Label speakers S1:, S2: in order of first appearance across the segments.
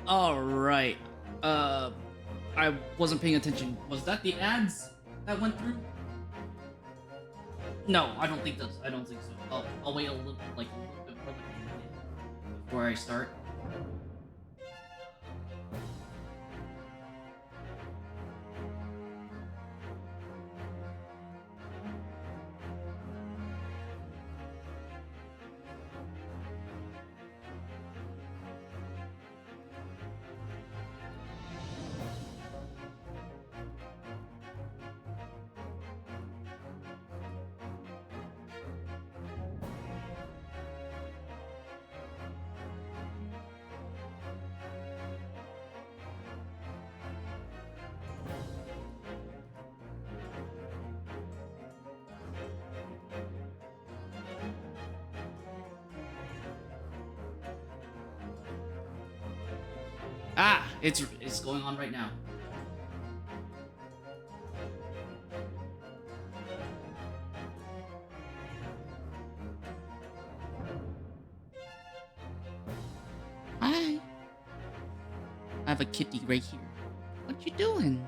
S1: All right. Uh, I wasn't paying attention. Was that the ads that went through? No, I don't think that's. I don't think so. I'll wait a little, like a little bit more than a minute before I start. Ah, it's going on right now. Hi. I have a kitty right here. What you doing?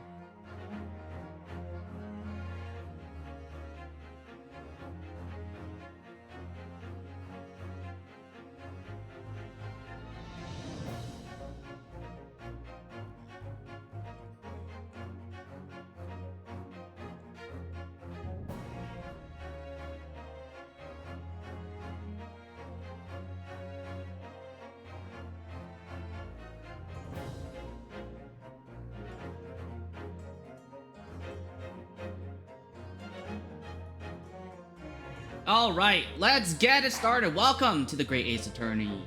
S1: All right, let's get it started. Welcome to the Great Ace Attorney.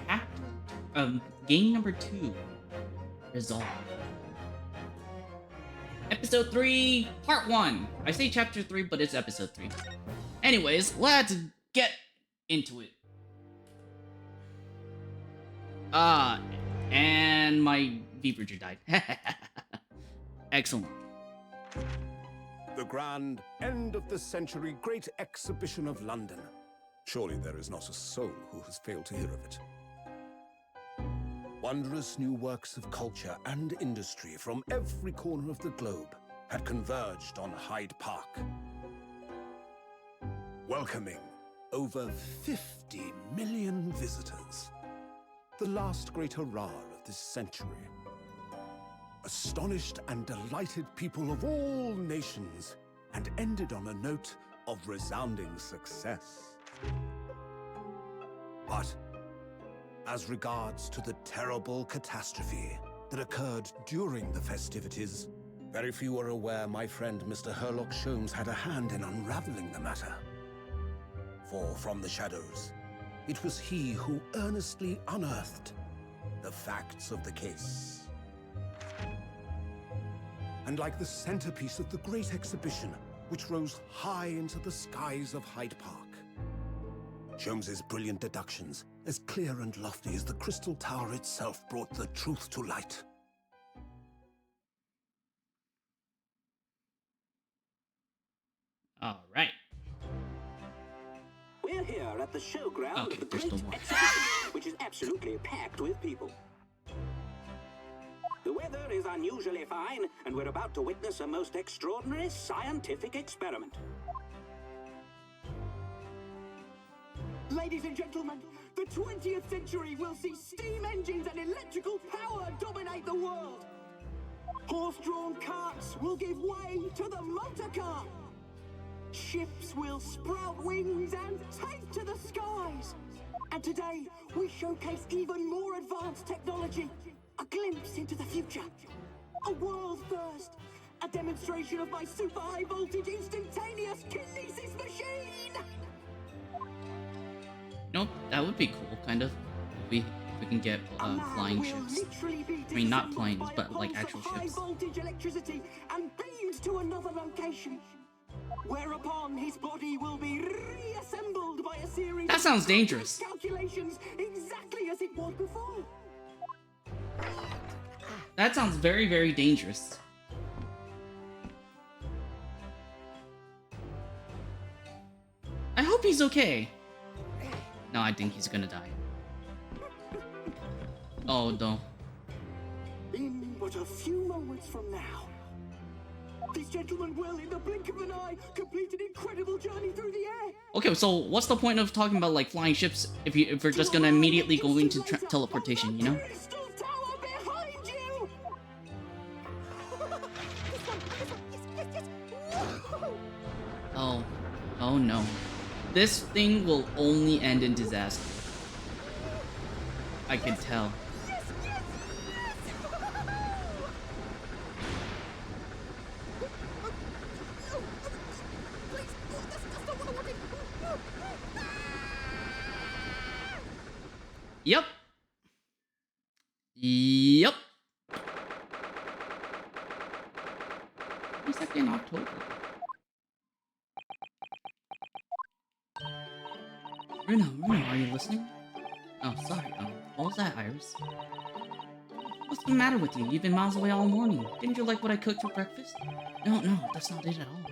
S1: Chapter, game number 2, Resolve. Episode 3, part 1. I say chapter 3, but it's episode 3. Anyways, let's get into it. And my V-Bridger died. Excellent.
S2: The grand end of the century great exhibition of London. Surely there is not a soul who has failed to hear of it. Wondrous new works of culture and industry from every corner of the globe had converged on Hyde Park, welcoming over 50 million visitors. The last great hurrah of this century. Astonished and delighted people of all nations, and ended on a note of resounding success. But as regards to the terrible catastrophe that occurred during the festivities, very few are aware my friend Mr. Herlock Sholmes had a hand in unraveling the matter. For from the shadows, it was he who earnestly unearthed the facts of the case. And like the centerpiece of the great exhibition, which rose high into the skies of Hyde Park, Sholmes's brilliant deductions, as clear and lofty as the Crystal Tower itself, brought the truth to light.
S1: All right.
S3: We're here at the showground
S1: Okay,
S3: of the
S1: there's
S3: Great
S1: still more.
S3: Exhibition, which is absolutely packed with people. The weather is unusually fine, and we're about to witness a most extraordinary scientific experiment.
S4: Ladies and gentlemen, the 20th century will see steam engines and electrical power dominate the world. Horse-drawn carts will give way to the motor car. Ships will sprout wings and take to the skies. And today, we showcase even more advanced technology. A glimpse into the future. A world first. A demonstration of my super high voltage instantaneous kinesis machine.
S1: Nope, that would be cool, kind of. If we can get flying ships. I mean, not planes, but like actual ships.
S4: High voltage electricity and beamed to another location. Whereupon his body will be reassembled by a series
S1: That
S4: of
S1: sounds dangerous.
S4: calculations exactly as it was before.
S1: That sounds very, very dangerous. I hope he's okay. No, I think he's gonna die. Oh, no.
S4: In but a few moments from now, this gentleman will, in the blink of an eye, complete an incredible journey through the air.
S1: Okay, so what's the point of talking about like flying ships if we're just gonna immediately go into teleportation, you know?
S4: Crystal Tower behind you!
S1: Oh. Oh no. This thing will only end in disaster. I can tell. Yep. Yep. It's like in October. Bruno, are you listening? Oh, sorry. What was that, Iris? What's the matter with you? You've been miles away all morning. Didn't you like what I cooked for breakfast? No, that's not it at all.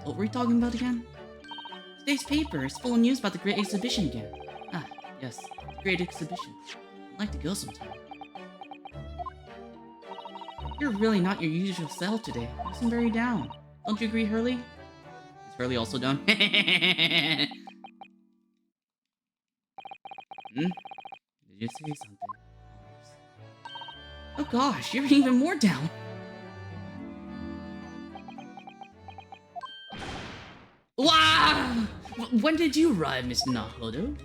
S1: What were we talking about again? Today's paper is full of news about the Great Exhibition again. Ah, yes. Great Exhibition. I'd like to go sometime. You're really not your usual self today. You seem very down. Don't you agree, Hurley? Is Hurley also down? Did you say something? Oh gosh, you're even more down. Wow! When did you arrive, Mr. Nahodo?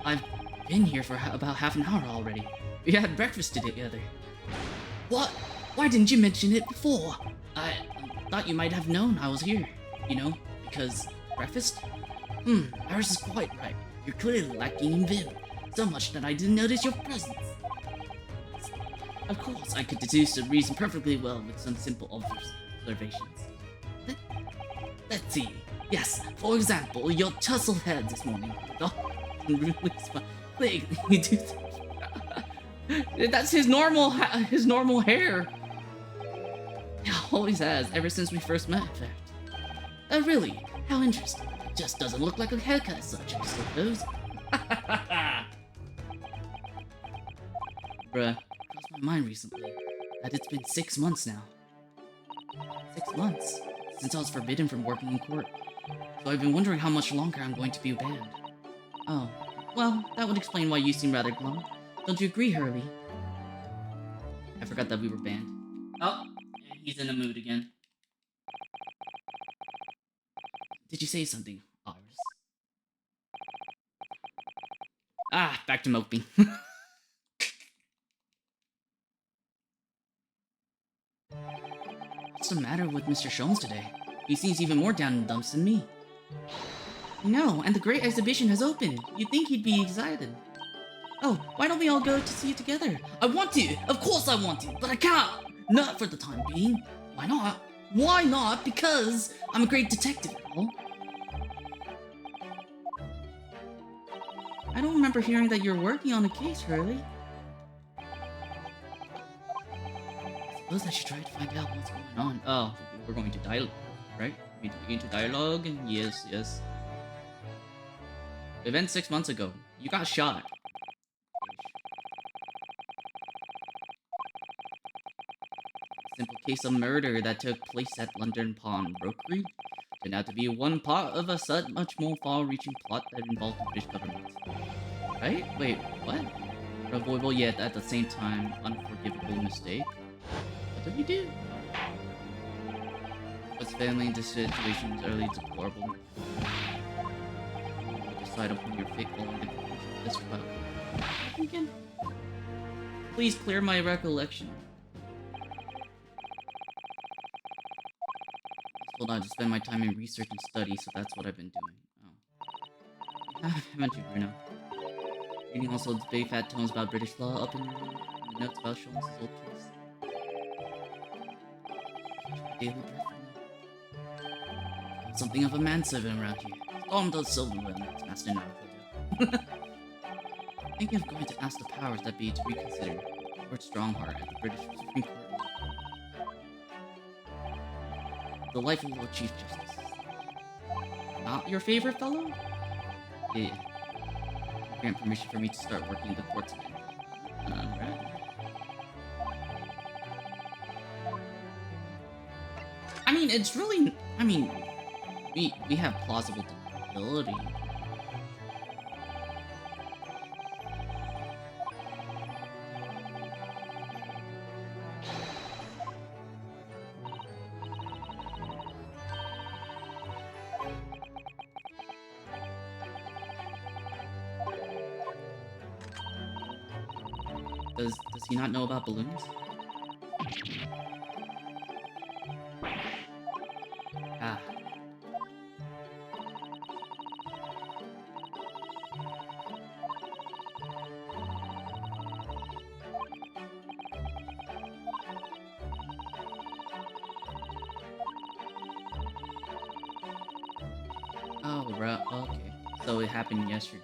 S1: I've been here for about half an hour already. We had breakfast together. What? Why didn't you mention it before? I thought you might have known I was here. You know, because breakfast? Iris is quite right. You're clearly lacking in vim. So much that I didn't notice your presence. Of course, I could deduce the reason perfectly well with some simple observations. Let's see. Yes, for example, your tousled head this morning. Oh, really Wait, you do that's his normal hair. He always has, ever since we first met, in fact. Really? How interesting. It just doesn't look like a haircut as such, I suppose. Bruh, crossed my mind recently that it's been 6 months now. 6 months since I was forbidden from working in court. So I've been wondering how much longer I'm going to be banned. Oh, well, that would explain why you seem rather glum. Don't you agree, Hurley? I forgot that we were banned. Oh, he's in a mood again. Did you say something, Iris? Ah, back to moping. What's the matter with Mr. Sholmes today? He seems even more down in the dumps than me. No, and the Great Exhibition has opened. You'd think he'd be excited. Oh, why don't we all go to see it together? I want to! Of course I want to, but I can't! Not for the time being. Why not? Why not? Because I'm a great detective and all. I don't remember hearing that you're working on a case, Hurley. I suppose I should try to find out what's going on. Oh, we're going to dialogue, right? We're going to dialogue, and yes. Event 6 months ago. You got shot. Simple case of murder that took place at London Pawnbrokery turned out to be one part of a much more far-reaching plot that involved the British government. Right? Wait, what? Avoidable yet at the same time unforgivable mistake. What did we do? Was family in this situation was early deplorable? Decide upon your fate following the conclusion of this trial. Again? Please clear my recollection. Told I to spend my time in research and study, so that's what I've been doing. Oh. Haven't you, Bruno? Reading also the big fat tomes about British law up in your room, and the notes about Sholmes' old case. Daily bread for me. Something of a manservant around here. Call him the Silverwell, Master Naruto. Thinking of going to ask the powers that be to reconsider Lord Strongheart at the British Supreme Court. The life of Lord Chief Justice. Not your favorite fellow? Yeah. Grant permission for me to start working in the courts again. mean, it's really. I mean, we have plausible deniability. Does he not know about balloons? Ah. Oh, right. Okay. So it happened yesterday.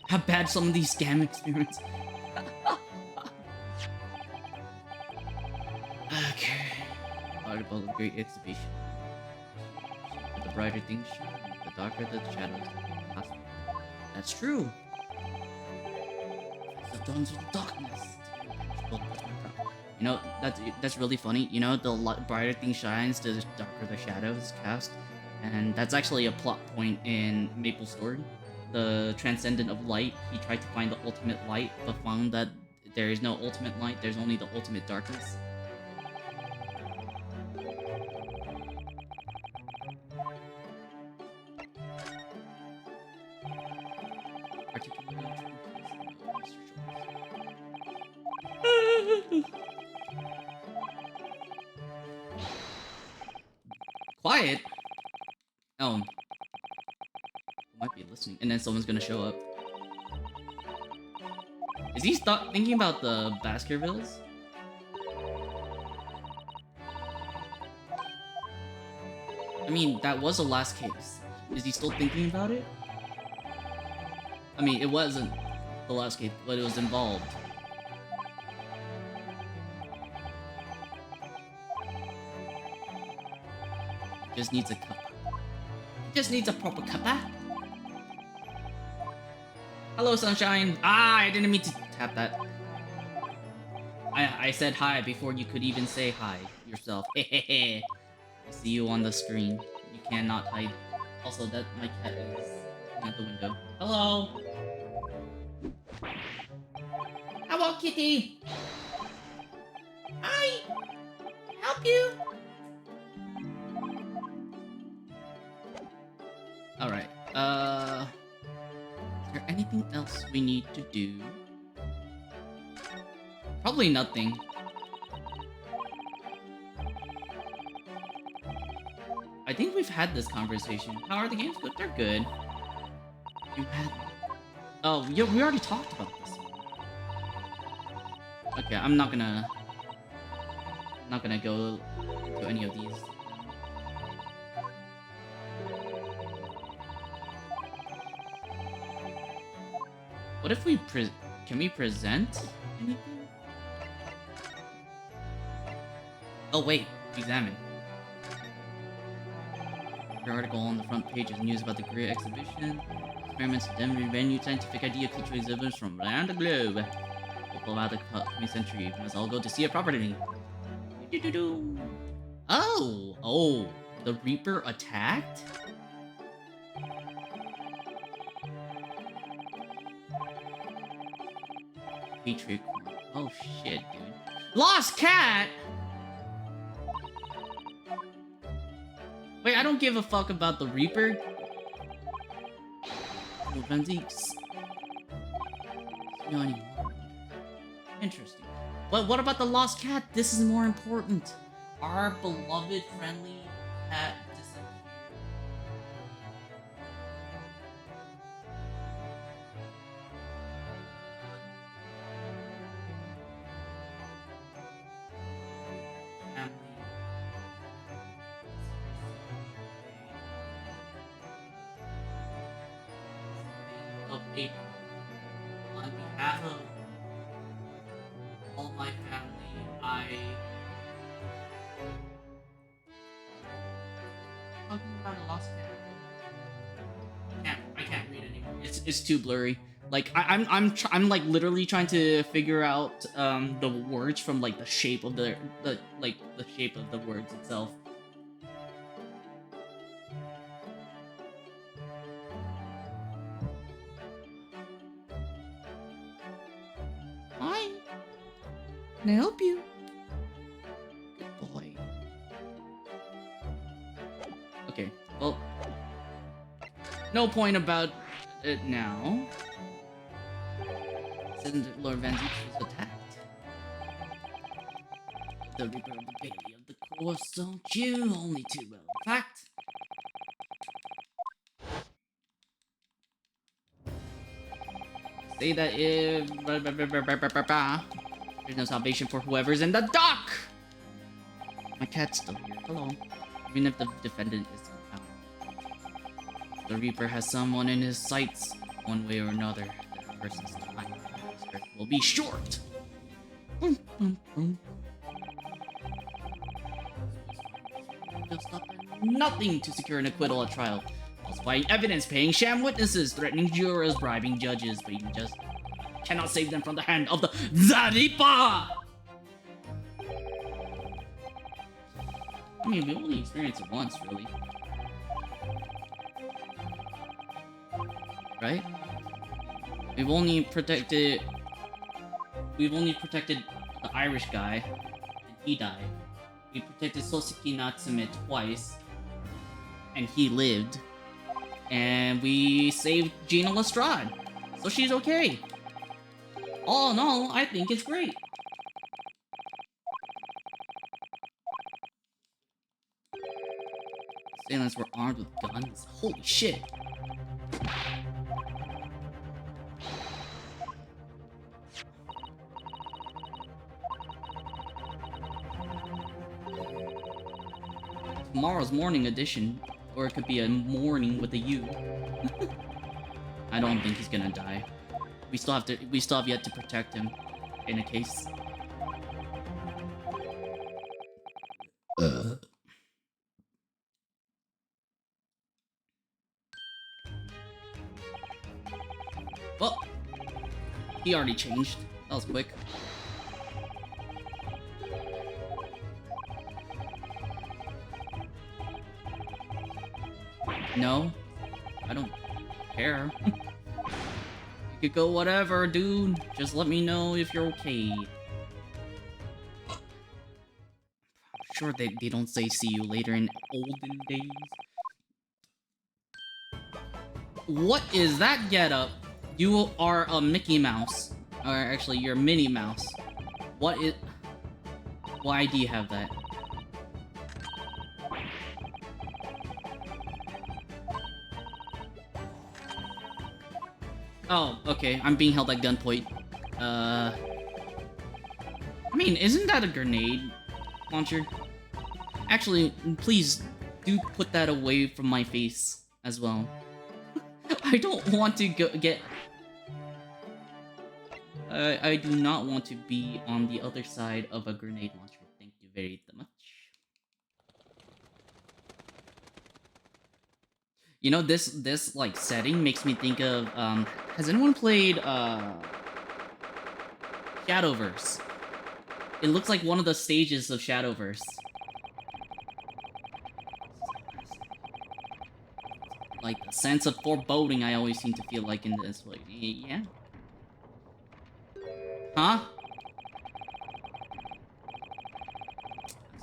S1: How bad some of these scam experiments. Okay. Article of Great Exhibition. The brighter things shine, the darker the shadows. That's true. The dawns of the darkness. You know, that's really funny. You know, the brighter things shines, the darker the shadows cast. And that's actually a plot point in Maple Story. The Transcendent of Light, he tried to find the ultimate light, but found that there is no ultimate light, there's only the ultimate darkness. Quiet? Oh. Might be listening. And then someone's gonna show up. Is he thinking about the Baskervilles? I mean, that was the last case. Is he still thinking about it? I mean, it wasn't the last case, but it was involved. Just needs a cup. Just needs a proper cuppa. Hello, sunshine. Ah, I didn't mean to tap that. I said hi before you could even say hi yourself. Hehehe. I see you on the screen. You cannot hide. Also, that my cat is looking at the window. Hello. Hello, kitty. Hi. Help you. All right. Is there anything else we need to do? Probably nothing. I think we've had this conversation. How are the games good? They're good. We've had... Oh, yeah, we already talked about this. Okay, I'm not gonna go into any of these. What if we can we present anything? Oh wait, examine. Your article on the front page is news about the Great Exhibition. Experiments at Denver venue, scientific idea, cultural exhibits from around the globe. People about the 20th century must all go to see it properly. Oh, the Reaper attacked? Patriot Corps. Oh shit, dude. Lost Cat! Wait, I don't give a fuck about the Reaper. Interesting. But what about the Lost Cat? This is more important. Our beloved friendly cat disappeared. Of April. On behalf of all my family, talking about a lost cat. I can't read anymore. It's too blurry. Like I'm like literally trying to figure out the words from like the shape of the shape of the words itself. Hi. Can I help you? Good boy. Okay, well, no point about it now. Since Lord Van Zeech was attacked. The Reaper of the Baby of the course, don't you? Only too well. In fact, say that if there's no salvation for whoever's in the dock. My cat's still here. Hello. Even if the defendant is found, the Reaper has someone in his sights, one way or another. That person's time will be short. Just up and nothing to secure an acquittal at trial. Falsifying evidence, paying sham witnesses, threatening jurors, bribing judges, but you just cannot save them from the hand of the Zaripa! I mean, we only experienced it once, really. Right? We've only protected the Irish guy, and he died. We protected Soseki Natsume twice, and he lived. And we saved Gina Lestrade, so she's okay. All in all, I think it's great. Assailants were armed with guns. Holy shit. Tomorrow's morning edition, or it could be a morning with a U. I don't think he's gonna die. We still have yet to protect him in a case. Well, he already changed. That was quick. No, I don't care. You could go whatever, dude. Just let me know if you're okay. I'm sure they don't say see you later in olden days. What is that getup? You are a Mickey Mouse. Or actually, you're Minnie Mouse. What is... Why do you have that? Oh, okay. I'm being held at gunpoint. I mean, isn't that a grenade launcher? Actually, please do put that away from my face as well. I don't want to get... I do not want to be on the other side of a grenade launcher. Thank you very much. You know, this like setting makes me think of has anyone played Shadowverse? It looks like one of the stages of Shadowverse. Like a sense of foreboding I always seem to feel like in this, like, yeah. Huh?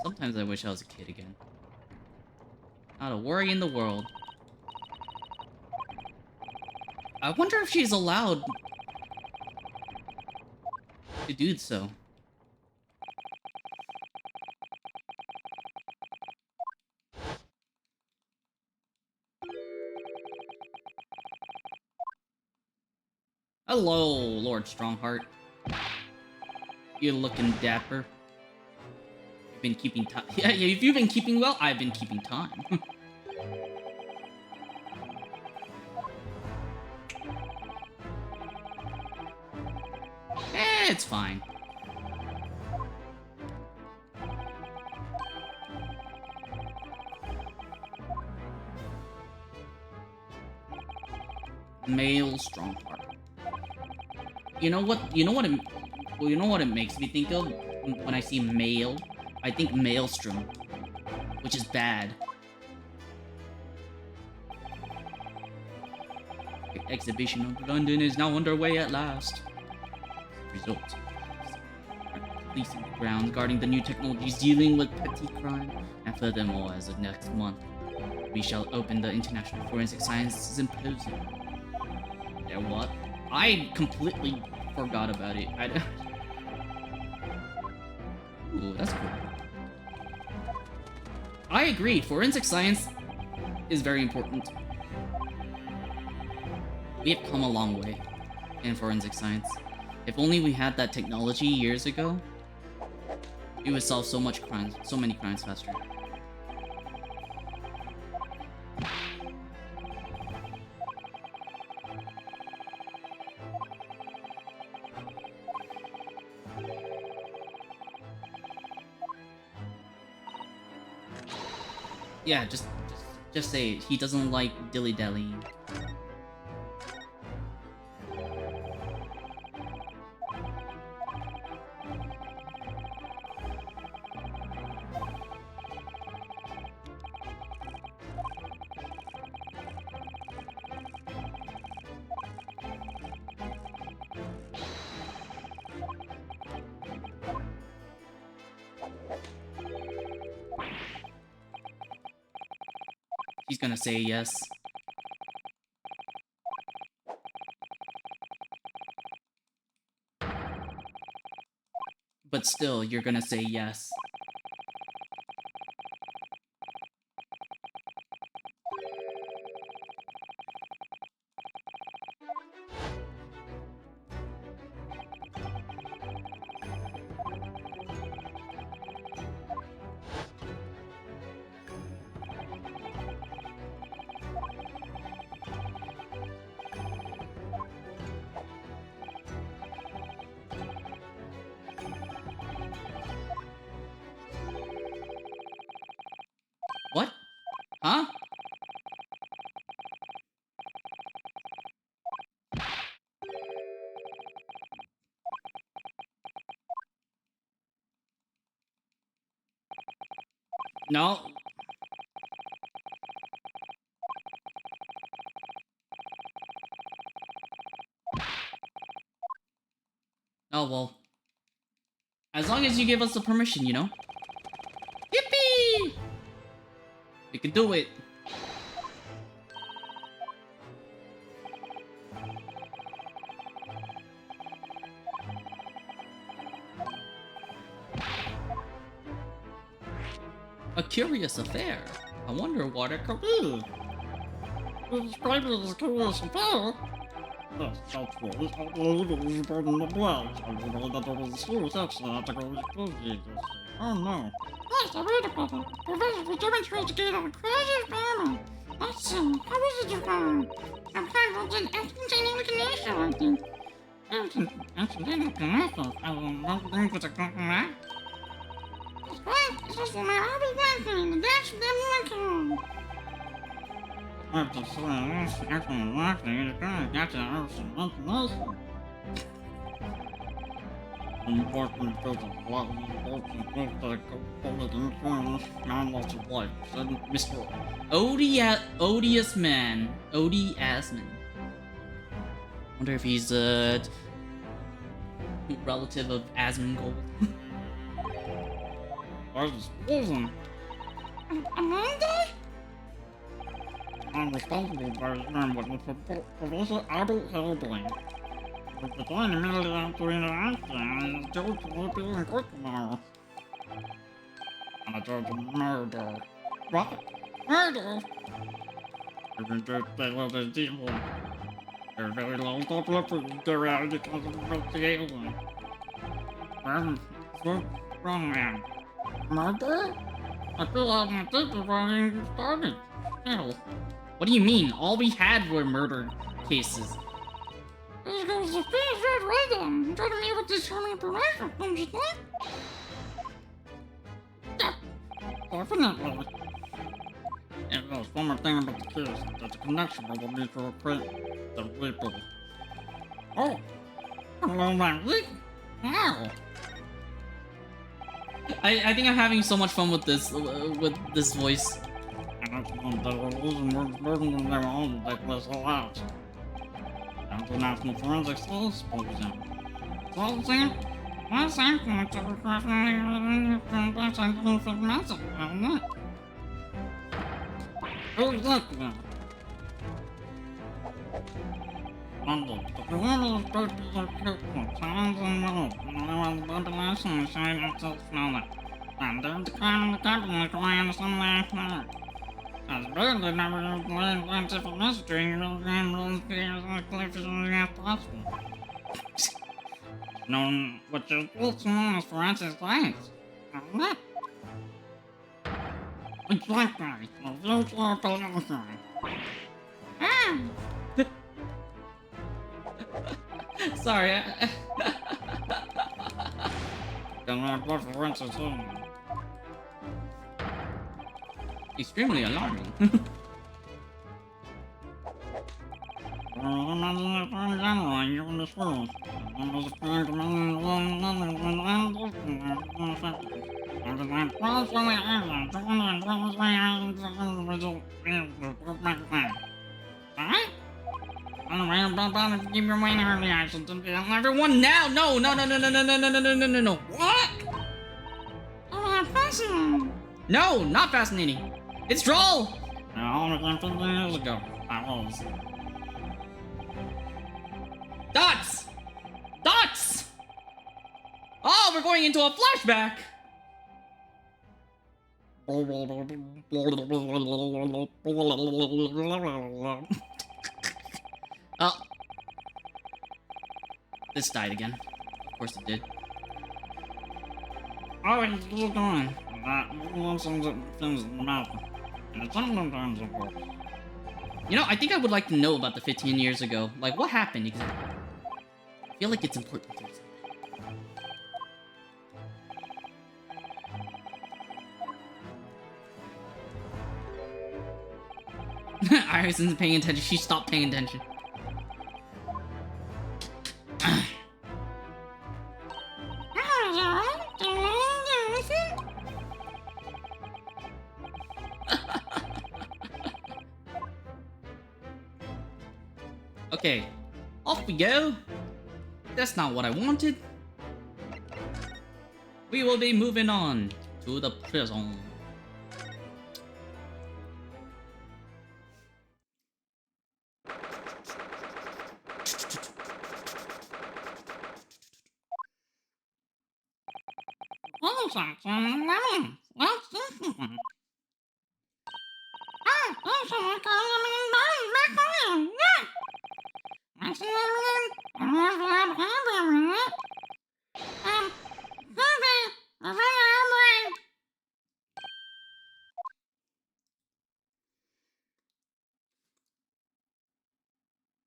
S1: Sometimes I wish I was a kid again. Not a worry in the world. I wonder if she's allowed to do so. Hello, Lord Strongheart. You're looking dapper. You've been keeping time. Yeah, if you've been keeping well, I've been keeping time. It's fine. Male Strongheart. You know what? You know what? Well, you know what it makes me think of when I see mail. I think Maelstrom, which is bad. The exhibition of London is now underway at last. Result: policing the grounds, guarding the new technologies, dealing with petty crime, and furthermore, as of next month, we shall open the International Forensic Science Symposium. Yeah, what? I completely forgot about it. Ooh, that's cool. I agree. Forensic science is very important. We have come a long way in forensic science. If only we had that technology years ago, it would solve so many crimes faster. Yeah, just say it. He doesn't like dilly-dallying. He's gonna say yes. But still, you're gonna say yes. What? Huh? No. Oh, well. As long as you give us the permission, you know? Yippee! We can do it. A curious affair. I wonder what it could be.
S5: Described it as a curious affair. Yes, that's right. I believe it was burning the blood. I believe that there was a serious accident at the Golden Explosion. Oh no. Yes, I read about it. Professor, we demonstrated to get a crazy experiment. Let's see, how was it you found? Some kind of an accidental inclination, I think. Accidental inclination? I will not think it's a compliment. That's right, this is for my hobby working, and that's the one. After saying actually laughing, it's gonna get to have some information. Important because of what important things that go influence non-loss of life, said Mr.
S1: Odious man. Odie Asman. Wonder if he's a relative of Asmongold.
S5: I was losing. Amanda? I'm responsible for his name with Professor Albert Hellbling. With the time immediately after interaction, he's told to appear in court tomorrow. And I told him murder. What? Murder? Even though they love the devil. They're very low popular for their out because of the alien. What's wrong, man? Murder? I feel like my teeth before I even started. Hell.
S1: What do you mean? All we had were murder cases.
S5: This goes to finish that right then. Try to me with this charming information, don't you think? Yeah, definitely. And there's one more thing about the case. There's a connection with the mutual friend, the people. Oh, Hello, my week. Wow.
S1: I think I'm having so much fun with this voice.
S5: I don't want the reason we're burden of their own like this a lot. Down to National Forensic Symposium. What's happening to the message? Who's that now? London. The community is supposed to be so cute. Sounds and roads. And I want the population to shine itself smaller. And then the crime of the capital is going to some last night. As bird the number of learned scientific messaging will grant rules as clearly as possible. Known what your full known as forensic science. Exactly. The future of pollution.
S1: Sorry.
S5: Then what forensic science?
S1: Extremely alarming. Everyone now! No! What? No, not fascinating. It's Droll!
S5: Only 15 years ago, I was.
S1: Dots! Dots! Oh, we're going into a flashback! Oh. This died again. Of course it did.
S5: Oh, he's still going. That sums up things in the mouth. And sometimes, of course.
S1: You know, I think I would like to know about the 15 years ago. Like, what happened exactly? I feel like it's important to know. Iris isn't paying attention. She stopped paying attention. Okay, off we go. That's not what I wanted. We will be moving on to the prison.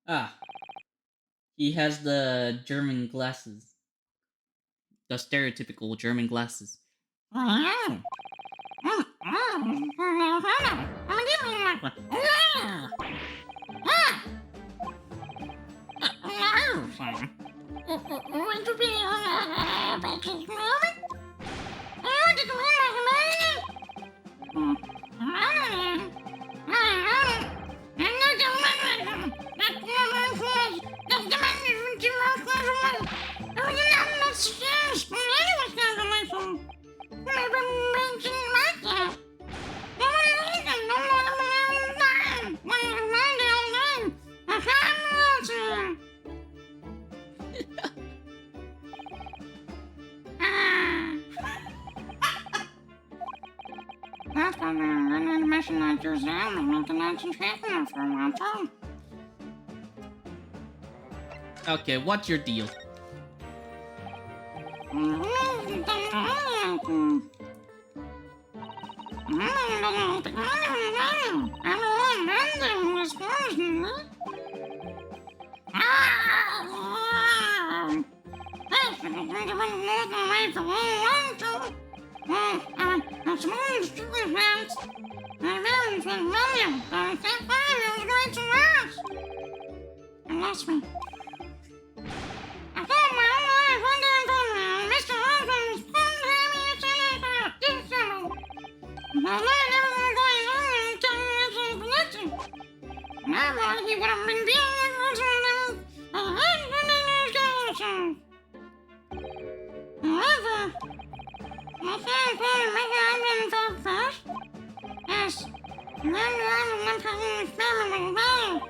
S1: Ah, he has the German glasses. The stereotypical German glasses.
S5: That's why the mission I choose now and make an action statement for a while too.
S1: Okay, what's your deal?
S5: Lost me. I thought Now, I never want going on and telling you that's collecting. Now, he would have been being however, my friend probably make an island talk first. Yes, and then the island probably experiment with value.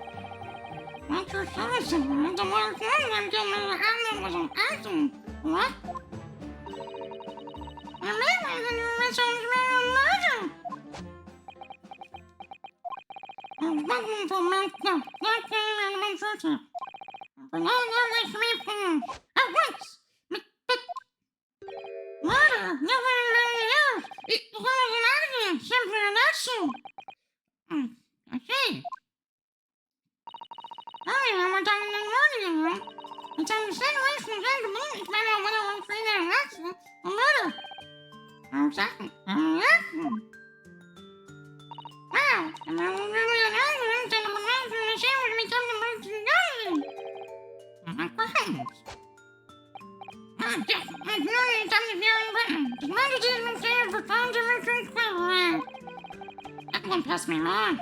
S5: Once you're citizen, the more important told me the island was an island. What? And maybe then you misunderstood murder. I'm looking for Master, not saying I'm uncertain. But now let's meet at once. Murder never really is. It was an argument, simply an action. I see. Earlier, we're talking in the morning room. It's on the situation tangible. It's better on whether one free an accident or murder. Exactly. An action. Wow, and I was really an argument and the manager in the shower to become the emergency guardian. My questions. Yes, I've known it time here in Britain. The manager has been saved for trying to return square. That one passed me wrong.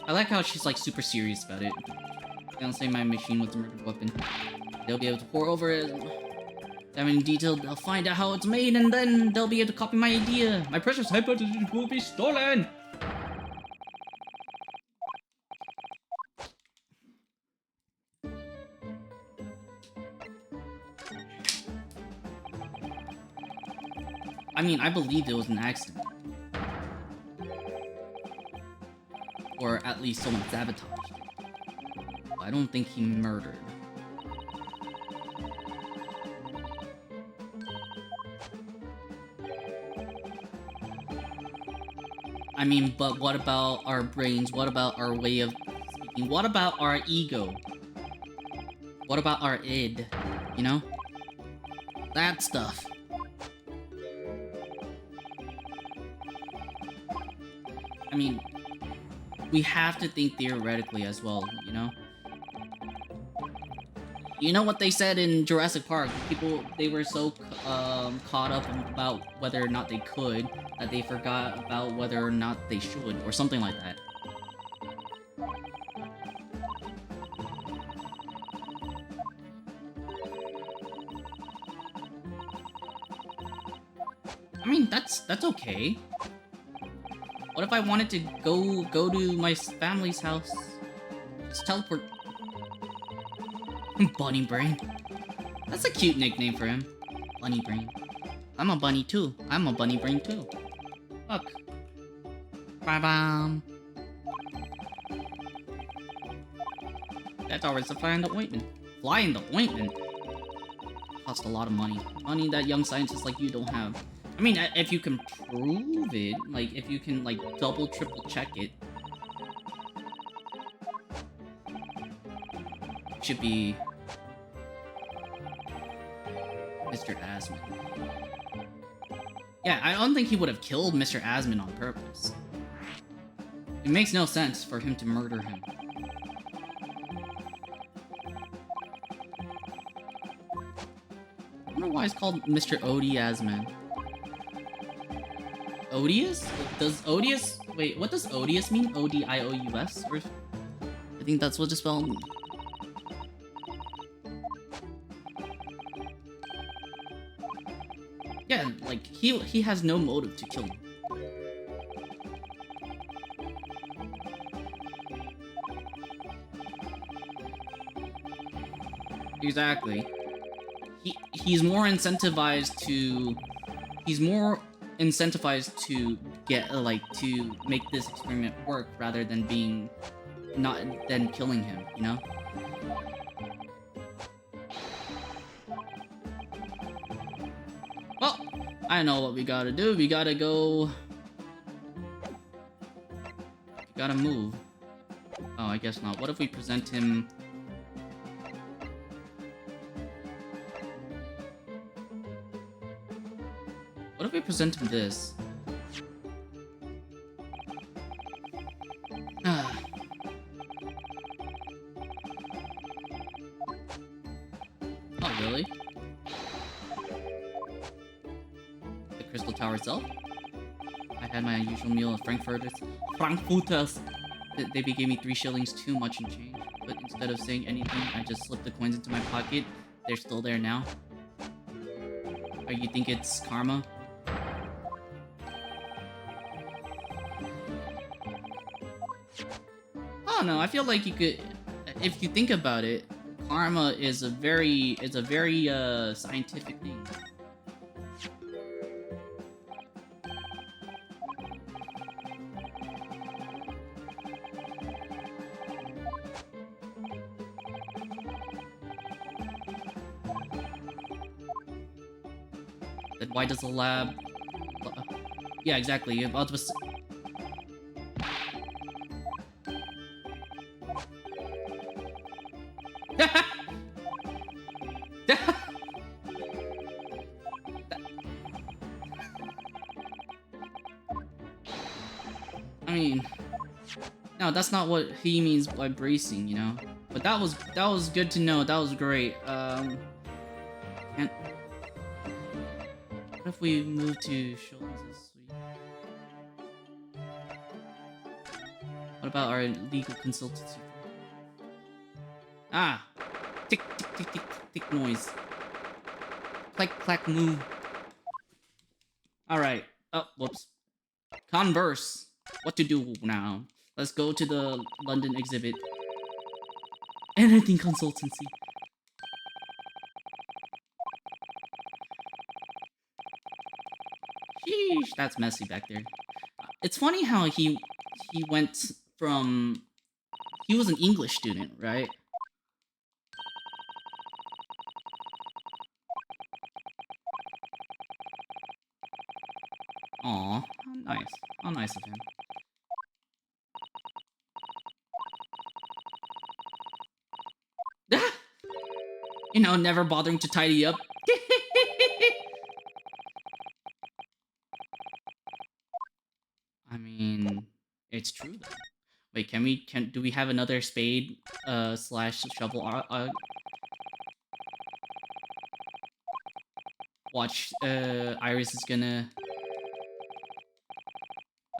S1: I like how she's like super serious about it. Don't say my machine was a murder weapon. They'll be able to pour over it. Dive in detail, they'll find out how it's made, and then they'll be able to copy my idea. My precious hypothesis will be stolen! I mean, I believed it was an accident. Or at least someone sabotaged it. I don't think he murdered. I mean, but what about our brains? What about our way of speaking? What about our ego? What about our id? You know? That stuff. I mean, we have to think theoretically as well, you know? You know what they said in Jurassic Park? People, they were so caught up about whether or not they could that they forgot about whether or not they should, or something like that. I mean, that's okay. What if I wanted to go to my family's house? Just teleport. Bunny Brain. That's a cute nickname for him. Bunny Brain. I'm a bunny too. I'm a Bunny Brain too. Look. Ba-bam. That's always a fly in the ointment. Fly in the ointment? Cost a lot of money. Money that young scientists like you don't have. I mean, if you can prove it, like, if you can, like, double, triple check it, it should be Mr. Asman. Yeah, I don't think he would have killed Mr. Asman on purpose. It makes no sense for him to murder him. I wonder why it's called Mr. Odie Asman. Odious? Does Odious... Wait, what does Odious mean? O-D-I-O-U-S? Or... I think that's what it's spelled. Yeah, like, he has no motive to kill him. Exactly. He's more incentivized to... He's more incentivized to get to make this experiment work rather than being than killing him, you know? Well, I know what we gotta do. We gotta go. We gotta move. Oh, I guess not. What if we present him? What if we present him this? Oh, really? The Crystal Tower itself? I had my usual meal of Frankfurters. They gave me 3 shillings too much and change. But instead of saying anything, I just slipped the coins into my pocket. They're still there now. Or you think it's karma? I don't know, I feel like you could... If you think about it, karma is a very scientific thing. Then why does the lab... Yeah, exactly. About to... I mean... No, that's not what he means by bracing, you know? But that was good to know. That was great. And what if we move to Schultz's suite? What about our legal consultancy? Ah! Tick, tick, tick, tick, tick noise. Clack, clack, moo. Alright. Oh, whoops. Converse. What to do now? Let's go to the London exhibit. Anything consultancy. Sheesh, that's messy back there. It's funny how he went from... He was an English student, right? Aw, how nice. How nice of him. You know, never bothering to tidy up. I mean, it's true though. Wait, do we have another spade slash shovel? Watch, Iris is gonna...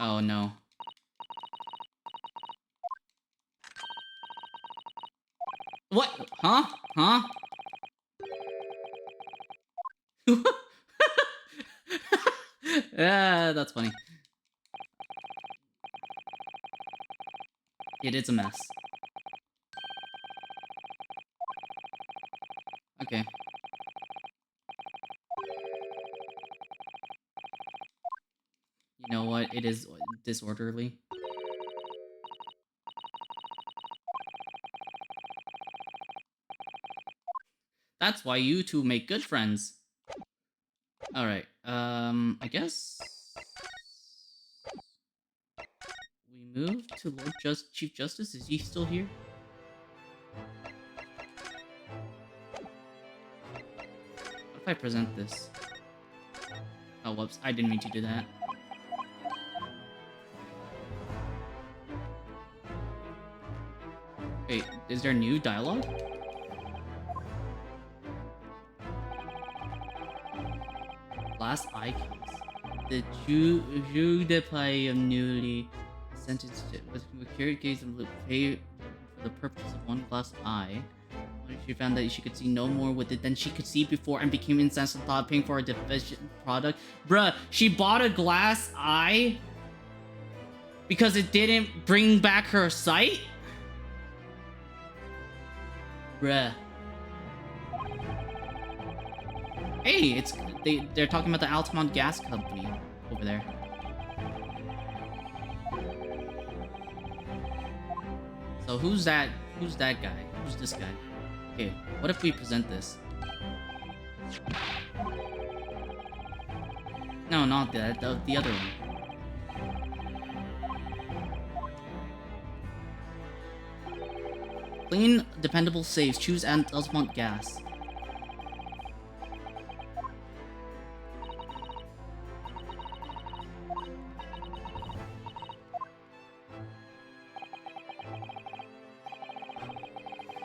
S1: Oh no. What? Huh? Huh? Yeah, that's funny. It is a mess. Okay. You know what? It is disorderly. That's why you two make good friends. Alright, I guess... We move to Lord Chief Justice? Is he still here? What if I present this? Oh, whoops, I didn't mean to do that. Wait, is there new dialogue? Last icons. The Jew de play of newly sentenced was carried gaze and pay for the purpose of one glass eye. When she found that she could see no more with it than she could see before and became incensed and thought of paying for a deficient product. Bruh, she bought a glass eye because it didn't bring back her sight? Bruh. Hey, they're talking about the Altamont Gas Company over there. So who's that guy? Who's this guy? Okay, what if we present this? No, not that, the other one. Clean, dependable saves. Choose Altamont Gas.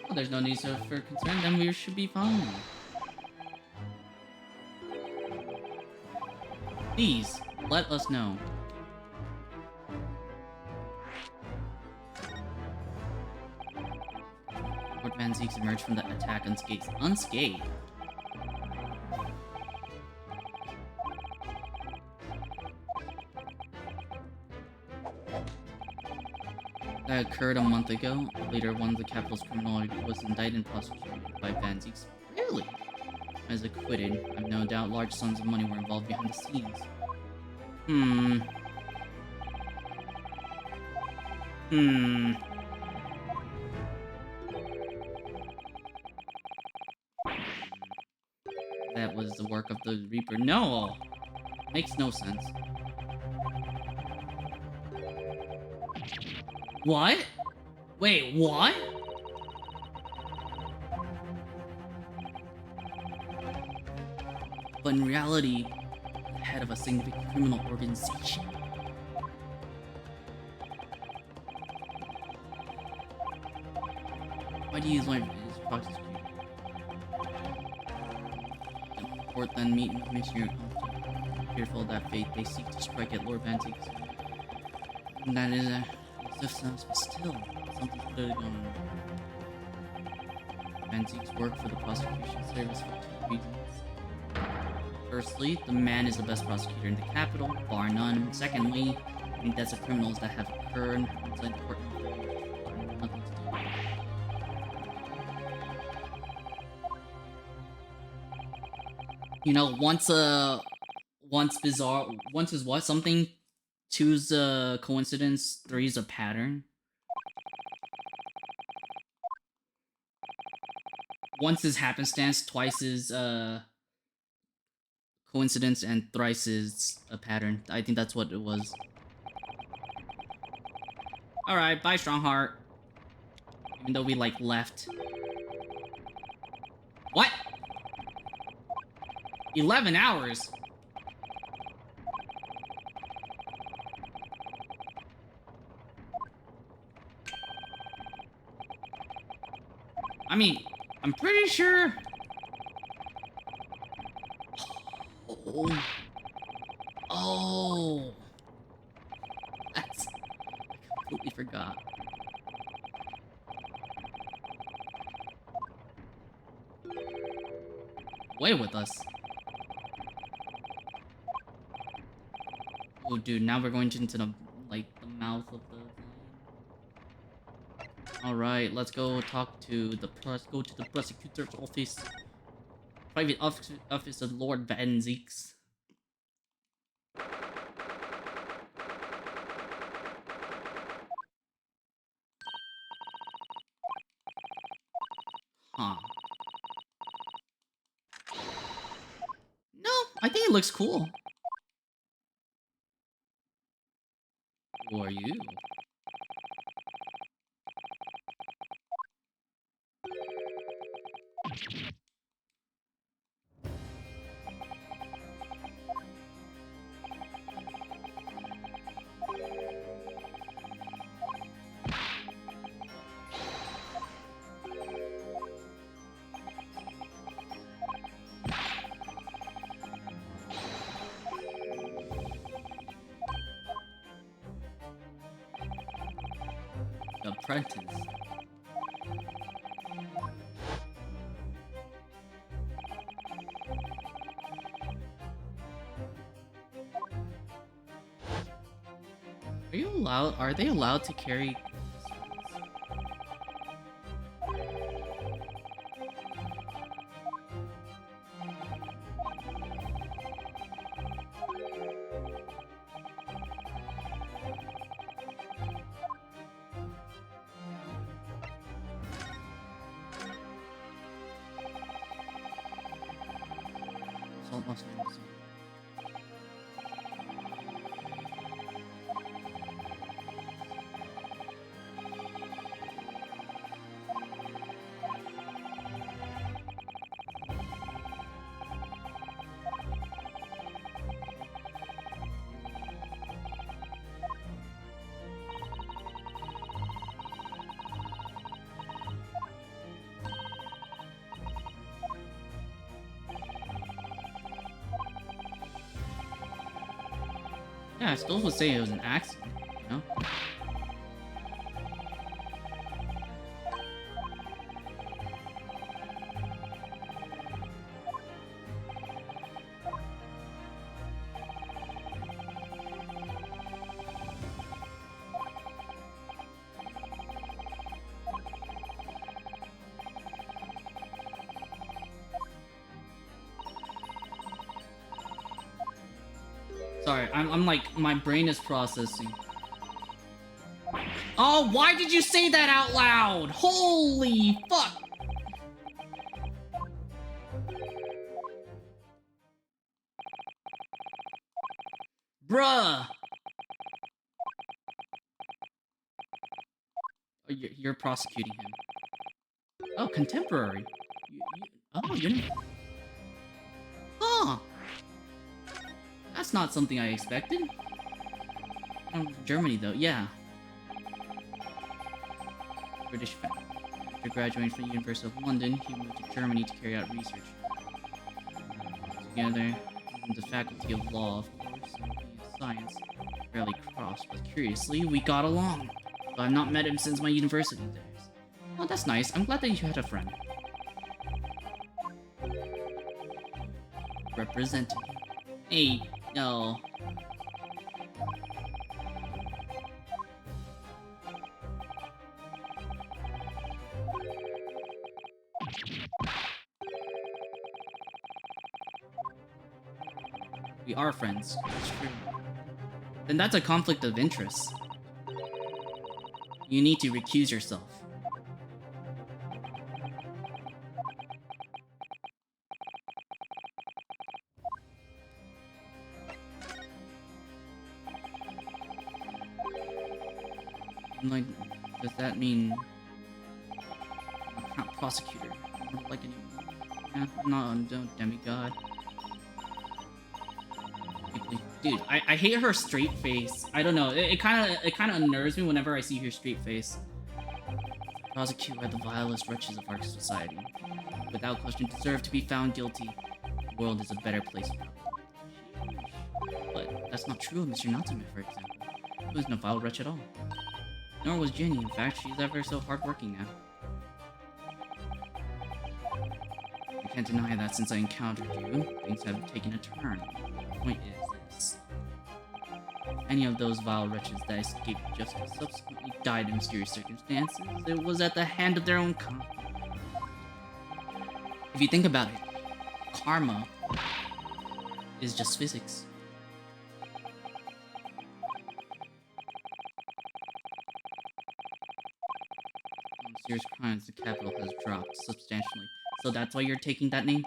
S1: Well, there's no need for concern, then we should be fine. Please, let us know. Van Zeeks emerged from the attack unscathed. Unscathed? That occurred a month ago. Later, one of the capital's criminals was indicted and prosecuted by Van Zeeks. Really? As acquitted, I've no doubt large sums of money were involved behind the scenes. That was the work of the Reaper. No! Makes no sense. What? Wait, what? But in reality, the head of a significant criminal organization. Why do you use my proxy? Report then meet and make sure fearful of that fate they seek to strike at Lord Van Zeeks. And that is but still, something's clearly going on. Van Zeeks work for the prosecution service for 2 reasons. Firstly, the man is the best prosecutor in the capital, bar none. Secondly, any deaths of criminals that have occurred inside the courtroom have nothing to do with it. You know, once is what? Something, two's a coincidence, three's a pattern. Once is happenstance, twice is coincidence, and thrice is a pattern. I think that's what it was. Alright, bye Strongheart. Even though we like left. What? 11 hours? I mean, I'm pretty sure... Oh. That's... I completely forgot. Away with us. Oh, dude, now we're going into the, like, the mouth of the lion. Alright, let's go talk to the go to the prosecutor's office. Private office of Lord Van Zeeks. Huh. No, I think it looks cool. Who are you? Apprentice. Are they allowed to carry? Salt must be awesome. Yeah, I still would say it was an accident, you know? Sorry, I'm like, my brain is processing. Oh, why did you say that out loud? Holy fuck! Bruh! Oh, you're prosecuting him. Oh, contemporary. Oh, you know. Huh. That's not something I expected. Germany, though, yeah. British family. After graduating from the University of London, he moved to Germany to carry out research. Together, in the Faculty of Law, of course, and Science, fairly crossed, but curiously, we got along. But I've not met him since my university days. Oh, that's nice. I'm glad that you had a friend. Representing. Hey, no. We are friends. That's true. Then that's a conflict of interest. You need to recuse yourself. Like, does that mean I'm not prosecutor? I don't like anyone. Yeah, I'm not a demigod. Dude, I hate her straight face. I don't know. It kind of unnerves me whenever I see her straight face. Prosecute by the vilest wretches of our society. Without question, deserve to be found guilty. The world is a better place for them. But that's not true of Mr. Natsume, for example. He wasn't a vile wretch at all. Nor was Jenny. In fact, she's ever so hardworking now. I can't deny that since I encountered you, things have taken a turn. The point is this. Any of those vile wretches that escaped justice subsequently died in mysterious circumstances, it was at the hand of their own kind. If you think about it, karma is just physics. Mysterious crimes, the capital has dropped substantially. So that's why you're taking that name?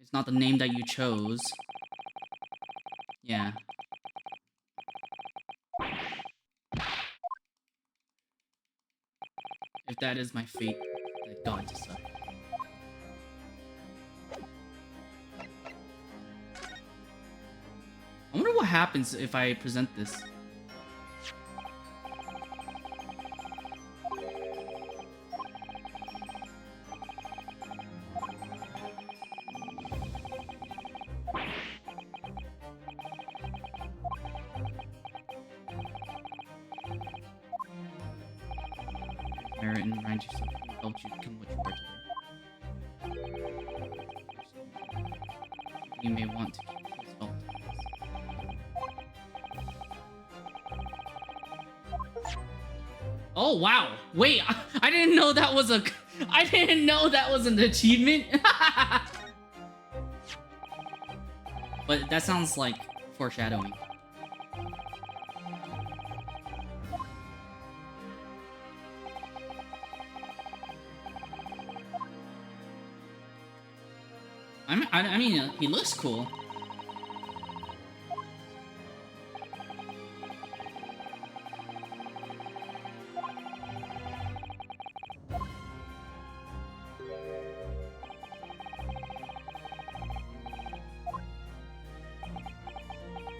S1: It's not the name that you chose. Yeah. If that is my fate, let God decide. I wonder what happens if I present this. Merit and remind yourself who helped you become what you are today. You may want to keep his fault. Oh wow! Wait, I didn't know that was a. I didn't know that was an achievement. But that sounds like foreshadowing. I mean, he looks cool.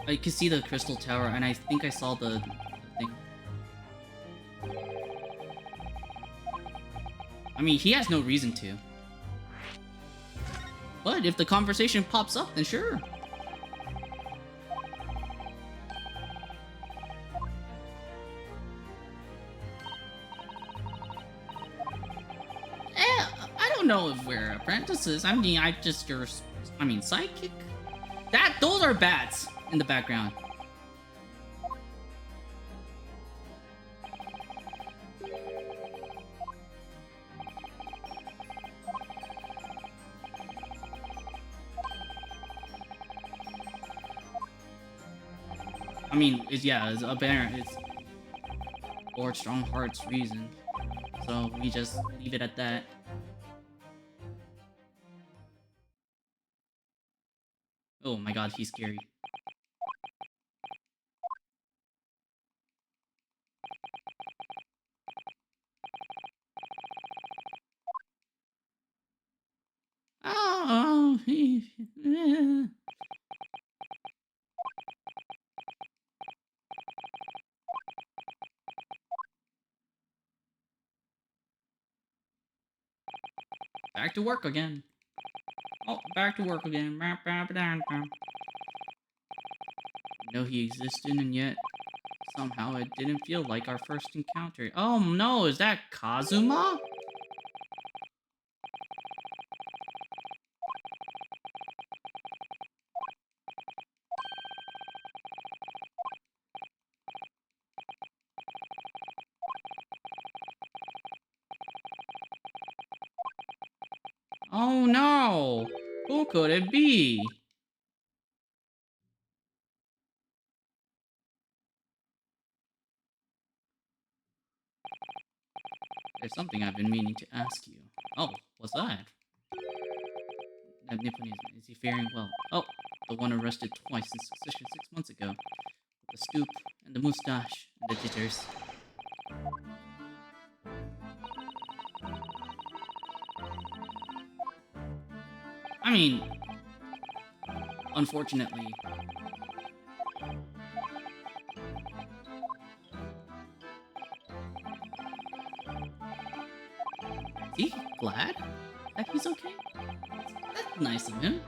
S1: I can see the crystal tower, and I think I saw the thing. I mean, he has no reason to. But if the conversation pops up, then sure. I don't know if we're apprentices. I mean, sidekick? Those are bats in the background. I mean, it's apparent. It's Lord Strongheart's reason. So we just leave it at that. Oh my god, he's scary. Oh, back to work again. Oh, back to work again. Know he existed, and yet somehow it didn't feel like our first encounter. Oh no, is that Kazuma? Oh no! Who could it be? There's something I've been meaning to ask you. Oh, what's that? That Nipponism, is he faring well? Oh, the one arrested twice in succession 6 months ago. With the stoop, and the moustache, and the jitters. I mean, unfortunately, is he glad that he's okay? That's nice of him.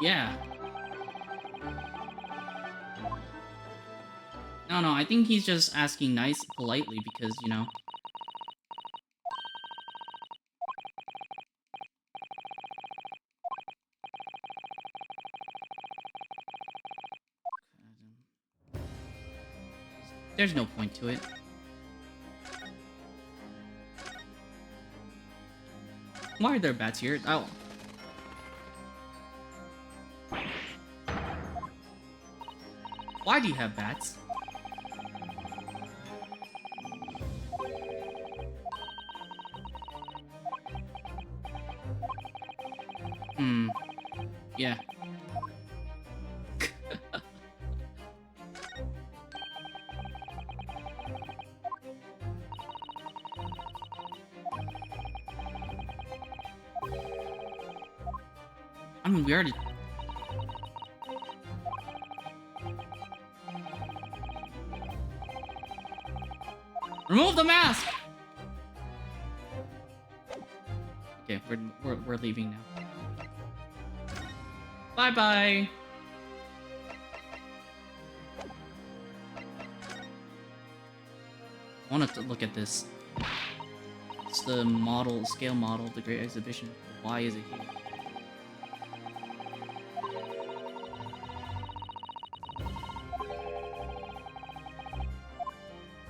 S1: Yeah. No, I think he's just asking politely because, you know. There's no point to it. Why are there bats here? Oh. Why do you have bats? Yeah. I mean, we already... Remove the mask! Okay, we're leaving now. Bye-bye! I wanted to look at this. It's the scale model of the Great Exhibition. Why is it here?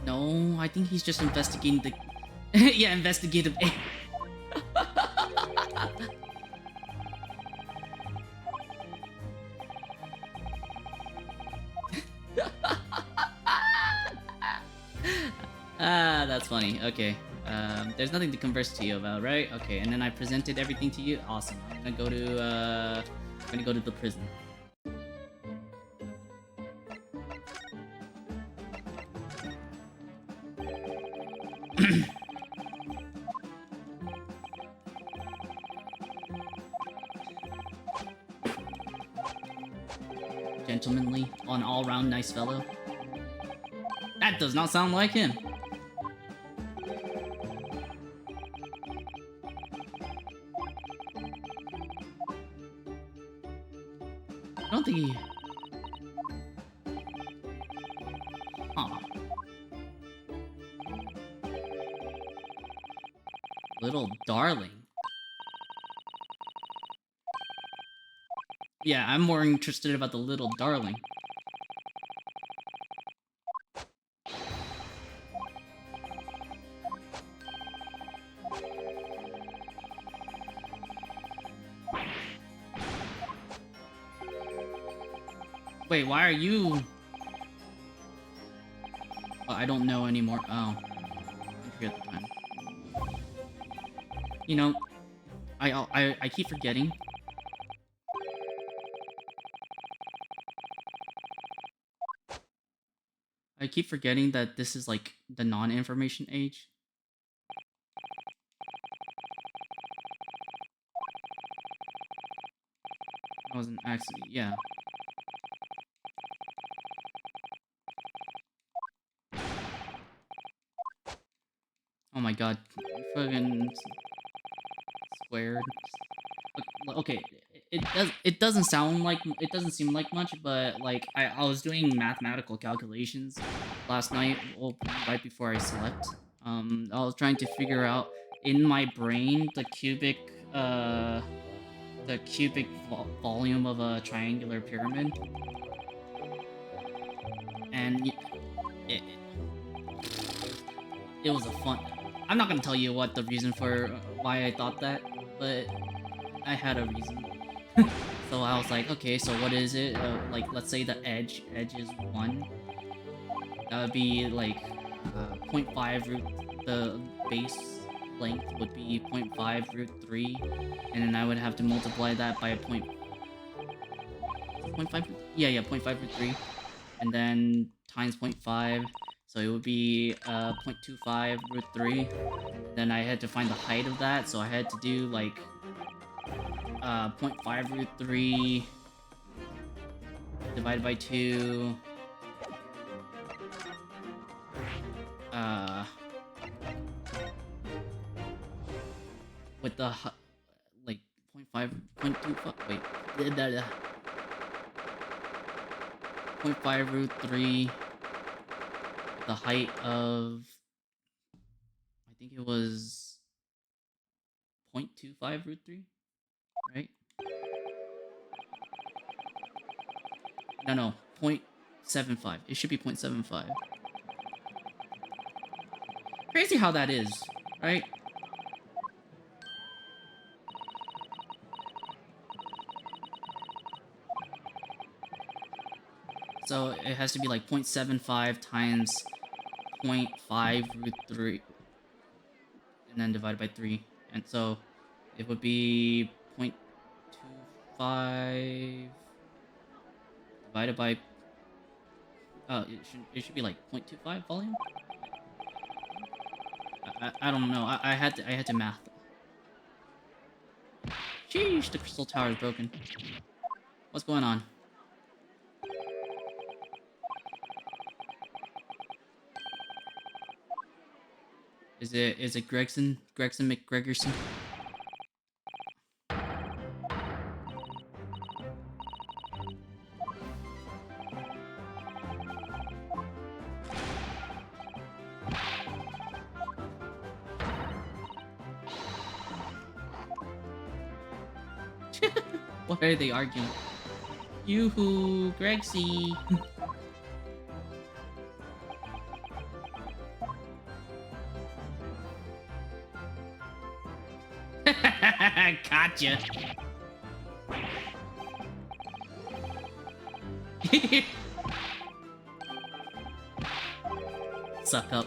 S1: No, I think he's just investigating the... yeah, investigative... That's funny. Okay. There's nothing to converse to you about, right? Okay, and then I presented everything to you. Awesome. I'm gonna go to the prison. Gentlemanly, an all-round nice fellow. That does not sound like him. I don't think he... Huh. Little darling. Yeah, I'm more interested about the little darling. Wait, why are you? Oh, I don't know anymore. Oh, I forget the time. You know, I keep forgetting. I keep forgetting that this is like the non-information age. That was an accident. Yeah. Oh my god. Fucking squared. Okay, it doesn't sound like it doesn't seem like much, but like I was doing mathematical calculations last night, well, right before I slept. I was trying to figure out in my brain the cubic volume of a triangular pyramid, and it was a fun. I'm not gonna tell you what the reason for why I thought that, but I had a reason. So I was like, okay, so what is it? Like, let's say the edge is 1. That would be like 0.5 root, the base length would be 0.5 root 3, and then I would have to multiply that by a 0.5, yeah, 0.5 root 3, and then times 0.5, so it would be 0.25 root 3. Then I had to find the height of that, so I had to do like 0.5 root 3 divided by 2. With the like 0.5, 0.25. Wait, 0.5 root 3. The height of, I think it was 0.25 root 3. Right? No, 0.75. It should be 0.75. Crazy how that is, right? So it has to be like 0.75 times 0.5 root 3. And then divided by 3. And so it would be 0.25 divided by it should be like 0.25 volume. I don't know. I had to math. Sheesh, the crystal tower is broken. What's going on? Is it Gregson McGregorson? What are they arguing? Yoo-hoo, Gregsy. Gotcha. Suck up.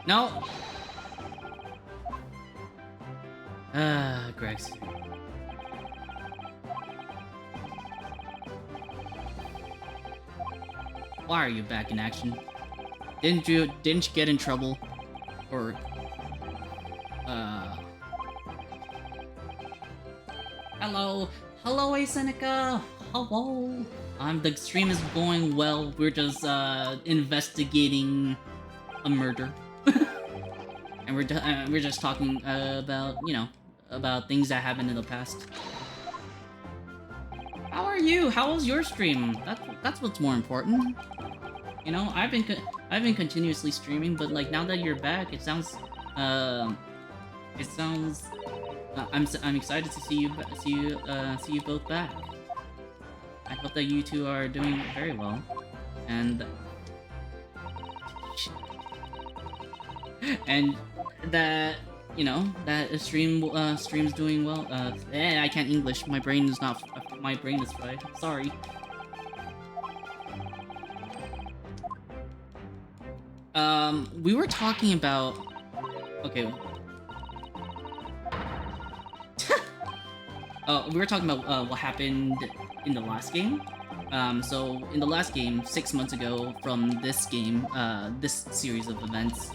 S1: No. Gregs. Why are you back in action? Didn't you get in trouble? Or Hello Asenica. Hello. The stream is going well. We're just investigating a murder. And we're just talking about, you know, about things that happened in the past. How are you? How was your stream? That's what's more important. You know, I've been continuously streaming, but like now that you're back, it sounds I'm excited to see you both back. I hope that you two are doing very well, and And that, you know, that stream's doing well. I can't English. My brain is not. My brain is fried. Sorry. We were talking about. Okay. We were talking about what happened in the last game. So in the last game, 6 months ago from this game, this series of events,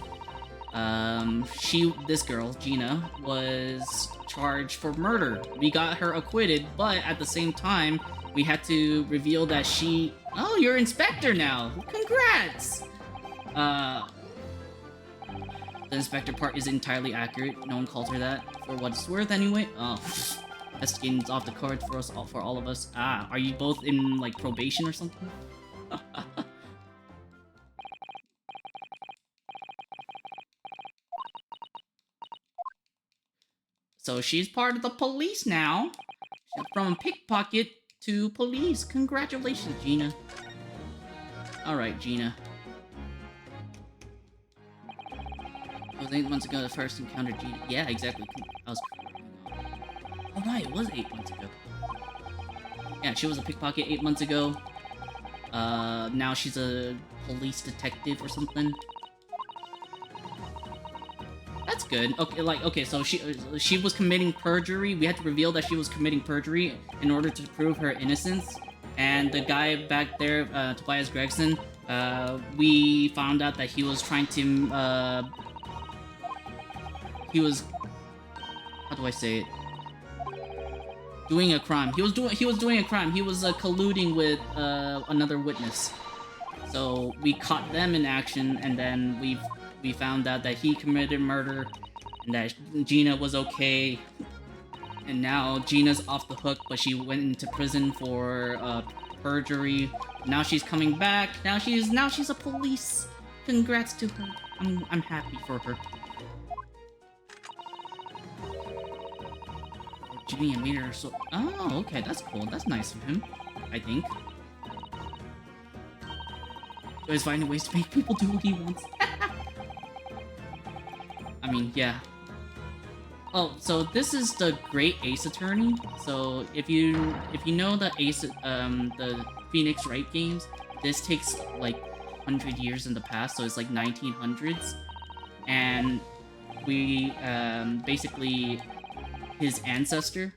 S1: this girl, Gina, was charged for murder. We got her acquitted, but at the same time, we had to reveal that oh, you're Inspector now! Congrats! The Inspector part is entirely accurate. No one called her that, for what it's worth anyway. Oh, this game's off the cards for us, for all of us. Ah, are you both in, like, probation or something? So she's part of the police now. From pickpocket to police. Congratulations, Gina. Alright, Gina. It was 8 months ago the first encounter Gina. Yeah, exactly. I was... Oh right, it was 8 months ago. Yeah, she was a pickpocket 8 months ago. Now she's a police detective or something. That's good. Okay, so she was committing perjury. We had to reveal that she was committing perjury in order to prove her innocence. And the guy back there, Tobias Gregson, we found out that he was trying to, he was, how do I say it? Doing a crime. He was doing a crime. He was colluding with another witness. So we caught them in action, and then we found out that he committed murder, and that Gina was okay. And now Gina's off the hook, but she went into prison for perjury. Now she's coming back. Now she's a police. Congrats to her. I'm happy for her. Jimmy and Meter, so oh, okay, that's cool. That's nice of him, I think. Always finding ways to make people do what he wants. I mean, yeah. Oh, so this is the Great Ace Attorney. So if you know the the Phoenix Wright games, this takes like 100 years in the past, so it's like 1900s, and we basically his ancestor.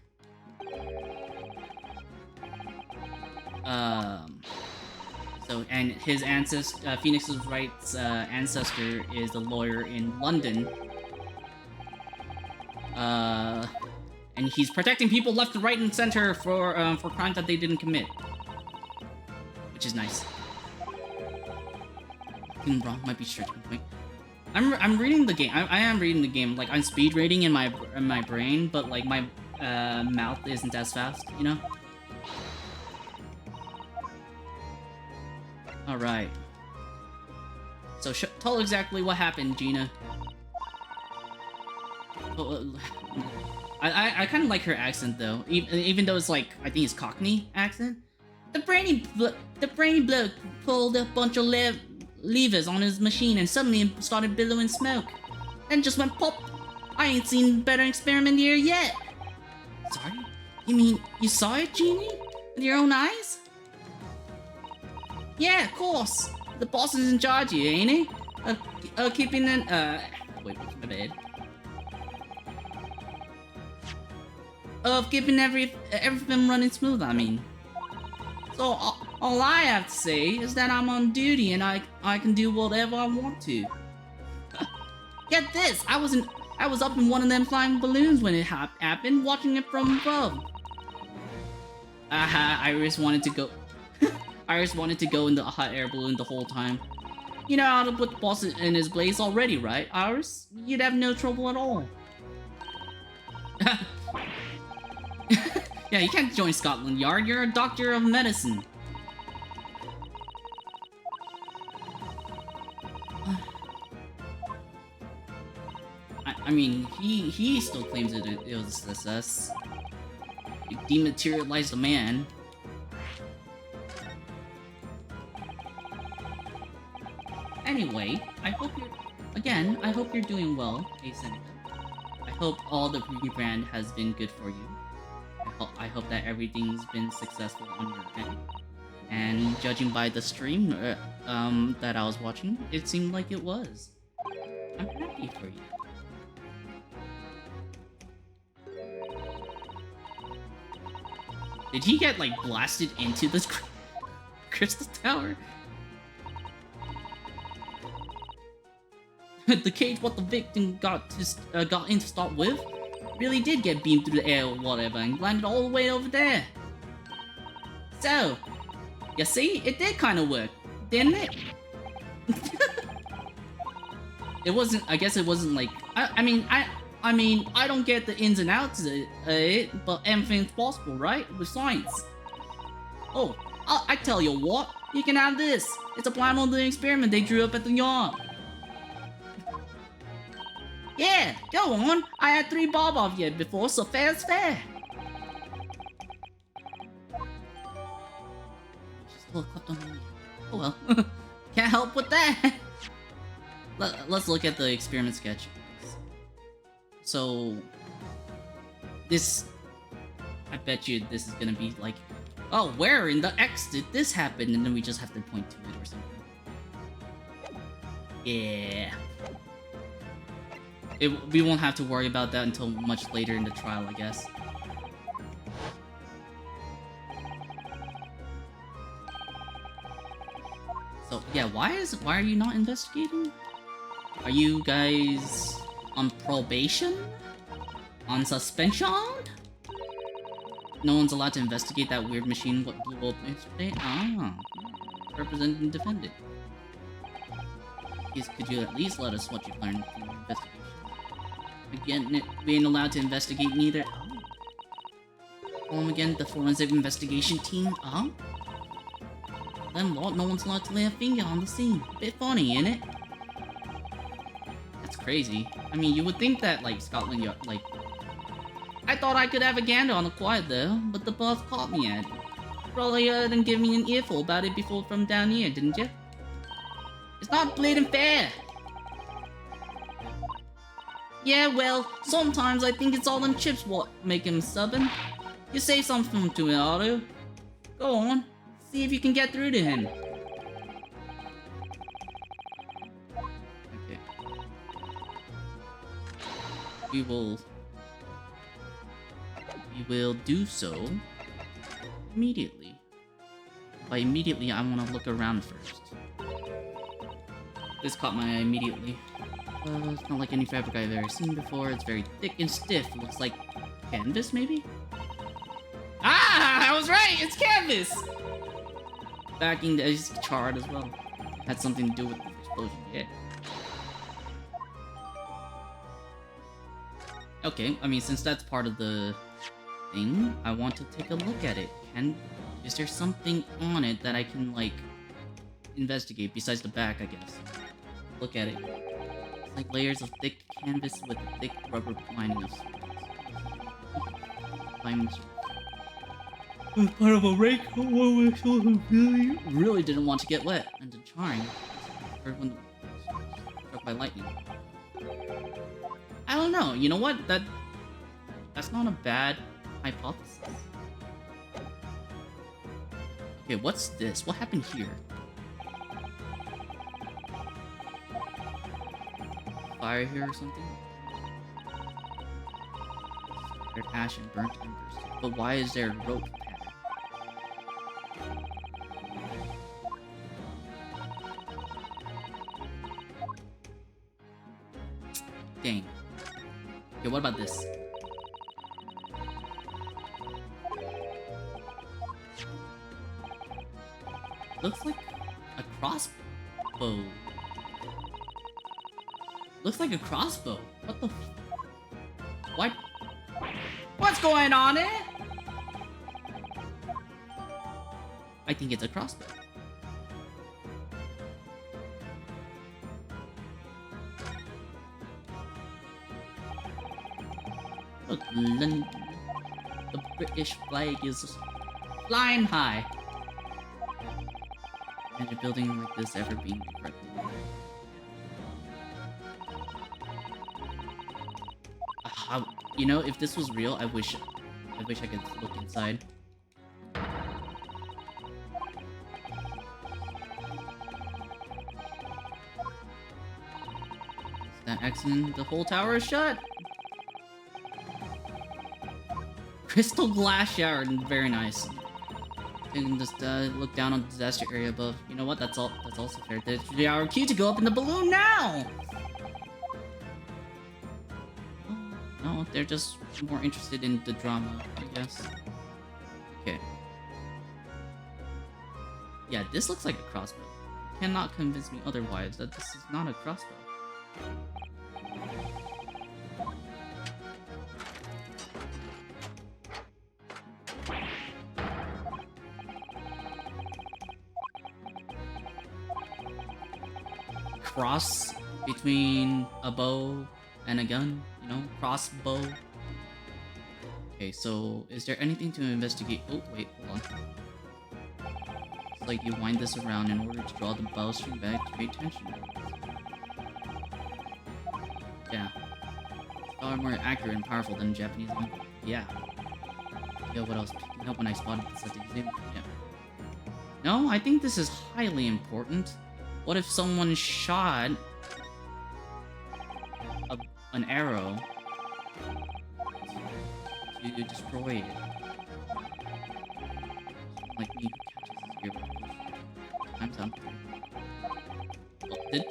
S1: And his ancestor, Phoenix Wright's ancestor, is a lawyer in London. And he's protecting people left, right, and center for crimes that they didn't commit, which is nice. Wrong might be stretching point. I'm reading the game. I am reading the game. Like, I'm speed reading in my brain, but like my mouth isn't as fast, you know. All right. So tell exactly what happened, Gina. I kind of like her accent though, even though it's like I think it's Cockney accent. The brainy bloke pulled a bunch of levers on his machine and suddenly started billowing smoke. Then just went pop. I ain't seen a better experiment here yet. Sorry? You mean you saw it, Genie? With your own eyes? Yeah, of course. The boss is in charge here, ain't he? Keeping an wait, my bad. Of keeping everything running smooth, I mean. So all I have to say is that I'm on duty and I can do whatever I want to. Get this, I was up in one of them flying balloons when it happened, watching it from above. Iris wanted to go. Iris wanted to go in the hot air balloon the whole time. You know how to put the boss in his place already, right, Iris? You'd have no trouble at all. Yeah, you can't join Scotland Yard. You're a doctor of medicine. I mean, he still claims it was a success. You dematerialized a man. Anyway, I hope hope you're doing well, Ascenta. I hope all the rebrand has been good for you. I hope that everything's been successful on your end. And judging by the stream that I was watching, it seemed like it was. I'm happy for you. Did he get, like, blasted into this crystal tower? The cage what the victim got in to start with really did get beamed through the air or whatever and landed all the way over there. So, you see, it did kind of work, didn't it? It wasn't. I guess it wasn't like. I mean, I don't get the ins and outs of it, but everything's possible, right? With science. Oh, I tell you what, you can have this. It's a plan on the experiment they drew up at the yard. Yeah, go on. I had 3 bob off you before, so fair's fair. Oh well, can't help with that. Let's look at the experiment sketch. So, this, I bet you this is gonna be like, oh, where in the X did this happen? And then we just have to point to it or something. Yeah. We won't have to worry about that until much later in the trial, I guess. So, yeah, why are you not investigating? Are you guys on probation? On suspension? No one's allowed to investigate that weird machine what blew up yesterday? Ah. Represent and defend it. Could you at least let us what you've learned from the investigation? Again, we ain't allowed to investigate neither. Again, the forensic investigation team. Then what? No one's allowed to lay a finger on the scene. Bit funny, ain't it? That's crazy. I mean, you would think that, like, Scotland Yard, like... I thought I could have a gander on the quiet though, but the boss caught me at it. Probably didn't give me an earful about it before from down here, didn't you? It's not bleeding fair! Yeah, well, sometimes I think it's all them chips what make him stubborn. You say something to me, Otto. Go on, see if you can get through to him. Okay. We will do so immediately. By immediately, I want to look around first. This caught my eye immediately. It's not like any fabric I've ever seen before. It's very thick and stiff. Looks like canvas, maybe? Ah! I was right! It's canvas! Backing is charred as well. Had something to do with the explosion, yeah. Okay, I mean, since that's part of the thing, I want to take a look at it. Is there something on it that I can, like, investigate besides the back, I guess? Look at it. It's like layers of thick canvas with a thick rubber lining of sorts. Part of a rake. Really didn't want to get wet. And the charring. Or when struck by lightning. I don't know. You know what? That's not a bad hypothesis. Okay, what's this? What happened here? Fire here or something? There's ash and burnt embers. But why is there a rope pattern? Dang. Okay, what about this? Looks like a crossbow. Looks like a crossbow. What the what? What's going on there? I think it's a crossbow. Look, London. The British flag is flying high. Imagine a building like this ever being recognized. You know, if this was real, I wish I could look inside. Is that accident? The whole tower is shut. Crystal glass shower, very nice. You can just look down on the disaster area above. You know what? That's also fair. There's the 3-hour queue to go up in the balloon now. No, they're just more interested in the drama, I guess. Okay. Yeah, this looks like a crossbow. You cannot convince me otherwise that this is not a crossbow. Cross between a bow and a gun, you know, crossbow. Okay, so is there anything to investigate? Oh, wait, hold on. It's like you wind this around in order to draw the bowstring back to pay attention. Yeah. It's far more accurate and powerful than Japanese language. Yeah. Yeah, what else? Picking up when I spotted this at the exhibit. Yeah. No, I think this is highly important. What if someone shot an arrow to destroy it? Like me who catches hero. Time's up. Did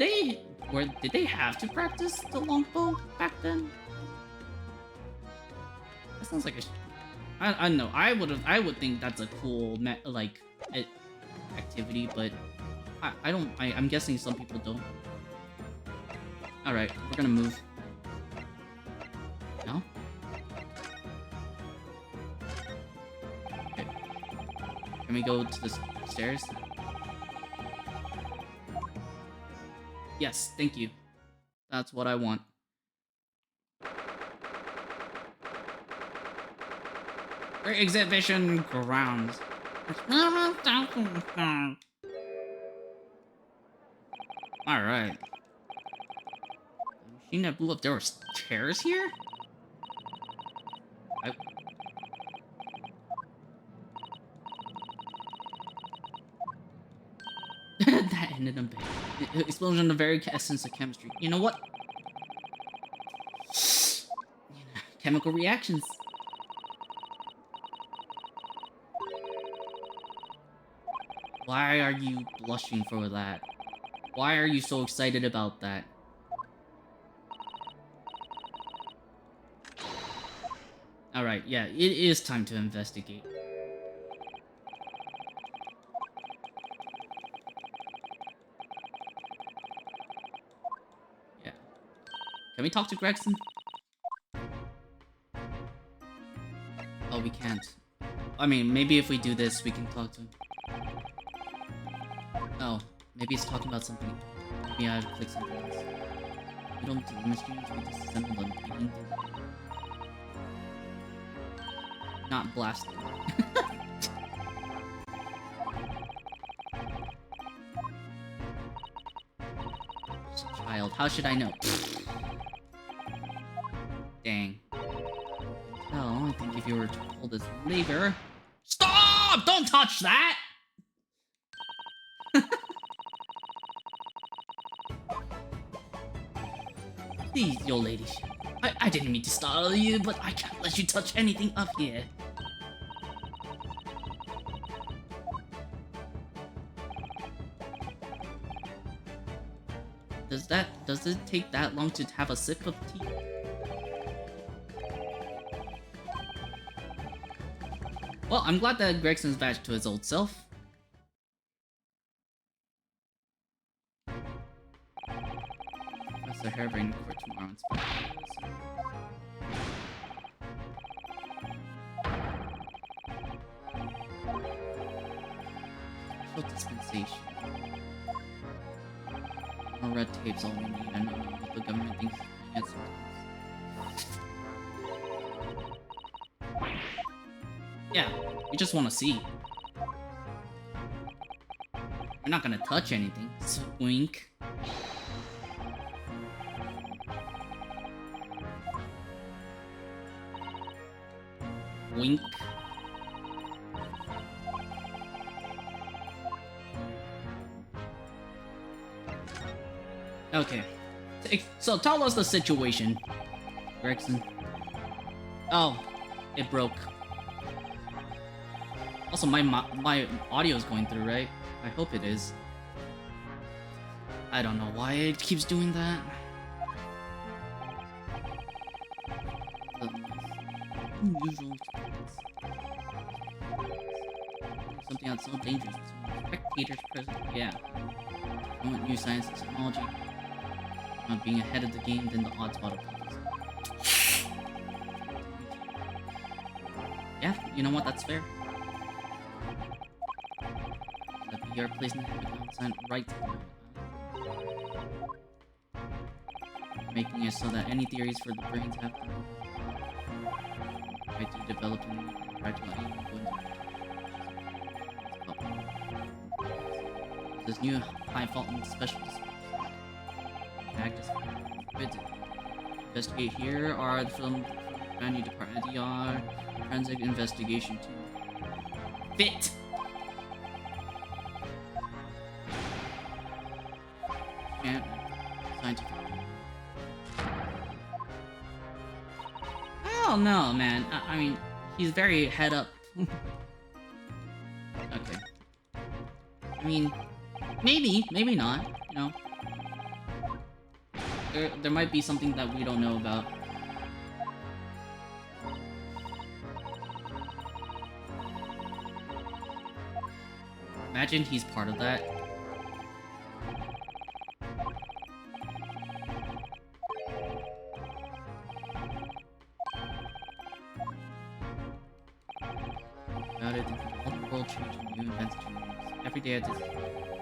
S1: they have to practice the longbow back then? That sounds like I don't know. I would think that's a cool activity, but I'm guessing some people don't. Alright, we're gonna move. No? Okay. Can we go to the stairs? Yes, thank you. That's what I want. Great exhibition grounds. Alright. The machine that blew up, there were chairs here? That ended up bad. Explosion of the very essence of chemistry. You know what? Chemical reactions. Why are you blushing for that? Why are you so excited about that? Alright, yeah, it is time to investigate. Yeah. Can we talk to Gregson? Oh, we can't. I mean, maybe if we do this, we can talk to him. Oh, maybe it's talking about something. Maybe I have to click something else. We don't do the machines, we disassemble them. Not blast them. Child, how should I know? Dang. Well, I think if you were to pull this lever... Stop! Don't touch that! Please, your ladyship. I didn't mean to startle you, but I can't let you touch anything up here. Does it take that long to have a sip of tea? Well, I'm glad that Gregson's back to his old self. Professor Harebrained for tomorrow in Special dispensation. More red tape's all we need. I know what the government thinks is the answer. Yeah, we just want to see. We're not gonna touch anything. Swink. Wink. Okay. So tell us the situation, Gregson. Oh, it broke. Also, my audio is going through, right? I hope it is. I don't know why it keeps doing that. Unusual experience. Something that's so dangerous. Spectators present. Yeah. Promote new science and technology. Being ahead of the game than the odds bottom. Yeah, you know what? That's fair. The VR plays in the outside right. Making it so that any theories for the brains have to try to develop and try to this new high fault and special investigate here are the film venue department DR forensic investigation team. Fit. And scientific. I don't know, man. I mean, he's very head up. Okay. I mean, maybe not. You know. There might be something that we don't know about. Imagine he's part of that. About it, all the world changing, new events change. Every day I just...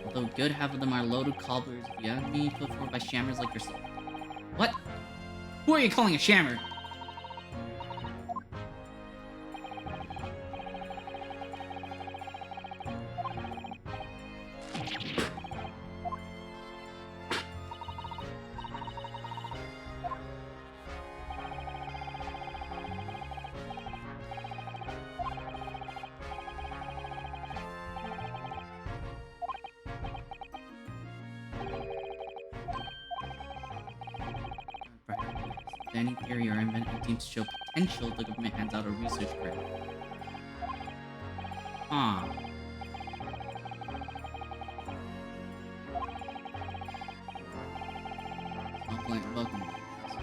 S1: Although good, half of them are loaded cobblers. The enemy put forward by shammers like yourself. What? Who are you calling a shammer? Any theory or invention seems to show potential, the government hands out a research grant. Huh. Welcome.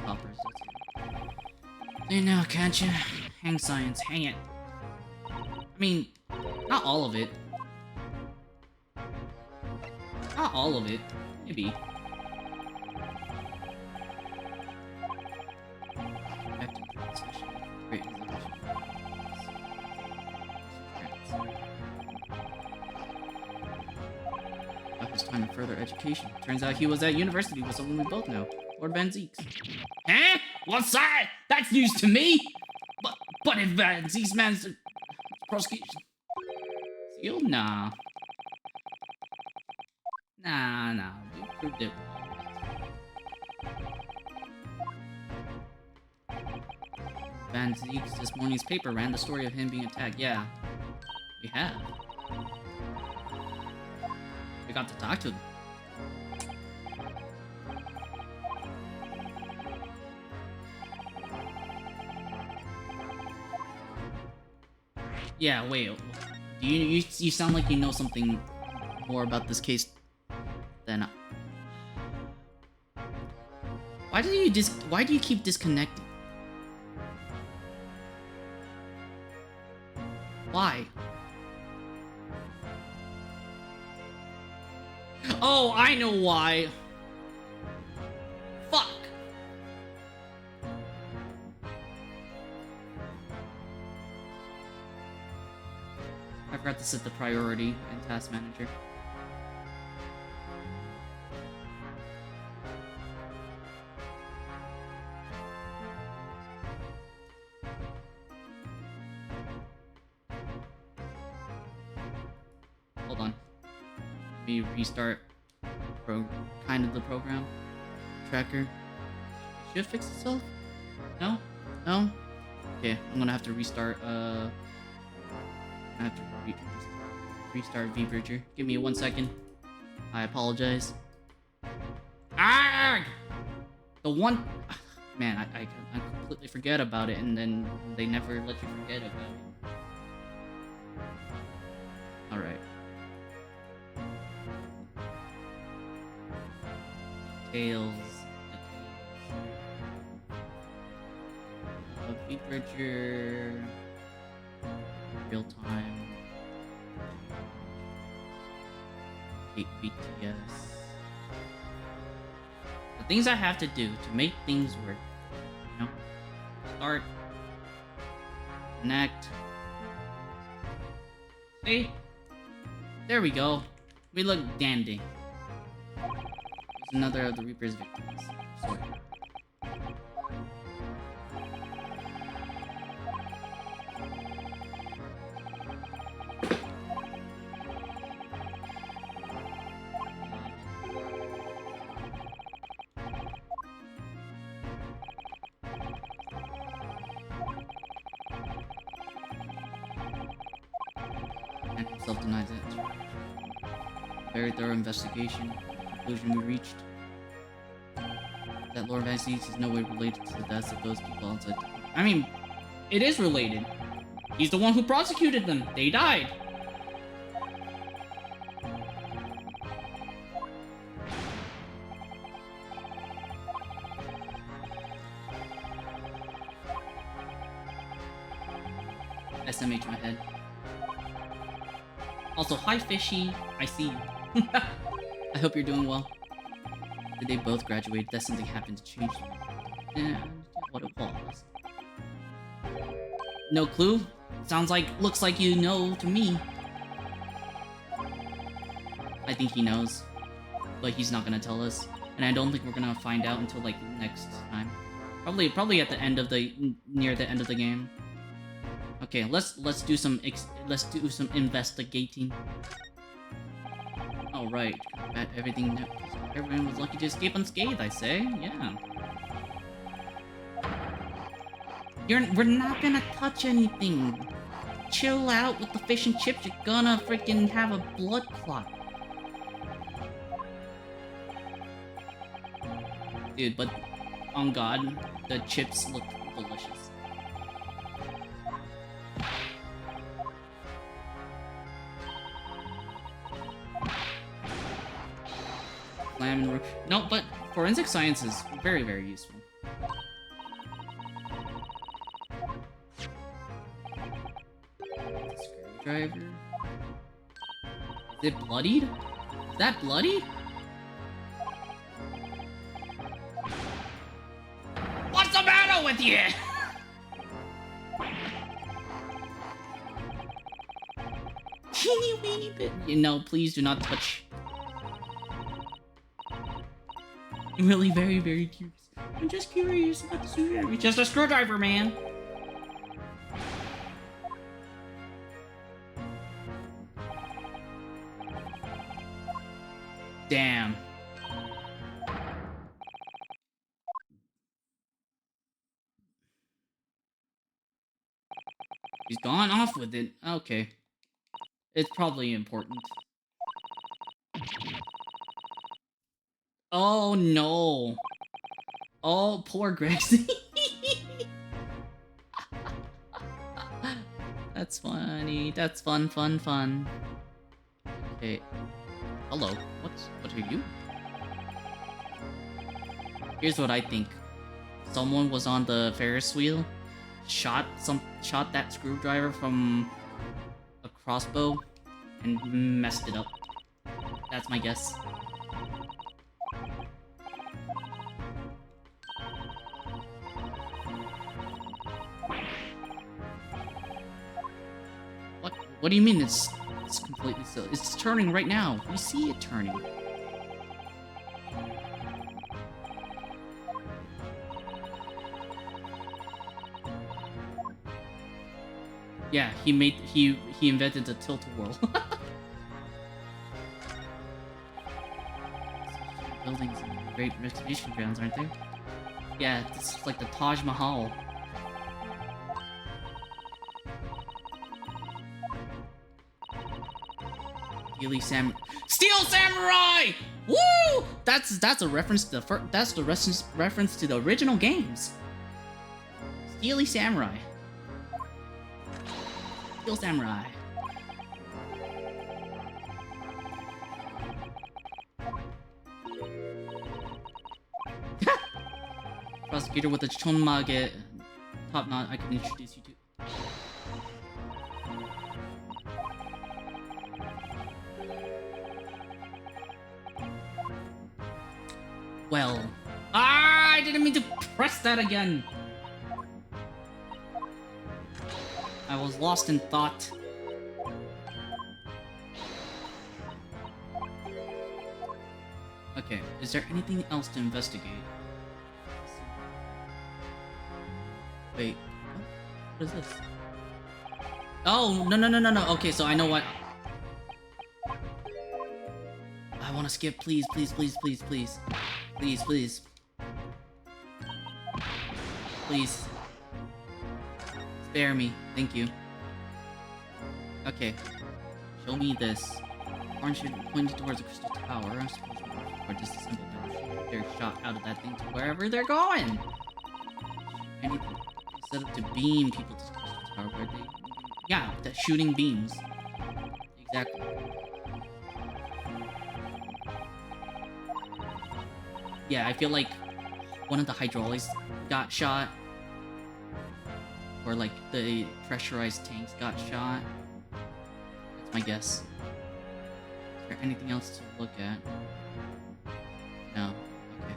S1: Hoppers. You know, can't you? Hang science, hang it. I mean, not all of it. Not all of it. Maybe. Time further education. Turns out he was at university with someone we both know, Lord Van Zeeks. Huh? What's that? That's news to me. But if Van Zeeks man's prosecution, Seal? Nah. Nah. We proved it. Van Zeeks this morning's paper ran the story of him being attacked. Yeah, we have. We got to talk to him. Yeah, wait. You sound like you know something more about this case than Why do you keep disconnecting? Why? Oh, I know why. Fuck. I forgot to set the priority in Task Manager. Hold on. Let me restart the program. Tracker. Should it fix itself? No? No? Okay. Okay, I'm gonna have to restart. I have to restart V-Bridger. Give me 1 second. I apologize. Ah! The one. Man, I completely forget about it, and then they never let you forget about it. Alright. Details. V-Bridger. Real time. 8 BTS. The things I have to do to make things work. You know? Start. Connect. See? There we go. We look dandy. There's another of the Reaper's victims. Sorry. And himself denies it. Very thorough investigation. Conclusion we reached. That Lord Vazis is no way related to the deaths of those people outside. I mean, it is related. He's the one who prosecuted them. They died. SMH my head. Also, hi Fishy, I see you. I hope you're doing well. Did they both graduate? That something happened to change them. Yeah, what it was. No clue? Looks like you know to me. I think he knows. But he's not gonna tell us. And I don't think we're gonna find out until like next time. Probably at the end of near the end of the game. Okay, let's do some investigating. All right, everyone was lucky to escape unscathed. I say, yeah. We're not gonna touch anything. Chill out with the fish and chips. You're gonna freaking have a blood clot, dude. But on God, the chips look delicious. No, but forensic science is very, very useful. Screwdriver. Is it bloodied? Is that bloody? What's the matter with you? Teeny weeny bit. You know, please do not touch. I'm really very, very curious. I'm just curious about the screwdriver. It's just a screwdriver, man. Damn. He's gone off with it. Okay. It's probably important. Oh no. Oh, poor Grexy. That's funny. That's fun. Okay. Hello. What are you? Here's what I think. Someone was on the Ferris wheel, shot that screwdriver from a crossbow, and messed it up. That's my guess. What do you mean it's completely still? It's turning right now. We see it turning. Yeah, he invented the tilt-a-whirl. Buildings and great exhibition grounds, aren't there? Yeah, it's like the Taj Mahal. Steel Samurai! Woo! That's a reference to the reference to the original games. Steely Samurai. Steel Samurai. Prosecutor with a Chonmage top knot I can introduce you to. Well, I didn't mean to press that again. I was lost in thought. Okay, is there anything else to investigate? Wait, what is this? Oh, no. Okay, so I know what. I want to skip, please. Please. Spare me. Thank you. Okay. Show me this. Orange should point towards the crystal tower. I'm supposed to disassemble their shot out of that thing to wherever they're going. Anything set up to beam people to the crystal tower where they... Yeah, the shooting beams. Exactly. Yeah, I feel like one of the hydraulics got shot. Or like the pressurized tanks got shot. That's my guess. Is there anything else to look at? No. Okay.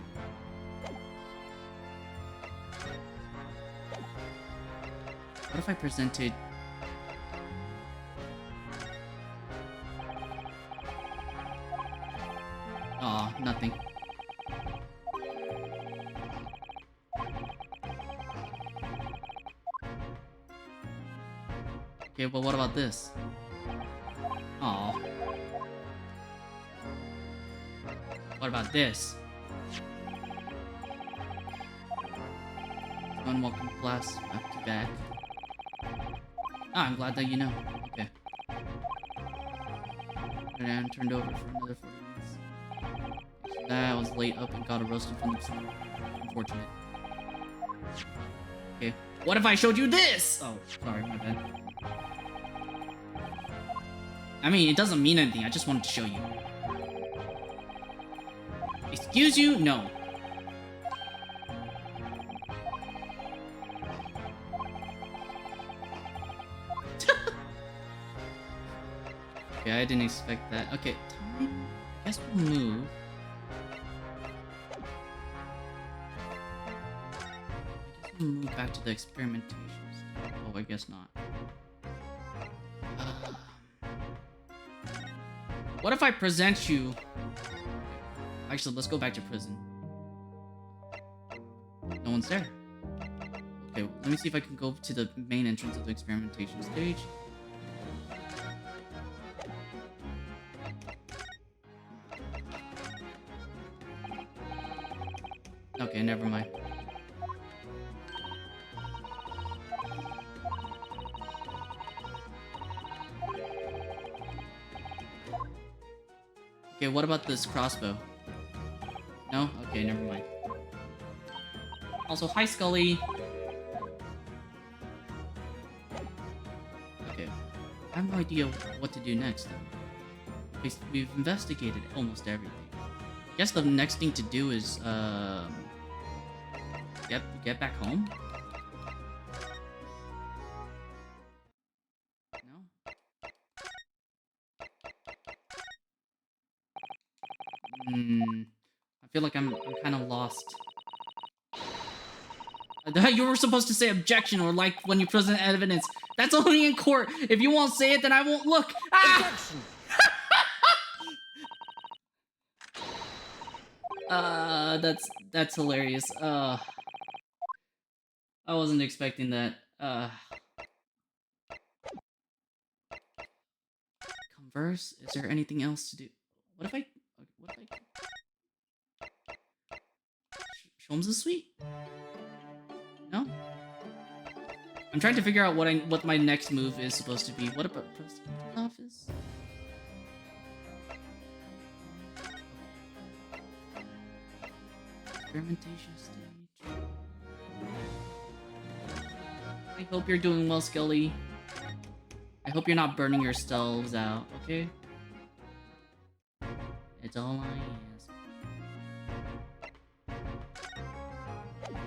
S1: What if I presented... Aw, nothing. Okay, but what about this? Aw. What about this? Unwelcome blast back to back. Ah, I'm glad that you know. Okay. And turned over for another 40 minutes. So that was late up and got a roasted from the sun. Unfortunate. Okay. What if I showed you this? Oh, sorry, my bad. I mean, it doesn't mean anything. I just wanted to show you. Excuse you? No. Okay, I didn't expect that. Okay, time. I guess we'll move. Move back to the experimentation stuff. Oh, I guess not. What if I present you... Actually, let's go back to prison. No one's there. Okay, let me see if I can go to the main entrance of the experimentation stage. Okay, never mind. Okay, what about this crossbow? No? Okay, never mind. Also, hi Scully! Okay, I have no idea what to do next though. We've investigated almost everything. I guess the next thing to do is, get back home? I feel like I'm kind of lost. You were supposed to say objection or like when you present evidence. That's only in court. If you won't say it, then I won't look. Ah! That's hilarious. I wasn't expecting that. Converse? Is there anything else to do? What if I... Sholmes' suite? No? I'm trying to figure out what my next move is supposed to be. What about prosecutor's office? Experimentation stage. I hope you're doing well, Skelly. I hope you're not burning yourselves out, okay? It's all I ask. Okay,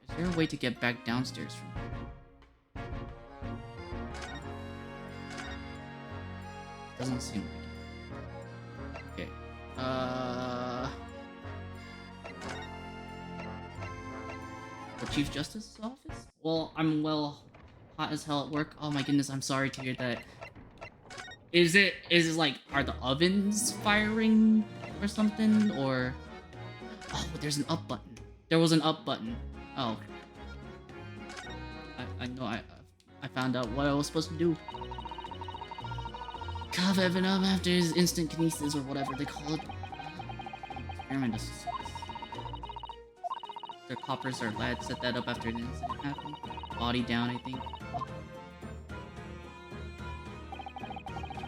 S1: is there a way to get back downstairs from here? Doesn't seem like it. Okay. The Chief Justice's office? Well, I'm hot as hell at work. Oh my goodness, I'm sorry to hear that. Is it like, are the ovens firing or something? Or... Oh, there's an up button. There was an up button. Oh. I know I found out what I was supposed to do. Cuff Evan up after his instant kinesis or whatever they call it. Experiment. Their coppers or lads set that up after an incident happened. Body down, I think.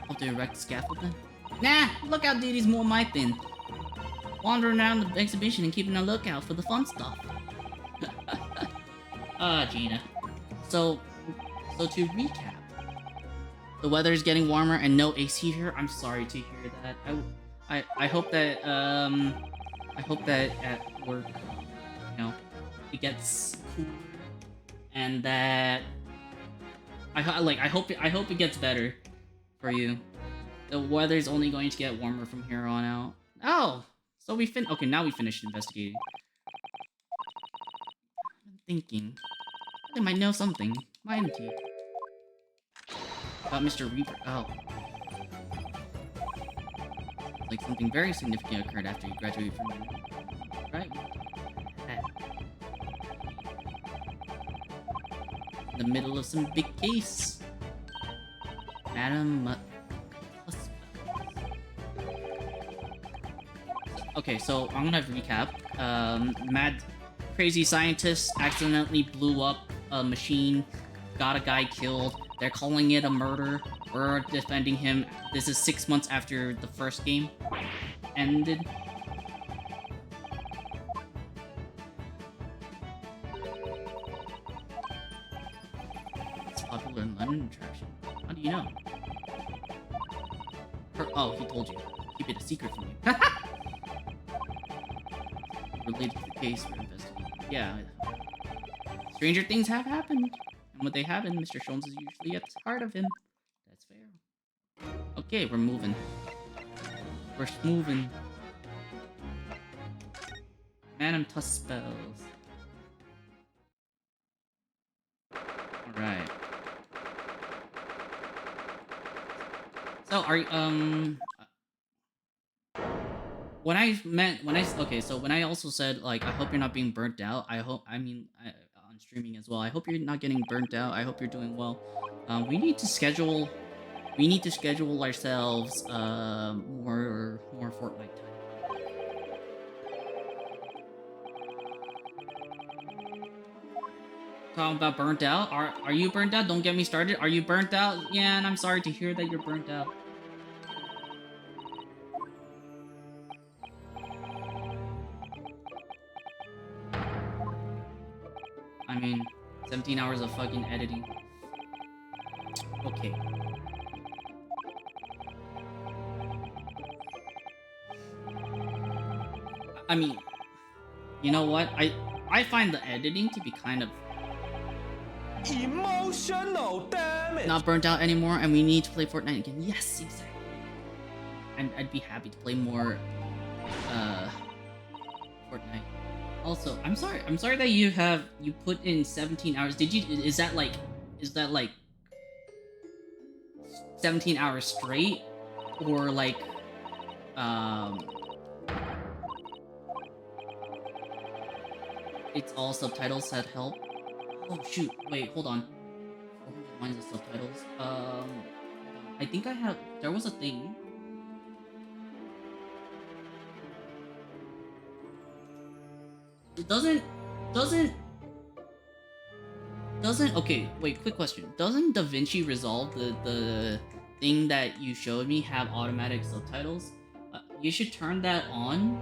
S1: Hope to erect scaffold then? Nah, lookout duty's more my thing. Wandering around the exhibition and keeping a lookout for the fun stuff. Gina. So to recap, the weather is getting warmer and no AC here. I'm sorry to hear that. I hope that at work, you know, it gets cooler and that I hope it gets better for you. The weather's only going to get warmer from here on out. Oh, so okay, now we finished investigating. I'm thinking they might know something. My MT. About Mr. Reaper. Oh. Like something very significant occurred after you graduated from uni. Right? In the middle of some big case. Madam Okay, so I'm gonna recap. Mad crazy scientist accidentally blew up a machine, got a guy killed. They're calling it a murder. We're defending him. This is 6 months after the first game ended. It's popular in London attraction. How do you know? Oh, he told you. Keep it a secret from you. Related to the case we're investigating. Yeah. Stranger things have happened. And when they happen, Mr. Sholmes is usually at the heart of him. That's fair. Okay, we're moving. We're moving. Madam Tuspells. Alright. So, are you, when I also said, like, I hope you're not being burnt out, on streaming as well, I hope you're not getting burnt out, I hope you're doing well. We need to schedule ourselves, more Fortnite time. Talking about burnt out, are you burnt out? Don't get me started, are you burnt out? Yeah, and I'm sorry to hear that you're burnt out. I mean, 17 hours of fucking editing. Okay. I mean, you know what? I find the editing to be kind of
S6: emotional damage.
S1: Not burnt out anymore, and we need to play Fortnite again. Yes, exactly. I'd be happy to play more Fortnite. Also, I'm sorry that you put in 17 hours. Is that like 17 hours straight? Or like, it's all subtitles that help? Oh shoot, wait, hold on. 400 lines of subtitles. I think there was a thing. It doesn't, okay, wait, quick question. Doesn't DaVinci Resolve, the thing that you showed me, have automatic subtitles? You should turn that on.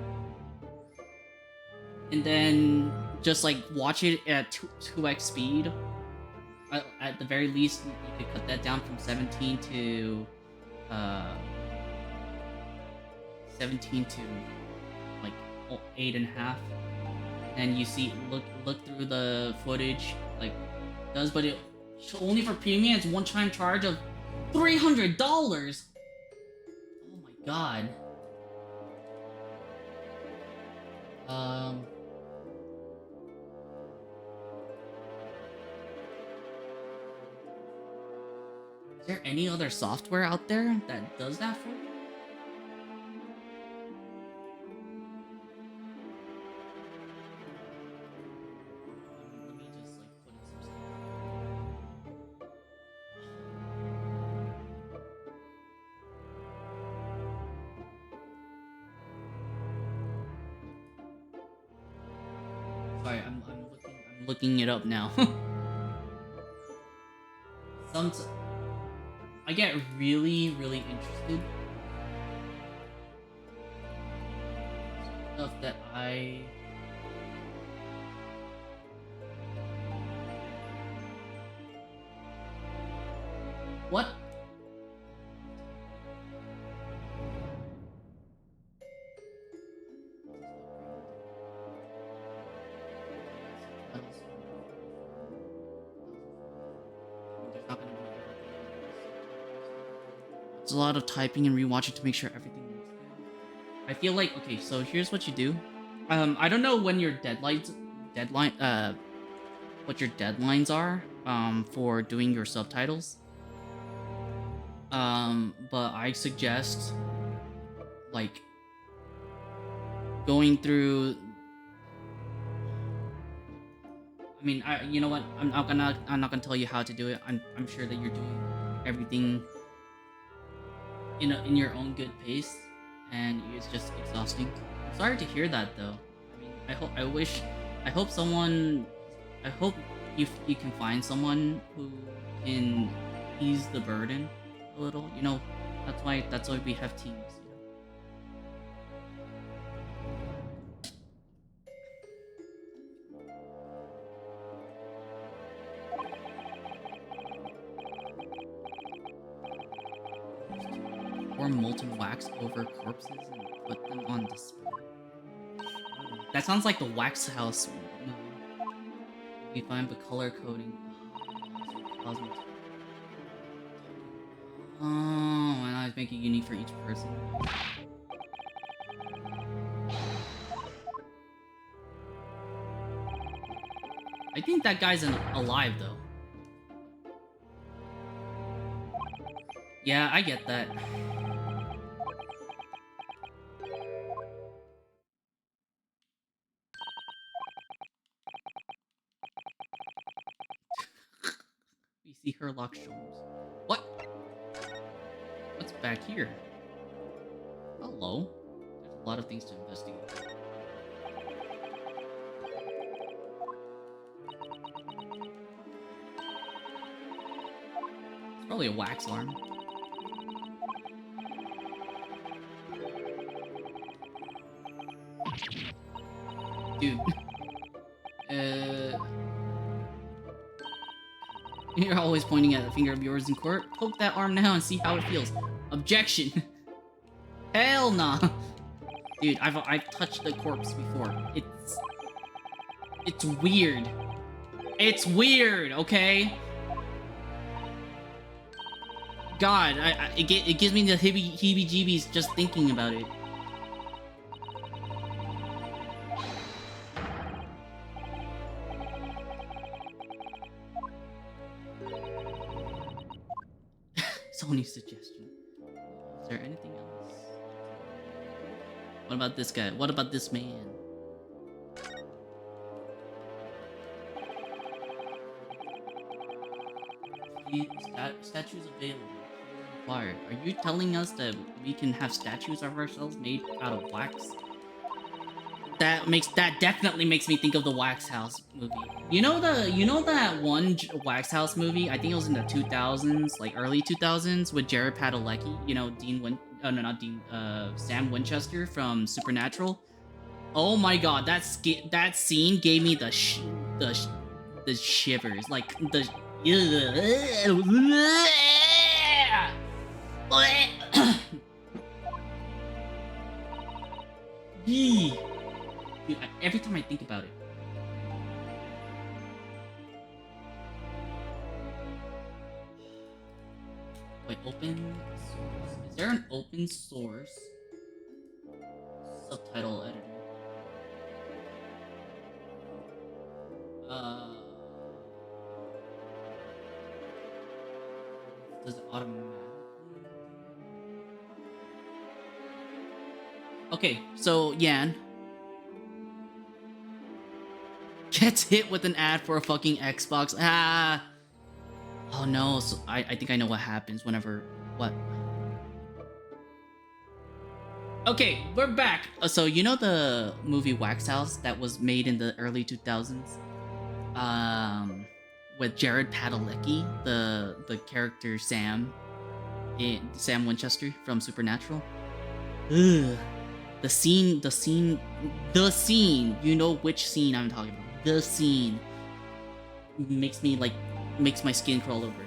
S1: and then just like watch it at 2x speed. At the very least, you could cut that down from 17 to 17 to like 8.5. And you see, look through the footage, like it does, but it only for premium. It's one-time charge of $300. Oh my god. Is there any other software out there that does that for you? Let me just like put in some stuff. Sorry, I'm looking it up now. I get really interested. Stuff that I what? It's a lot of typing and rewatching to make sure everything looks good. I feel like, okay, so here's what you do. I don't know when your what your deadlines are, for doing your subtitles. But I suggest, like, going through. I mean, you know what? I'm not gonna tell you how to do it. I'm sure that you're doing everything in your own good pace, and it's just exhausting. I'm sorry to hear that, though. I mean, I hope you can find someone who can ease the burden a little. You know, that's why we have teams. Pour molten wax over corpses and put them on display. That sounds like the Wax House movie. We find the color coding. Oh, and I make it unique for each person. I think that guy's alive though. Yeah, I get that. We see Herlock Sholmes. What? What's back here? Hello. There's a lot of things to investigate. It's probably a wax arm. Dude. You're always pointing at a finger of yours in court. Poke that arm now and see how it feels. Objection. Hell nah. Dude, I've touched the corpse before. It's weird. It's weird, okay? God, it gives me the heebie-jeebies just thinking about it. Sony's suggestion. Is there anything else? What about this guy? What about this man? Statues available. Required. Are you telling us that we can have statues of ourselves made out of wax? That definitely makes me think of the Wax House movie. You know that one Wax House movie? I think it was in the 2000s, like early 2000s, with Jared Padalecki. You know, Sam Winchester from Supernatural. Oh my god, that scene gave me the shivers, like the. Dude, every time I think about it. Wait, open source. Is there an open source subtitle editor? Does it automatically? Okay, so Yan gets hit with an ad for a fucking Xbox. Ah. Oh no, so I think I know what happens whenever... What? Okay, we're back. So you know the movie Wax House that was made in the early 2000s? With Jared Padalecki, the character Sam Winchester from Supernatural? Ugh. The scene, you know which scene I'm talking about. The scene makes my skin crawl over.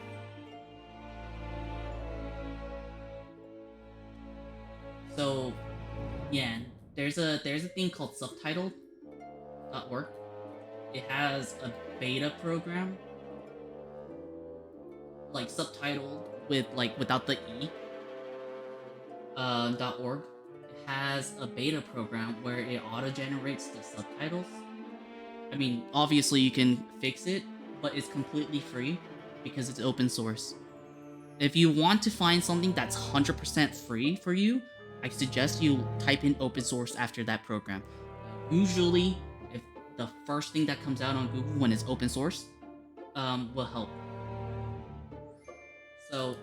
S1: So, yeah, there's a thing called subtitled.org. It has a beta program, like subtitled with without the E. .org. It has a beta program where it auto-generates the subtitles. I mean, obviously you can fix it, but it's completely free because it's open source. If you want to find something that's 100% free for you, I suggest you type in open source after that program. Usually, if the first thing that comes out on Google when it's open source, will help. So,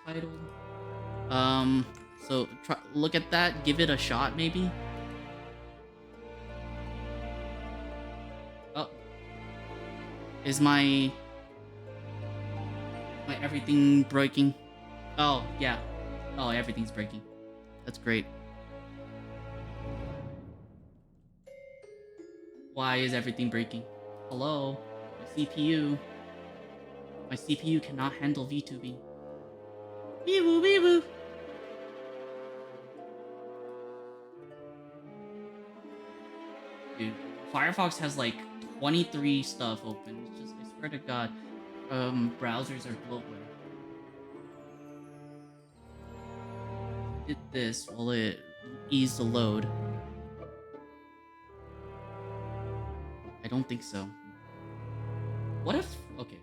S1: subtitle. So look at that, give it a shot maybe. Oh. Is my everything breaking? Oh, yeah. Oh, everything's breaking. That's great. Why is everything breaking? Hello? My CPU. My CPU cannot handle VTubing. Wee-woo, wee-woo. Dude, Firefox has like 23 stuff open. It's just, I swear to God, browsers are bloatware. Did this while it eased the load. I don't think so. What if... Okay.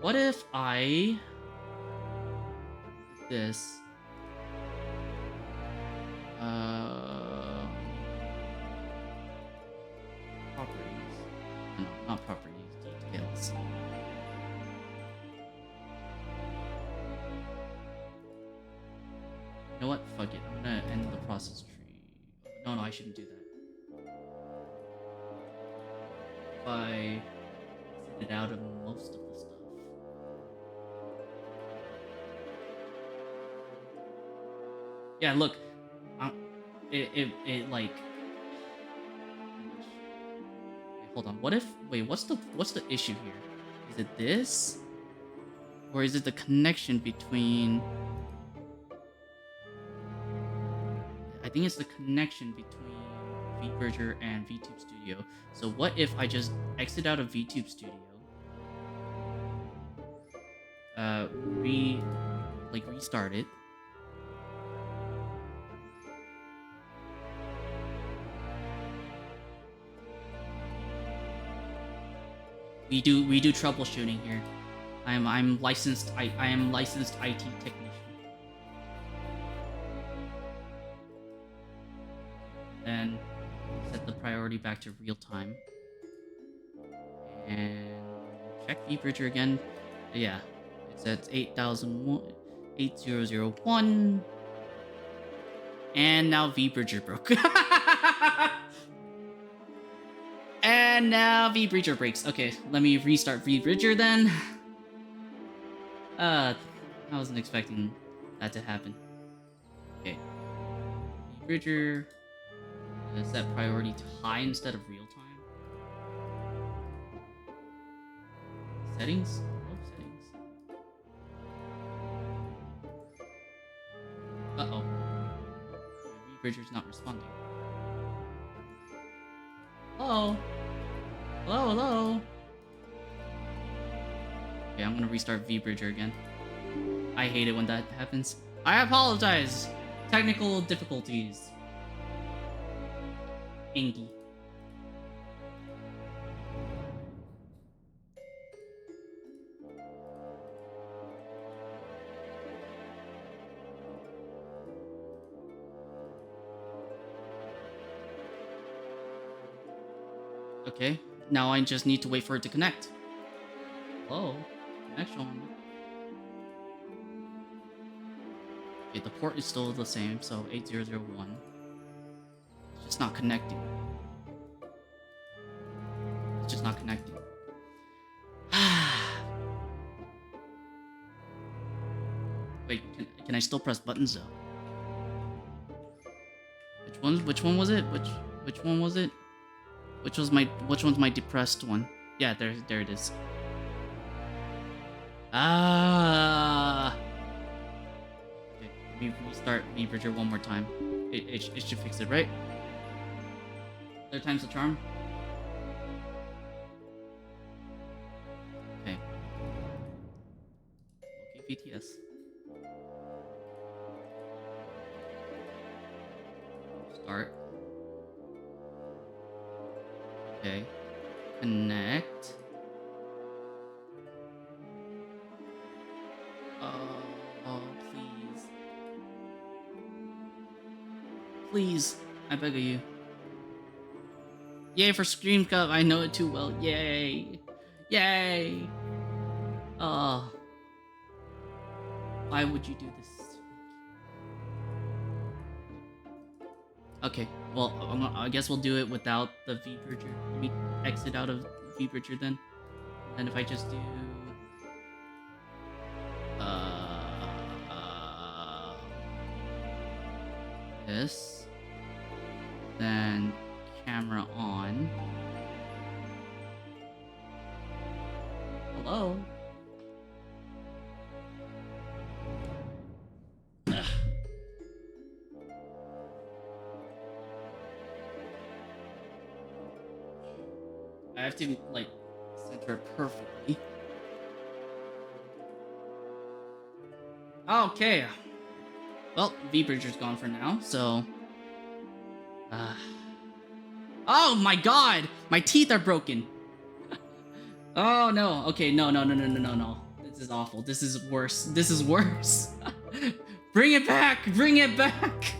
S1: What if I... did this... properties. No, not properties, details. You know what? Fuck it. I'm gonna end the process tree. No, I shouldn't do that. If I set it out of most of the stuff. Yeah, look. It like... Wait, hold on. What if... Wait, what's the issue here? Is it this? Or is it the connection between... I think it's the connection between VBridger and VTube Studio. So what if I just exit out of VTube Studio, restart it, we do troubleshooting here. I'm licensed. I am licensed IT technician. Then set the priority back to real time. And check VBridger again. Yeah, it's at 8001. And now VBridger broke. And now VBridger breaks. Okay, let me restart VBridger then. I wasn't expecting that to happen. Okay. Bridger. Set priority to high instead of real time. Settings? Oh, settings. Uh-oh. Bridger's not responding. Hello? Hello, hello? Okay, I'm gonna restart V-Bridger again. I hate it when that happens. I apologize! Technical difficulties. Ingy. Okay, now I just need to wait for it to connect. Hello? Connection. Okay, the port is still the same, so 8001. It's just not connecting. It's just not connecting. Wait, can I still press buttons though? Which one was it? Which one was it? Which one's my depressed one? Yeah, there it is. Ah. Okay, we restart V-Bridger one more time. It should fix it, right? Third time's the charm. Okay. Okay, VTS. Start. Okay. Connect. Oh, please. Please, I beg of you. Yay for Scream Cup, I know it too well. Yay. Yay. Oh. Why would you do this? Okay, well, I guess we'll do it without the V-Bridger. Let me exit out of V-Bridger then. And if I just do... this. Then camera on. Hello? I have to, like, center it perfectly. Okay. Well, V-Bridger's gone for now, so... Oh my god! My teeth are broken! Oh no, okay, no. This is awful. This is worse. This is worse. Bring it back! Bring it back!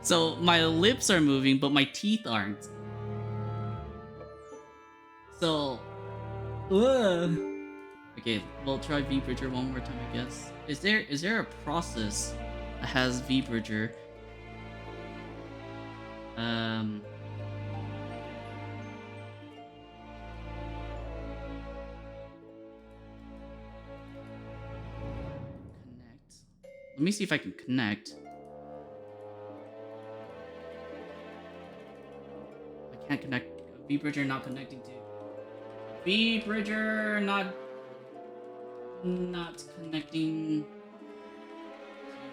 S1: So my lips are moving, but my teeth aren't. So... Ugh. Okay, we'll try V-Bridger one more time, I guess. Is there a process that has V-Bridger? Connect. Let me see if I can connect. I can't connect. V-Bridger not connecting to. V-Bridger not connecting to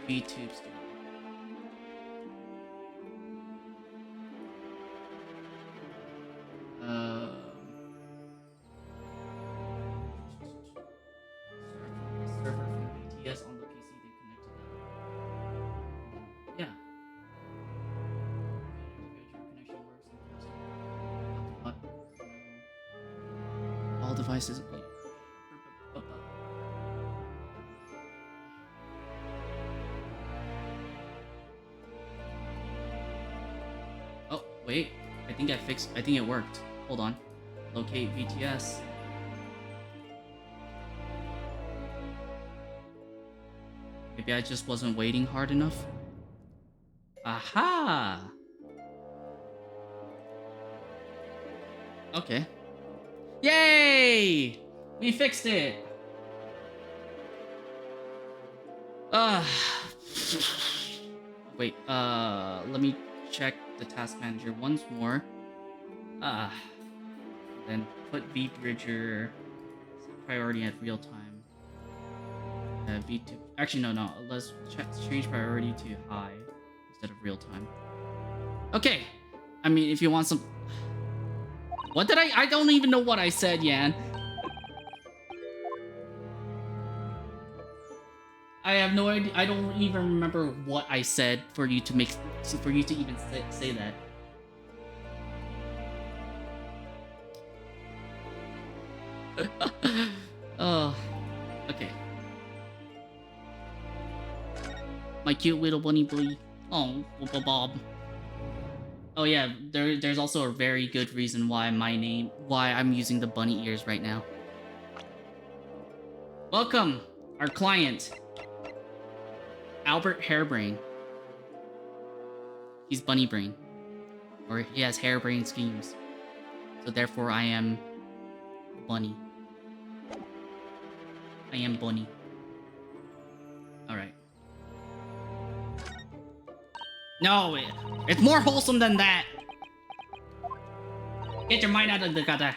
S1: VTube Studio. Server from BTS on the PC they connected that. Yeah. Connection works. All devices. Oh, wait. I think it worked. Hold on. Locate VTS. Maybe I just wasn't waiting hard enough. Aha! Okay. Yay! We fixed it. Wait, let me check the task manager once more. Then put V Bridger priority at real time. V2. Actually, no. Let's change priority to high instead of real time. Okay. I mean, if you want some. What did I don't even know what I said, Yan. I have no idea. I don't even remember what I said for you to even say that. Oh, okay. My cute little bunny boy. Oh, Bob. Oh yeah, there's also a very good reason why I'm using the bunny ears right now. Welcome, our client, Albert Hairbrain. He's bunny brain, or he has hairbrain schemes. So therefore, I am bunny. I am bunny. All right. No, it's more wholesome than that. Get your mind out of the gutter.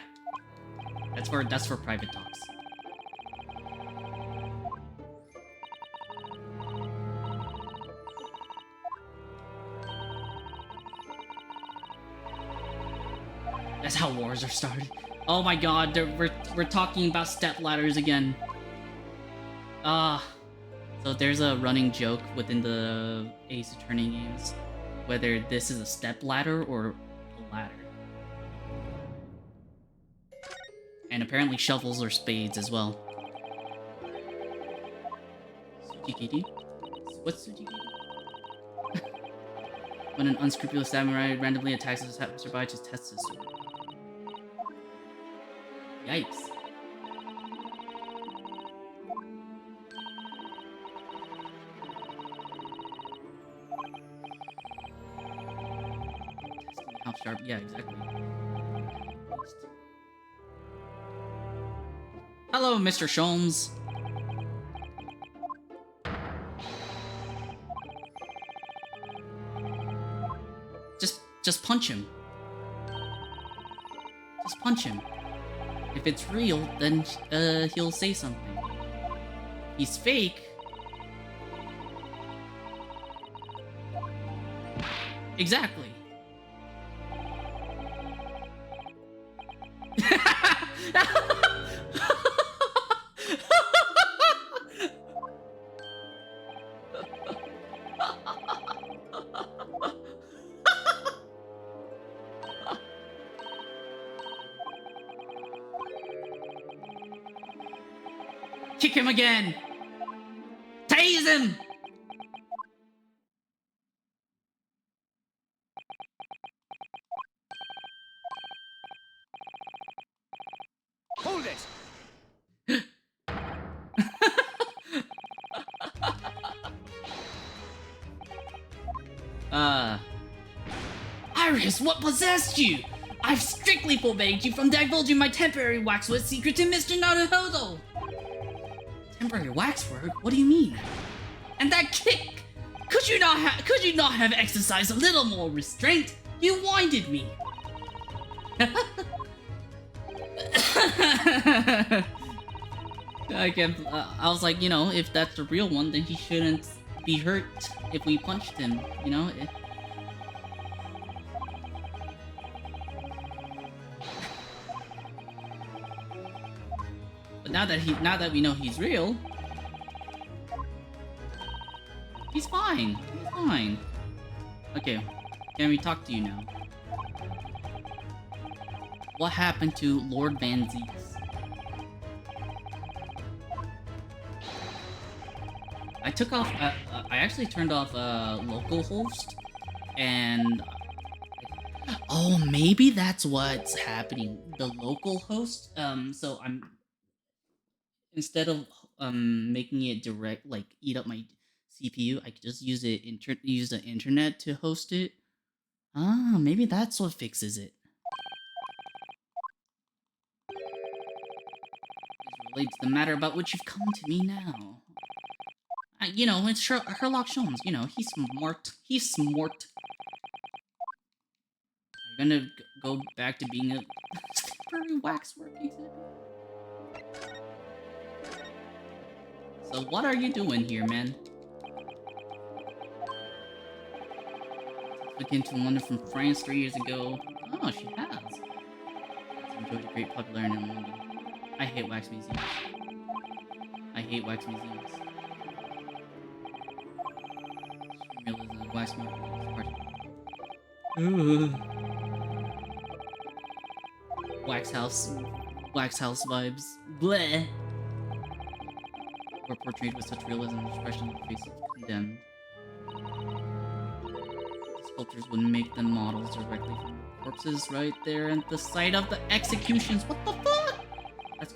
S1: That's for private talks. That's how wars are started. Oh my god, we're talking about step ladders again. So there's a running joke within the Ace Attorney games, whether this is a step ladder or a ladder. And apparently shovels or spades as well. Tsujikiri? What's Tsujikiri? When an unscrupulous samurai randomly attacks a passerby to test his sword. Yikes. How sharp? Yeah, exactly. Hello, Mr. Sholmes. Just punch him. Just punch him. If it's real, then he'll say something. He's fake. Exactly. Kick him again! Tase him!
S2: Hold it!
S1: Iris, what possessed you? I've strictly forbade you from divulging my temporary waxwork secret to Mr. Naruhodo! Temporary waxwork? What do you mean? And that kick! Could you not have exercised a little more restraint? You winded me! I was like, you know, if that's the real one, then he shouldn't be hurt if we punched him, you know? But now that we know he's real, he's fine. He's fine. Okay, can we talk to you now? What happened to Lord Van Zeeks? I took off. I actually turned off localhost, and oh, maybe that's what's happening. The localhost. So I'm instead of making it direct, like eat up my CPU, I could just use use the internet to host it. Ah, maybe that's what fixes it. relates to the matter about which you've come to me now. You know, it's Sherlock Holmes. You know, he's smart. He's smart. Are you gonna go back to being a temporary waxwork exhibit? So what are you doing here, man? We came to London from France 3 years ago. Oh, she has. Enjoyed a great popularity in London. I hate wax museums. I hate wax museums. Realism of wax museums. Wax house vibes. Bleh. Were portrayed with such realism and expression in the face of the condemned. Sculptors would make them models directly from the corpses right there at the site of the executions. What the fuck? That's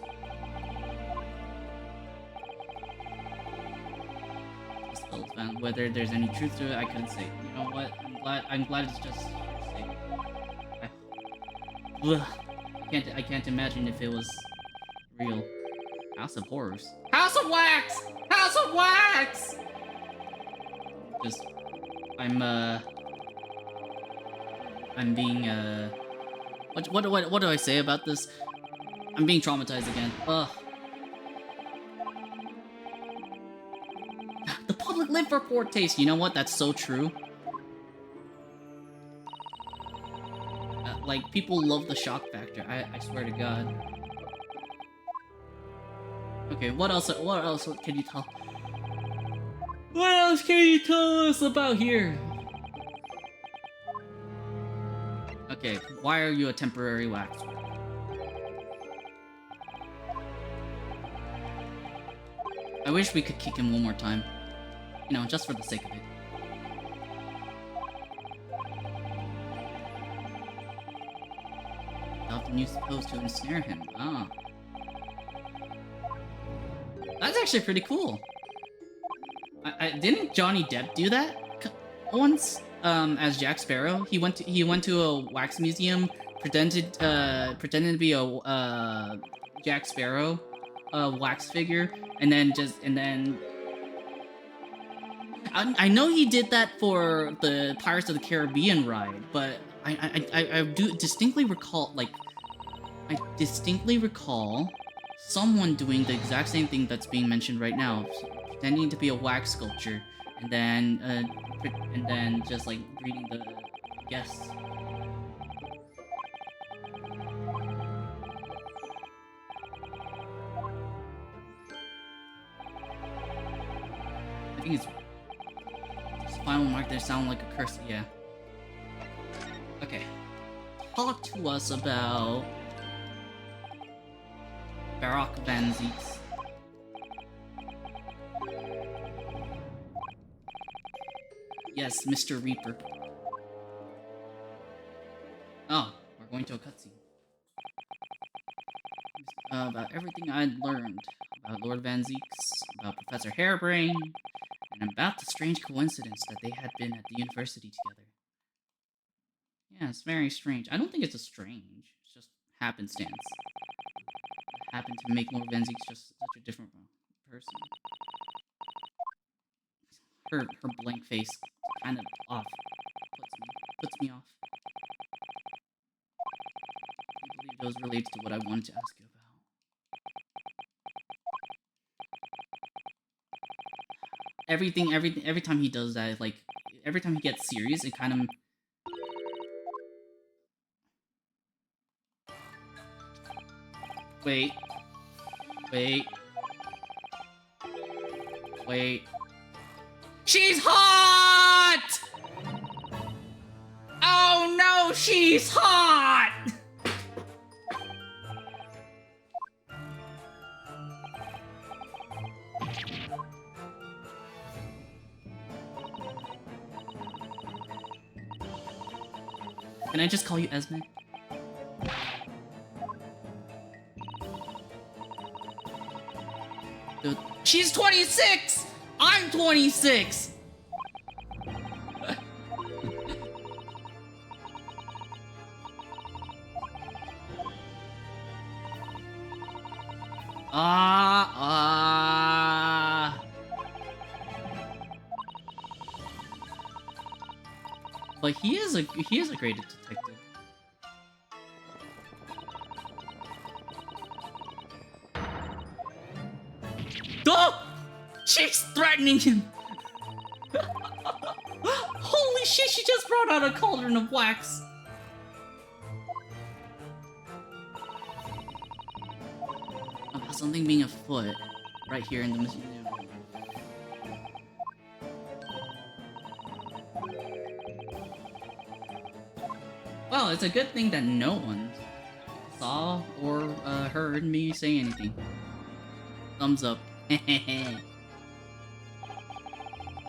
S1: whether there's any truth to it, I couldn't say. You know what? I'm glad it's just I can't imagine if it was real. House of Horrors. House of Wax! House of Wax! Just I'm being what do I say about this? I'm being traumatized again. Ugh. The public live for poor taste. You know what? That's so true. Like, people love the shock factor. I swear to God. Okay, what else can you tell? What else can you tell us about here? Okay, why are you a temporary waxwork? I wish we could kick him one more time. You know, just for the sake of it. How often you supposed to ensnare him? Ah. That's actually pretty cool. Didn't Johnny Depp do that once? As Jack Sparrow, he went to a wax museum, pretended to be a Jack Sparrow wax figure, and then I know he did that for the Pirates of the Caribbean ride, but I do distinctly recall someone doing the exact same thing that's being mentioned right now, pretending to be a wax sculpture, and then just like greeting the guests. I think it's final mark there sound like a curse, yeah. Okay. Talk to us about Barak Van Zieks. Yes, Mr. Reaper. Oh, we're going to a cutscene. About everything I'd learned about Lord Van Zieks, about Professor Harebrained, and about the strange coincidence that they had been at the university together. Yeah, it's very strange. I don't think it's a strange. It's just happenstance. It happened to make Lord Van Zieks just such a different person. Her blank face kind of off. Puts me off. I believe those relates to what I wanted to ask you about. Every time he does that, like, every time he gets serious, it kind of... Wait. She's hot! Oh no, she's hot! Can I just call you Esme? Dude, she's 26! I'm 26! But he is a great detective. Oh! She's threatening him! Holy shit, she just brought out a cauldron of wax! About something being afoot right here in the museum. Well, it's a good thing that no one saw or heard me say anything. Thumbs up.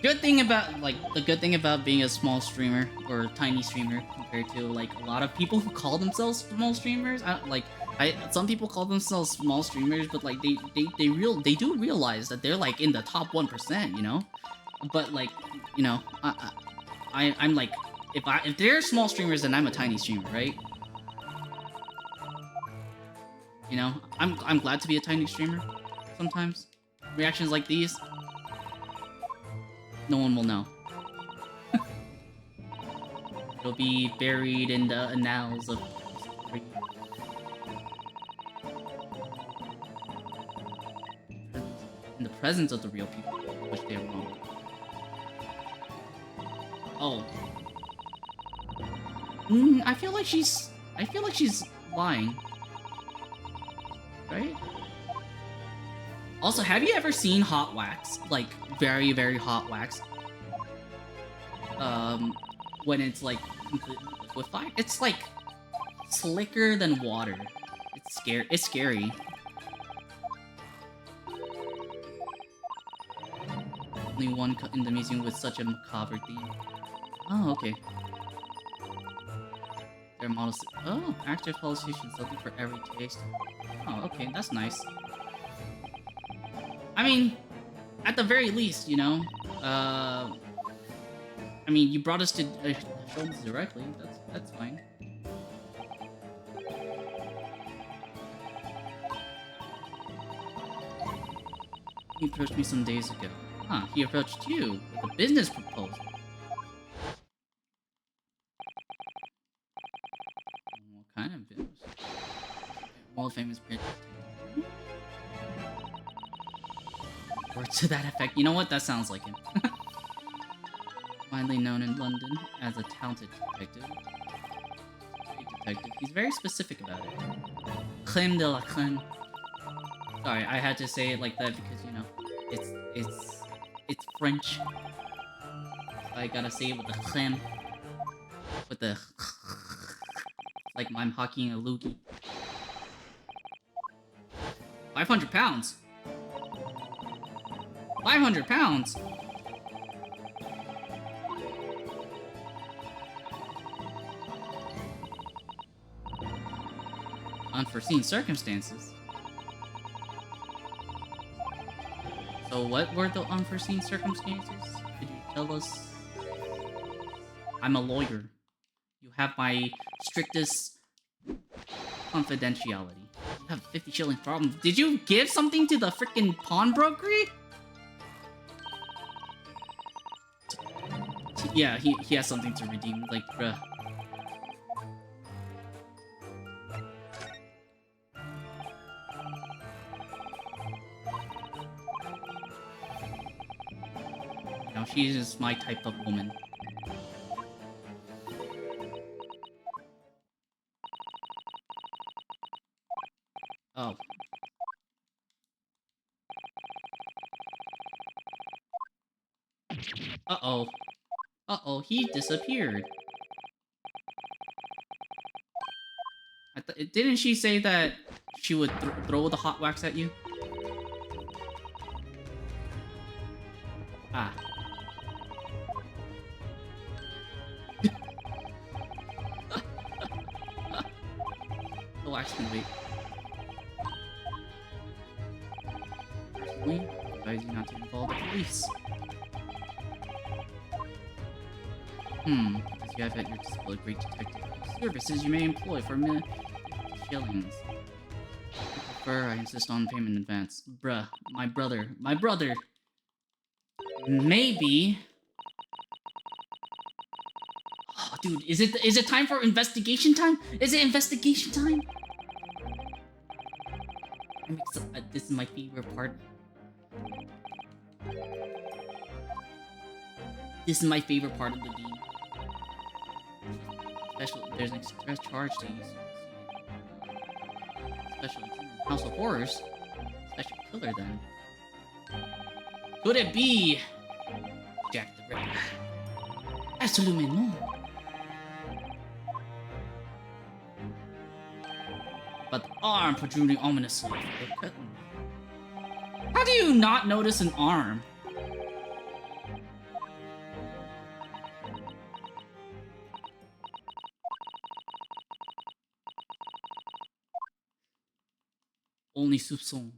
S1: Good thing about, like, the good thing about being a small streamer or tiny streamer compared to, like, a lot of people who call themselves small streamers. Some people call themselves small streamers, but like they do realize that they're like in the top 1%, you know. But like, you know, I'm like, if they're small streamers, then I'm a tiny streamer, right? You know, I'm glad to be a tiny streamer. Sometimes reactions like these, no one will know. It'll be buried in the annals of history. In the presence of the real people, which they are wrong. Oh. I feel like she's lying. Right? Also, have you ever seen hot wax? Like, very, very hot wax? When it's, like, completely liquefied? It's, like, slicker than water. It's scary. Only one in the museum with such a macabre theme. Oh, okay. Their models... Oh, active politicians, something for every taste. Oh, okay, that's nice. I mean, at the very least, you know, I mean, you brought us to show this directly. That's fine. He approached me some days ago. Huh? He approached you with a business proposal. What kind of business? World famous business. Or to that effect. You know what? That sounds like him. Widely known in London as a talented detective. Great detective. He's very specific about it. Crème de la crème. Sorry, I had to say it like that because, you know, it's French. I gotta say it with the crème. With the... like I'm hockeying a loogie. 500 pounds! 500 pounds! Unforeseen circumstances. So what were the unforeseen circumstances? Could you tell us? I'm a lawyer. You have my strictest confidentiality. You have a 50 shilling problem. Did you give something to the freaking pawnbrokery? Yeah, he has something to redeem. Like, bruh. Now she's just my type of woman. Oh. Uh-oh. Uh-oh, he disappeared. Didn't she say that she would throw the hot wax at you? Ah. The wax can wait. Personally, I advise you not to involve the police. As you have at your disposal great detective services you may employ for 50 shillings. prefer I insist on payment in advance. Bruh, my brother. Maybe. Oh, dude, is it time for investigation time? Is it investigation time? This is my favorite part. This is my favorite part of the game. Especially, there's an express charge to use. Especially House of Horrors. Special killer then. Could it be Jack the Ripper? Absolutely no. But the arm protruding ominously. How do you not notice an arm? Only soupçon.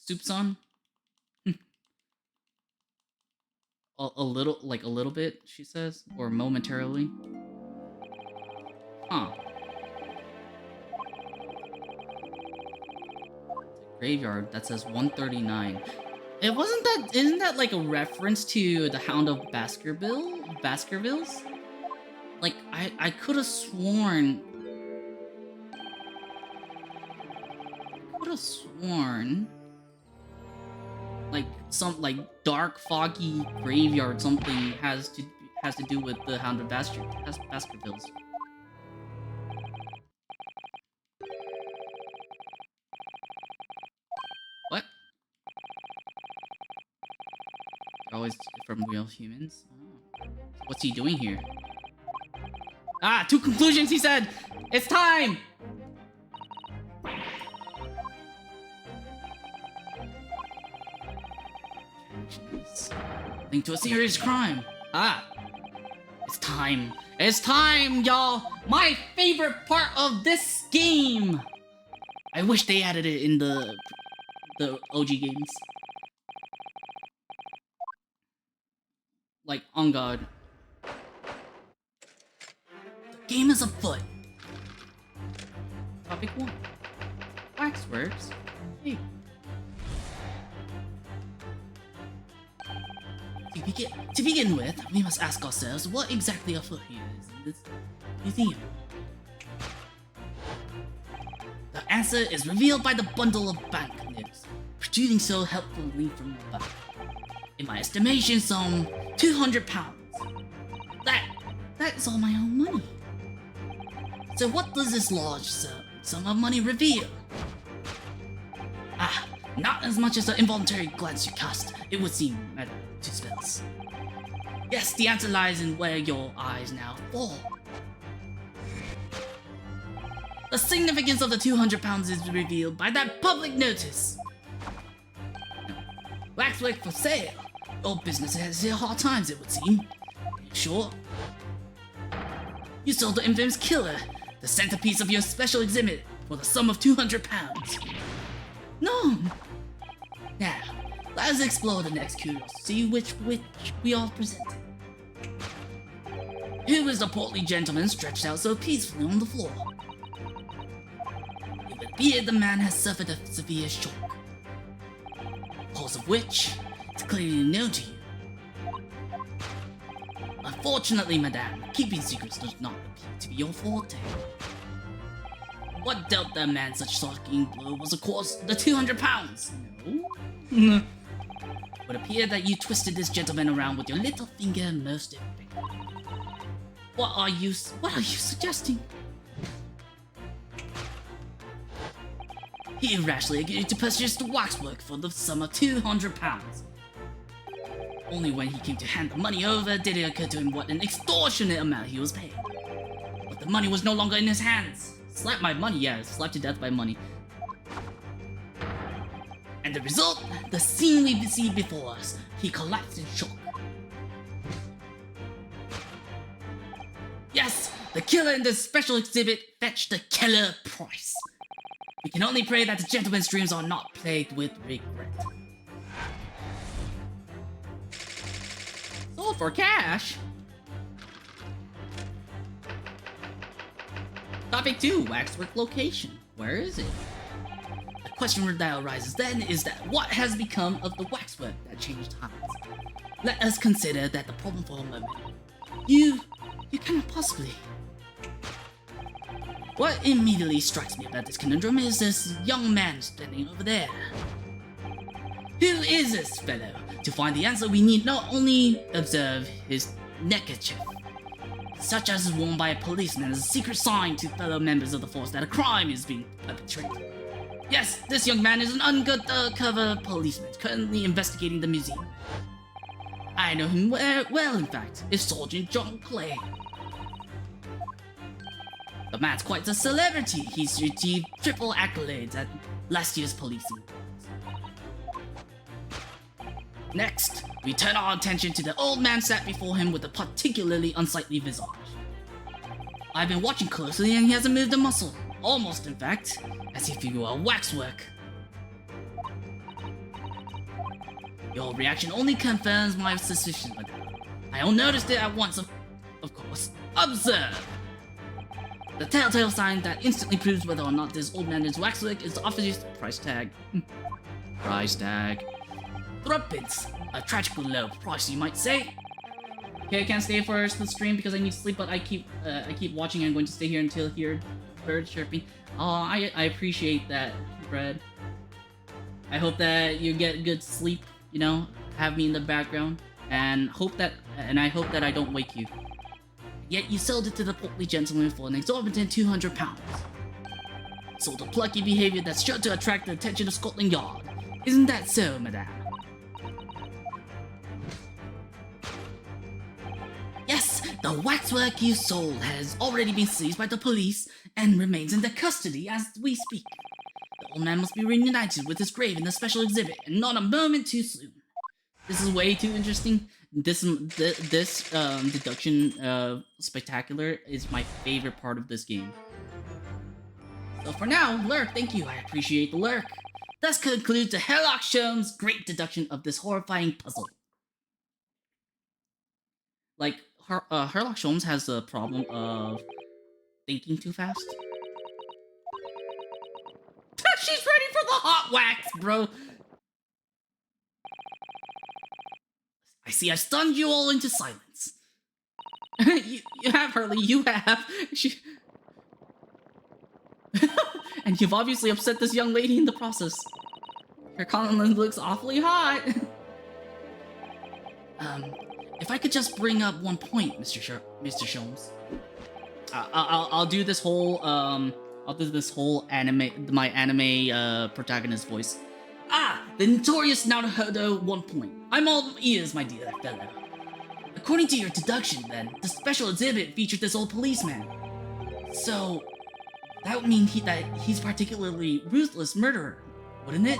S1: Soupçon? a little bit, she says, or momentarily. Huh. Graveyard that says 139. Isn't that like a reference to the Hound of Baskervilles? Like I could have sworn like some dark foggy graveyard something has to do with the Hound of Baskervilles. What? They're always from real humans? Oh. What's he doing here? Ah, 2 conclusions, he said! It's time! Linked to a serious crime. Ah. It's time. It's time, y'all! My favorite part of this game! I wish they added it in the OG games. Like, on God. The game is afoot. Topic 1. Waxworks. Hey. To begin with, we must ask ourselves what exactly afoot here is in this museum. The answer is revealed by the bundle of banknotes, protruding so helpfully from the back. In my estimation, some 200 pounds. That's all my own money. So what does this large sum of money reveal? Ah, not as much as the involuntary glance you cast, it would seem, Madame Tussauds. Yes, the answer lies in where your eyes now fall. The significance of the 200 pounds is revealed by that public notice. Waxwork for sale. Your business has hit hard times, it would seem. Are you sure? You sold the infamous killer, the centerpiece of your special exhibit, for the sum of 200 pounds. No! Now, let us explore the next curiosity which we are presented. Who is the portly gentleman stretched out so peacefully on the floor? It would appear the man has suffered a severe shock, cause of which is clearly known to you. Unfortunately, madame, keeping secrets does not appear to be your forte. What dealt that man such shocking blow was, of course, the 200 pounds. No? It would appear that you twisted this gentleman around with your little finger immersed in paper. What are you suggesting? He irrationally agreed to purchase the waxwork for the sum of 200 pounds. Only when he came to hand the money over did it occur to him what an extortionate amount he was paying. But the money was no longer in his hands. Slapped my money, yeah, slapped to death by money. And the result, the scene we see before us, he collapsed in shock. Yes, the killer in this special exhibit fetched the killer price. We can only pray that the gentleman's dreams are not plagued with regret. Sold for cash? Topic 2, waxwork location. Where is it? question that arises then is that what has become of the waxwork that changed hands? Let us consider that the problem for a moment. You cannot possibly. What immediately strikes me about this conundrum is this young man standing over there. Who is this fellow? To find the answer, we need not only observe his neckerchief, such as is worn by a policeman as a secret sign to fellow members of the force that a crime is being perpetrated. Yes, this young man is an undercover policeman currently investigating the museum. I know him well, in fact. It's Sergeant John Clay. The man's quite a celebrity. He's received triple accolades at last year's policing. Next, we turn our attention to the old man sat before him with a particularly unsightly visage. I've been watching closely and he hasn't moved a muscle. Almost, in fact, as if he were waxwork. Your reaction only confirms my suspicions, madame. I noticed it at once, of course. Observe! The telltale sign that instantly proves whether or not this old man is waxwork is the officer's price tag. Price tag. Threepence. A tragically low price, you might say. Okay, I can't stay for the stream because I need to sleep, but I keep watching. I'm going to stay here until I hear birds chirping. Oh, I appreciate that, Brad. I hope that you get good sleep. You know, have me in the background, and I hope that I don't wake you. Yet you sold it to the portly gentleman for an exorbitant £200. Sort of plucky behavior that's sure to attract the attention of Scotland Yard. Isn't that so, madame? Yes, the waxwork you sold has already been seized by the police and remains in their custody as we speak. The old man must be reunited with his grave in the special exhibit, and not a moment too soon. This is way too interesting. This deduction spectacular is my favorite part of this game. So for now, lurk, thank you, I appreciate the lurk. Thus concludes the Herlock Sholmes' great deduction of this horrifying puzzle. Like, Herlock Sholmes has the problem of thinking too fast. She's ready for the hot wax, bro! I see I stunned you all into silence. you have, Hurley, you have. And you've obviously upset this young lady in the process. Her Colin looks awfully hot. If I could just bring up one point, Mr. Sholmes. I'll do this whole my anime protagonist voice. The notorious Naruhodo 1 point. I'm all ears, my dear fellow. According to your deduction, then, the special exhibit featured this old policeman. So, that would mean that he's particularly ruthless murderer, wouldn't it?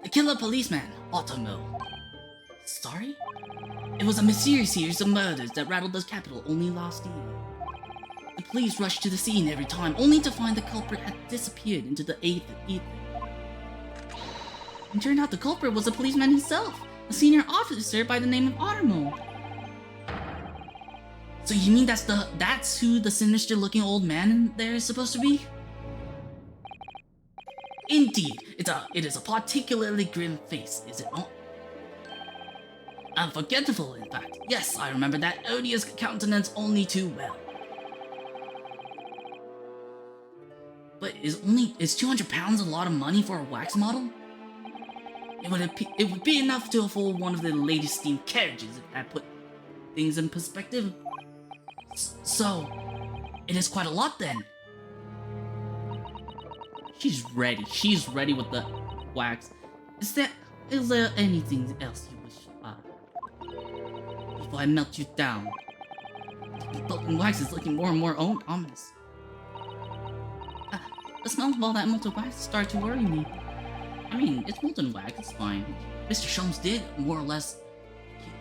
S1: The killer policeman, Automo. Sorry? It was a mysterious series of murders that rattled the capital only last year. The police rushed to the scene every time, only to find the culprit had disappeared into the ether. And turned out the culprit was the policeman himself, a senior officer by the name of Automo. So you mean that's who the sinister-looking old man in there is supposed to be? Indeed, it is a particularly grim face, is it not? Unforgettable, in fact. Yes, I remember that odious countenance only too well. But is £200 a lot of money for a wax model? It would be enough to afford one of the latest steam carriages if that put things in perspective. So, it is quite a lot then. She's ready. She's ready with the wax. Is there anything else you wish? Before I melt you down. The molten wax is looking more and more ominous. The smell of all that molten wax started to worry me. I mean, it's molten wax, it's fine. Mr. Sholmes did, more or less,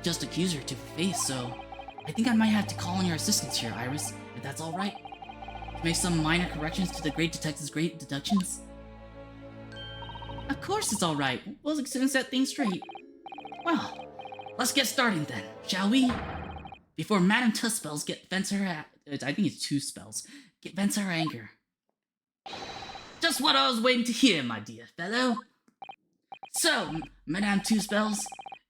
S1: just accuse her to her face, so I think I might have to call on your assistance here, Iris, if that's alright. To make some minor corrections to the great detective's great deductions. Of course it's alright. We'll set things straight. Well, let's get started then, shall we? Before Madame Tuspells vents her I think it's 2 spells. Vents her anger. Just what I was waiting to hear, my dear fellow. So, Madame Two Spells,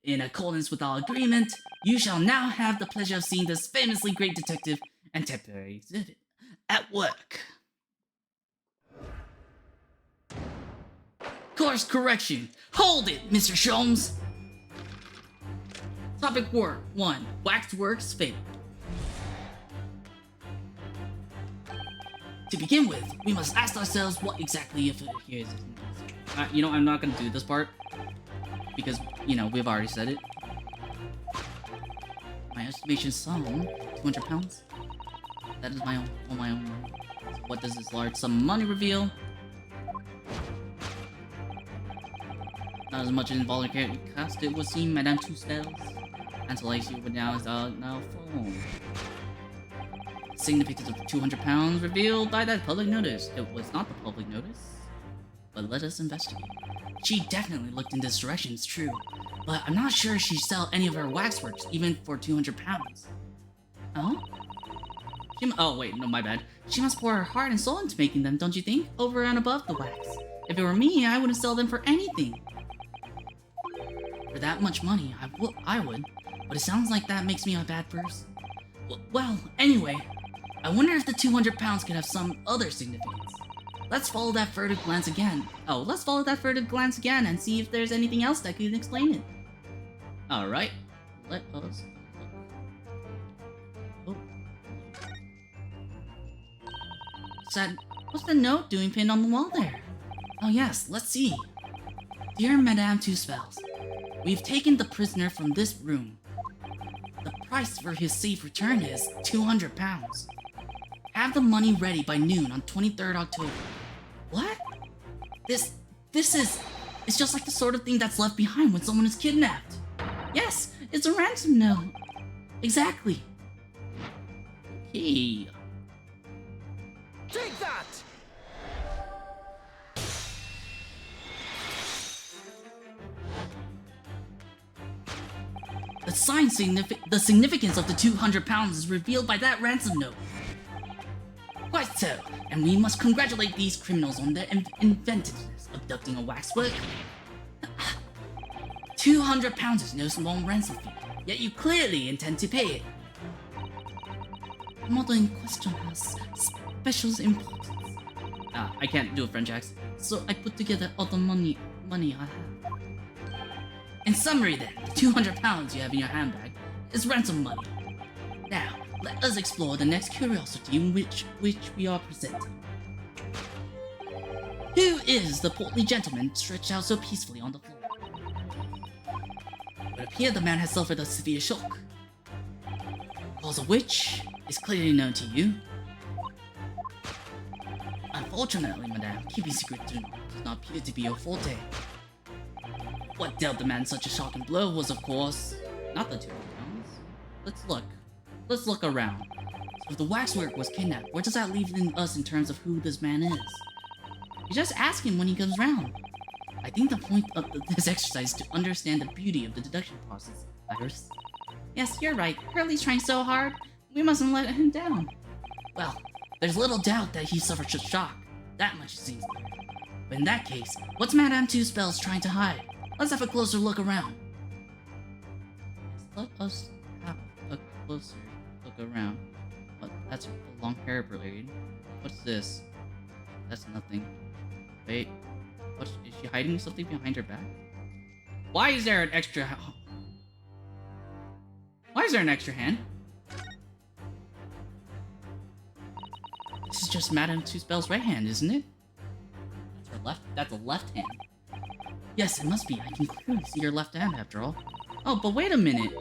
S1: in accordance with our agreement, you shall now have the pleasure of seeing this famously great detective and temporary exhibit at work. Course correction. Hold it, Mr. Sholmes. Topic 1. Waxworks Fable. To begin with, we must ask ourselves what exactly if here is. You know, I'm not gonna do this part because, you know, we've already said it. My estimation sum, 200 pounds. That is my own, on my own. So what does this large sum of money reveal? Not as much as involuntary cost it would seem, Madame Two Spells. Until I see what now is now phone. Significance of 200 pounds revealed by that public notice. It was not the public notice, but let us investigate. She definitely looked in this direction, it's true, but I'm not sure she'd sell any of her waxworks, even for 200 pounds. Oh? Oh wait, no, my bad. She must pour her heart and soul into making them, don't you think? Over and above the wax. If it were me, I wouldn't sell them for anything. For that much money, I would, but it sounds like that makes me a bad person. Well, anyway, I wonder if the 200 pounds could have some other significance. Let's follow that furtive glance again. Let's follow that furtive glance again and see if there's anything else that could explain it. Alright, let us look. What's the note doing pinned on the wall there? Oh yes, let's see. Dear Madame Two Spells, we've taken the prisoner from this room. The price for his safe return is 200 pounds. Have the money ready by noon on 23rd October. What? It's just like the sort of thing that's left behind when someone is kidnapped. Yes, it's a ransom note. Exactly. Okay.
S6: Take that!
S1: The significance of the 200 pounds is revealed by that ransom note. Quite so, and we must congratulate these criminals on their inventiveness, abducting a waxwork. 200 pounds is no small ransom fee, yet you clearly intend to pay it. The model in question has special importance. I can't do a French accent, so I put together all the money I have. In summary then, the 200 pounds you have in your handbag is ransom money. Now, let us explore the next curiosity in which we are presenting. Who is the portly gentleman stretched out so peacefully on the floor? It would appear the man has suffered a severe shock, cause of which is clearly known to you. Unfortunately, madame, keeping secrets does not appear to be your forte. What dealt the man such a shocking blow was, of course, not the 200 pounds. Let's look around. So if the waxwork was kidnapped, where does that leave us in terms of who this man is? You just ask him when he comes round. I think the point of this exercise is to understand the beauty of the deduction process, Iris. Yes, you're right. Hurley's trying so hard. We mustn't let him down. Well, there's little doubt that he suffered a shock. That much seems clear. But in that case, what's Madame Two Spells trying to hide? Let's have a closer look around. Let us have a closer look around. What? That's a long hair braid. What's this? That's nothing. Wait. Is she hiding something behind her back? Why is there an extra... Why is there an extra hand? This is just Madame Two Spells' right hand, isn't it? That's her left. That's a left hand. Yes, it must be. I can clearly see your left hand after all. Oh, but wait a minute.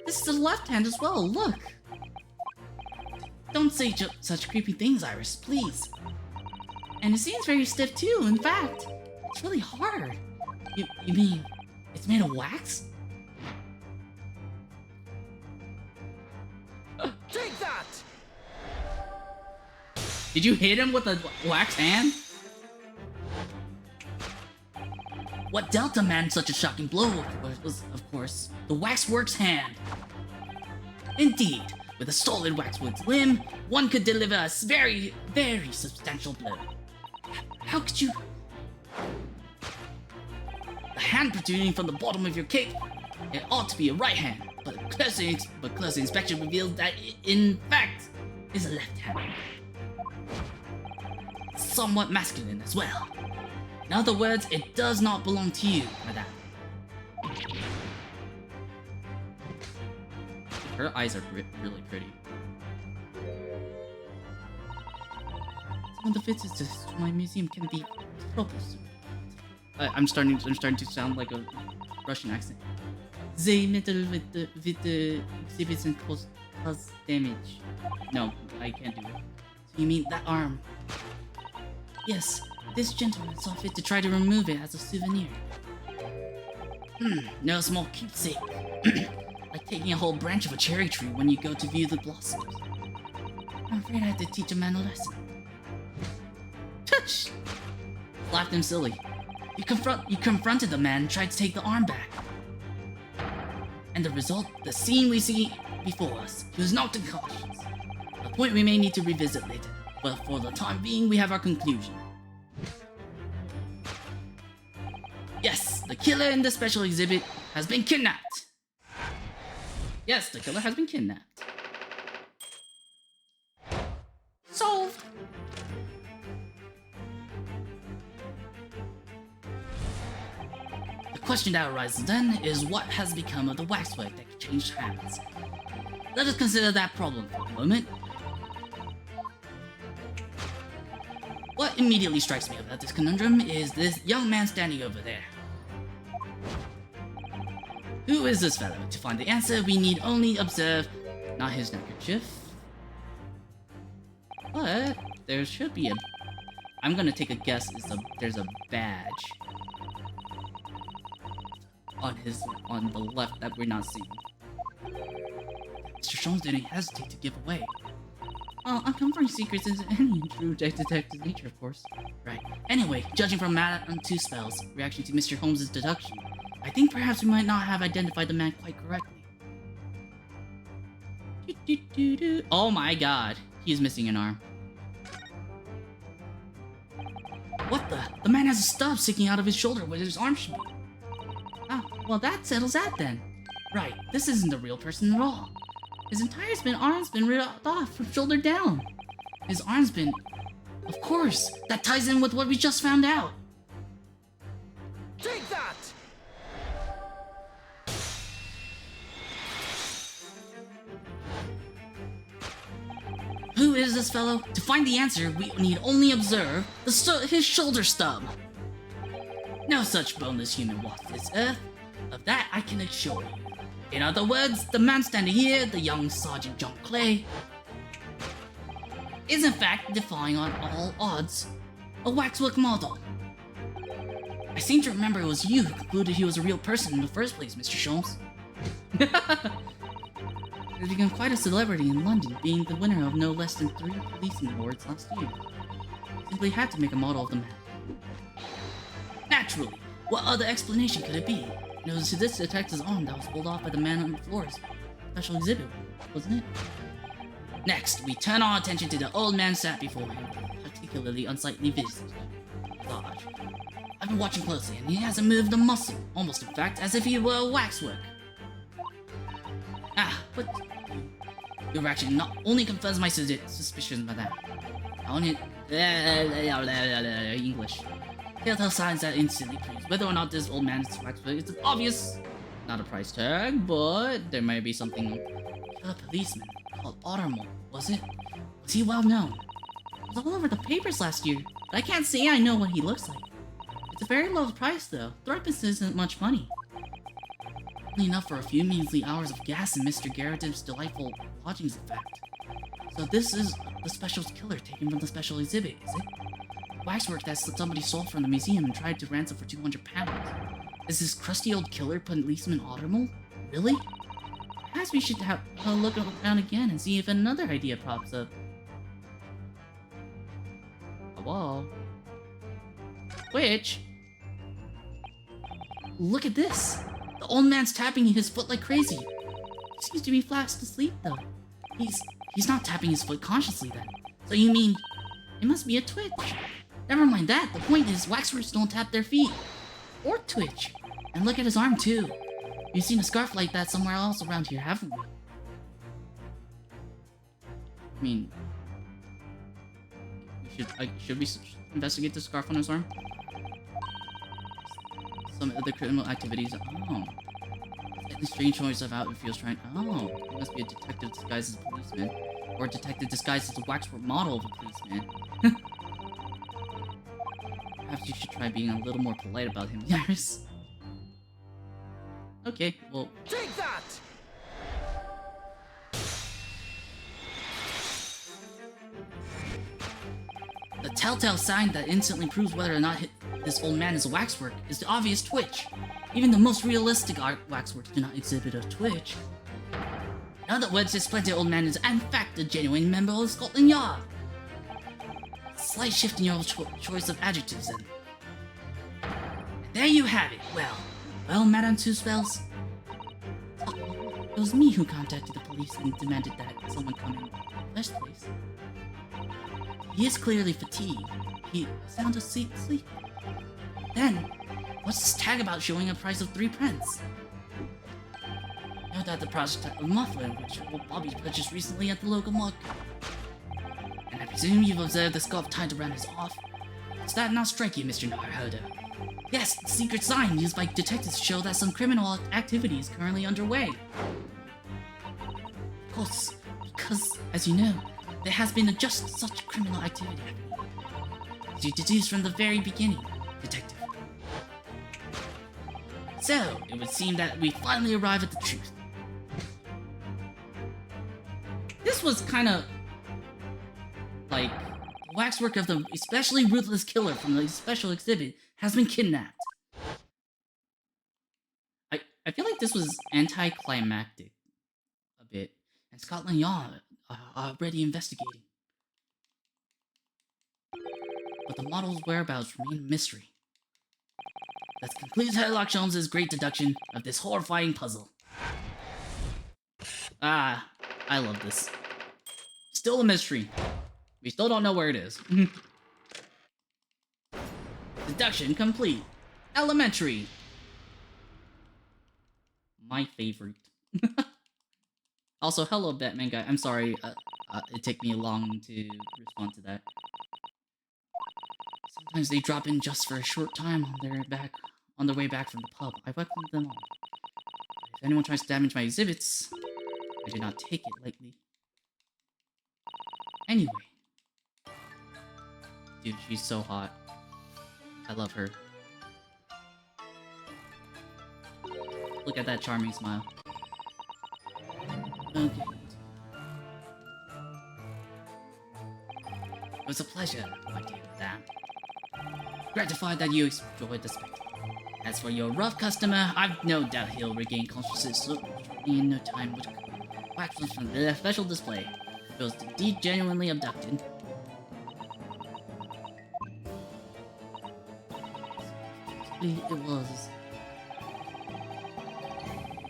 S1: This is the left hand as well. Look. Don't say such creepy things, Iris, please. And it seems very stiff too. In fact, it's really hard. You mean it's made of wax?
S6: Take that!
S1: Did you hit him with a wax hand? What dealt a man such a shocking blow was, of course, the waxwork's hand. Indeed, with a solid waxwood's limb, one could deliver a very, very substantial blow. How could you? The hand protruding from the bottom of your cape. It ought to be a right hand, but closer inspection reveals that it, in fact, is a left hand. Somewhat masculine as well. In other words, it does not belong to you, madame. Her eyes are really pretty. Some of the visits to my museum can be troublesome. I'm starting to sound like a Russian accent. They meddle with the exhibits and cause damage. No, I can't do it. So you mean that arm? Yes, this gentleman saw fit to try to remove it as a souvenir. No small keepsake. Like taking a whole branch of a cherry tree when you go to view the blossoms. I'm afraid I have to teach a man a lesson. Touch! Laughed him silly. You confronted the man and tried to take the arm back. And the result, the scene we see before us. He was knocked unconscious. A point we may need to revisit later. But for the time being, we have our conclusion. Yes, the killer in the special exhibit has been kidnapped. Yes, the killer has been kidnapped. Solved. The question that arises then is what has become of the waxwork that changed hands? Let us consider that problem for a moment. What immediately strikes me about this conundrum is this young man standing over there. Who is this fellow? To find the answer, we need only observe not his neckerchief, but there should be a. I'm gonna take a guess. There's a badge on the left that we're not seeing. Mr. Sholmes didn't hesitate to give away. Well, uncovering secrets is any true detective nature, of course. Right. Anyway, judging from Madame Two Spell's reaction to Mr. Holmes' deduction, I think perhaps we might not have identified the man quite correctly. Oh my god, he is missing an arm. What the? The man has a stub sticking out of his shoulder where his arm should be. Ah, well that settles that then. Right, this isn't the real person at all. His entire arm's been ripped off from shoulder down. His arm's been... Of course, that ties in with what we just found out.
S6: Take that!
S1: Who is this fellow? To find the answer, we need only observe his shoulder stub. No such boneless human walks this earth. Of that I can assure you. In other words, the man standing here, the young Sergeant John Clay, is in fact defying on all odds a waxwork model. I seem to remember it was you who concluded he was a real person in the first place, Mr. Sholmes. He's become quite a celebrity in London, being the winner of no less than 3 policing awards last year. Simply had to make a model of the man. Naturally, what other explanation could it be? It was to this detective's arm that was pulled off by the man on the floor's special exhibit, wasn't it? Next, we turn our attention to the old man sat before him, particularly unsightly visage. I've been watching closely, and he hasn't moved a muscle, almost in fact, as if he were waxwork. Ah, but your reaction not only confirms my suspicions about that. Only English. Telltale signs that instantly proves whether or not this old man is waxwork. It's obvious. Not a price tag, but there might be something. A policeman called Ottermole, was it? Was he well known? It was all over the papers last year, but I can't say I know what he looks like. It's a very low price though. Threepence isn't much money. Only enough for a few measly hours of gas in Mr. Garrett's delightful lodgings, in fact. So this is the special killer taken from the special exhibit, is it? Waxwork that somebody stole from the museum and tried to ransom for 200 pounds. Is this crusty old killer policeman Ottermole? Really? Perhaps we should have a look around again and see if another idea pops up. A wall. Which? Look at this! The old man's tapping his foot like crazy. He seems to be fast asleep though. He's not tapping his foot consciously then. So you mean, it must be a twitch. Never mind that. The point is, waxworks don't tap their feet. Or twitch. And look at his arm, too. We've seen a scarf like that somewhere else around here, haven't we? I mean... should we investigate the scarf on his arm? Some other criminal activities. Oh. Getting strange choice of how it feels trying. Oh. He must be a detective disguised as a policeman. Or a detective disguised as a waxwork model of a policeman. Perhaps you should try being a little more polite about him, Yaris. Okay, well...
S6: Take that!
S1: The telltale sign that instantly proves whether or not this old man is a waxwork is the obvious twitch. Even the most realistic waxworks do not exhibit a twitch. In other words, this splendid old man is in fact a genuine member of Scotland Yard. Slight shift in your choice of adjectives then. And there you have it. Well, Madame Two Spells. It was me who contacted the police and demanded that someone come in the first place. He is clearly fatigued. He sounds asleep. Then, what's this tag about showing a price of 3 pence? No doubt the prototype of muffler which old Bobby purchased recently at the local market. And I presume you've observed the scarf tied around his arm. Does that not strike you, Mr. Naruhodo? Yes, the secret sign used by detectives to show that some criminal activity is currently underway. Of course, because, as you know, there has been just such criminal activity. As you deduced from the very beginning, Detective. So, it would seem that we finally arrive at the truth. This was kind of like waxwork of the especially ruthless killer from the special exhibit has been kidnapped. I feel like this was anticlimactic a bit, and Scotland Yard are already investigating. But the model's whereabouts remain a mystery. That concludes Sherlock Holmes' great deduction of this horrifying puzzle. Ah, I love this. Still a mystery. We still don't know where it is. Deduction complete. Elementary. My favorite. Also, hello, Batman guy. I'm sorry, it took me long to respond to that. Sometimes they drop in just for a short time on their way back from the pub. I welcome them all. If anyone tries to damage my exhibits, I do not take it lightly. Anyway. Dude, she's so hot. I love her. Look at that charming smile. Okay. It was a pleasure, my dear madame. Gratified that you enjoyed the spectacle. As for your rough customer, I've no doubt he'll regain consciousness in no time with waxworks from the special display. He was indeed genuinely abducted. It was.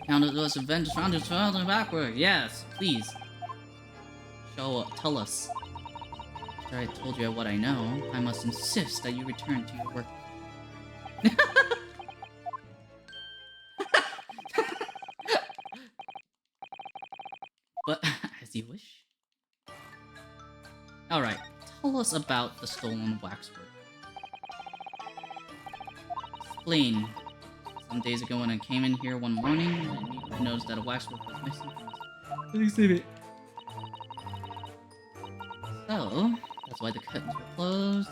S1: Counted us avengers found his father backward. Yes, please. Tell us. After I told you what I know, I must insist that you return to your work. But as you wish. Alright, tell us about the stolen waxwork. Explain. Some days ago when I came in here one morning, I immediately noticed that a waxwork was missing from the exhibit. So, that's why the curtains were closed.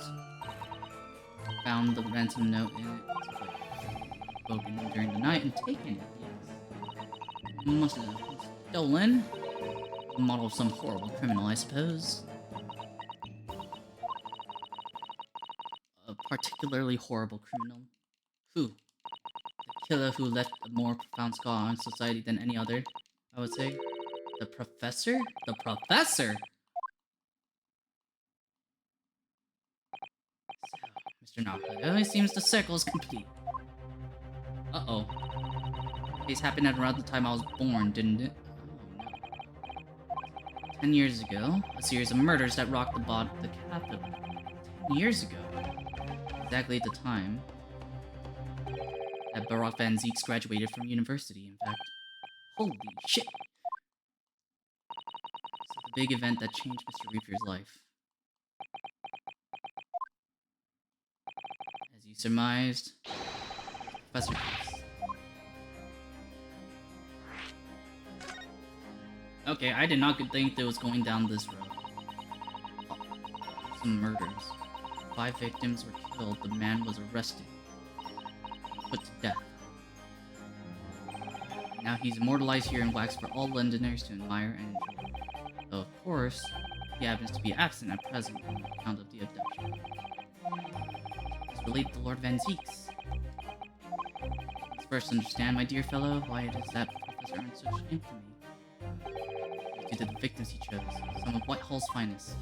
S1: Found the ransom note in it. Broken during the night and taken it, yes. Must have been stolen. A model of some horrible criminal, I suppose. A particularly horrible criminal. Who? The killer who left a more profound scar on society than any other, I would say. The professor? The professor? So, Mr. Naruhodo, it seems the circle is complete. Uh-oh. This happened at around the time I was born, didn't it? Oh, no. 10 years ago, a series of murders that rocked the capital. years ago, exactly at the time that Barak Van Zieks graduated from university, in fact. Holy shit! It's the big event that changed Mr. Reaper's life. As you surmised, Professor Peace. Okay, I did not think that was going down this road. Some murders. 5 victims were killed, the man was arrested. Put to death. Now he's immortalized here in wax for all Londoners to admire and enjoy. Though, of course, he happens to be absent at present on account of the abduction. It's related to Lord Van Zieks. Let's first understand, my dear fellow, why it is that Professor earned such infamy. Due to the victims he chose, some of Whitehall's finest.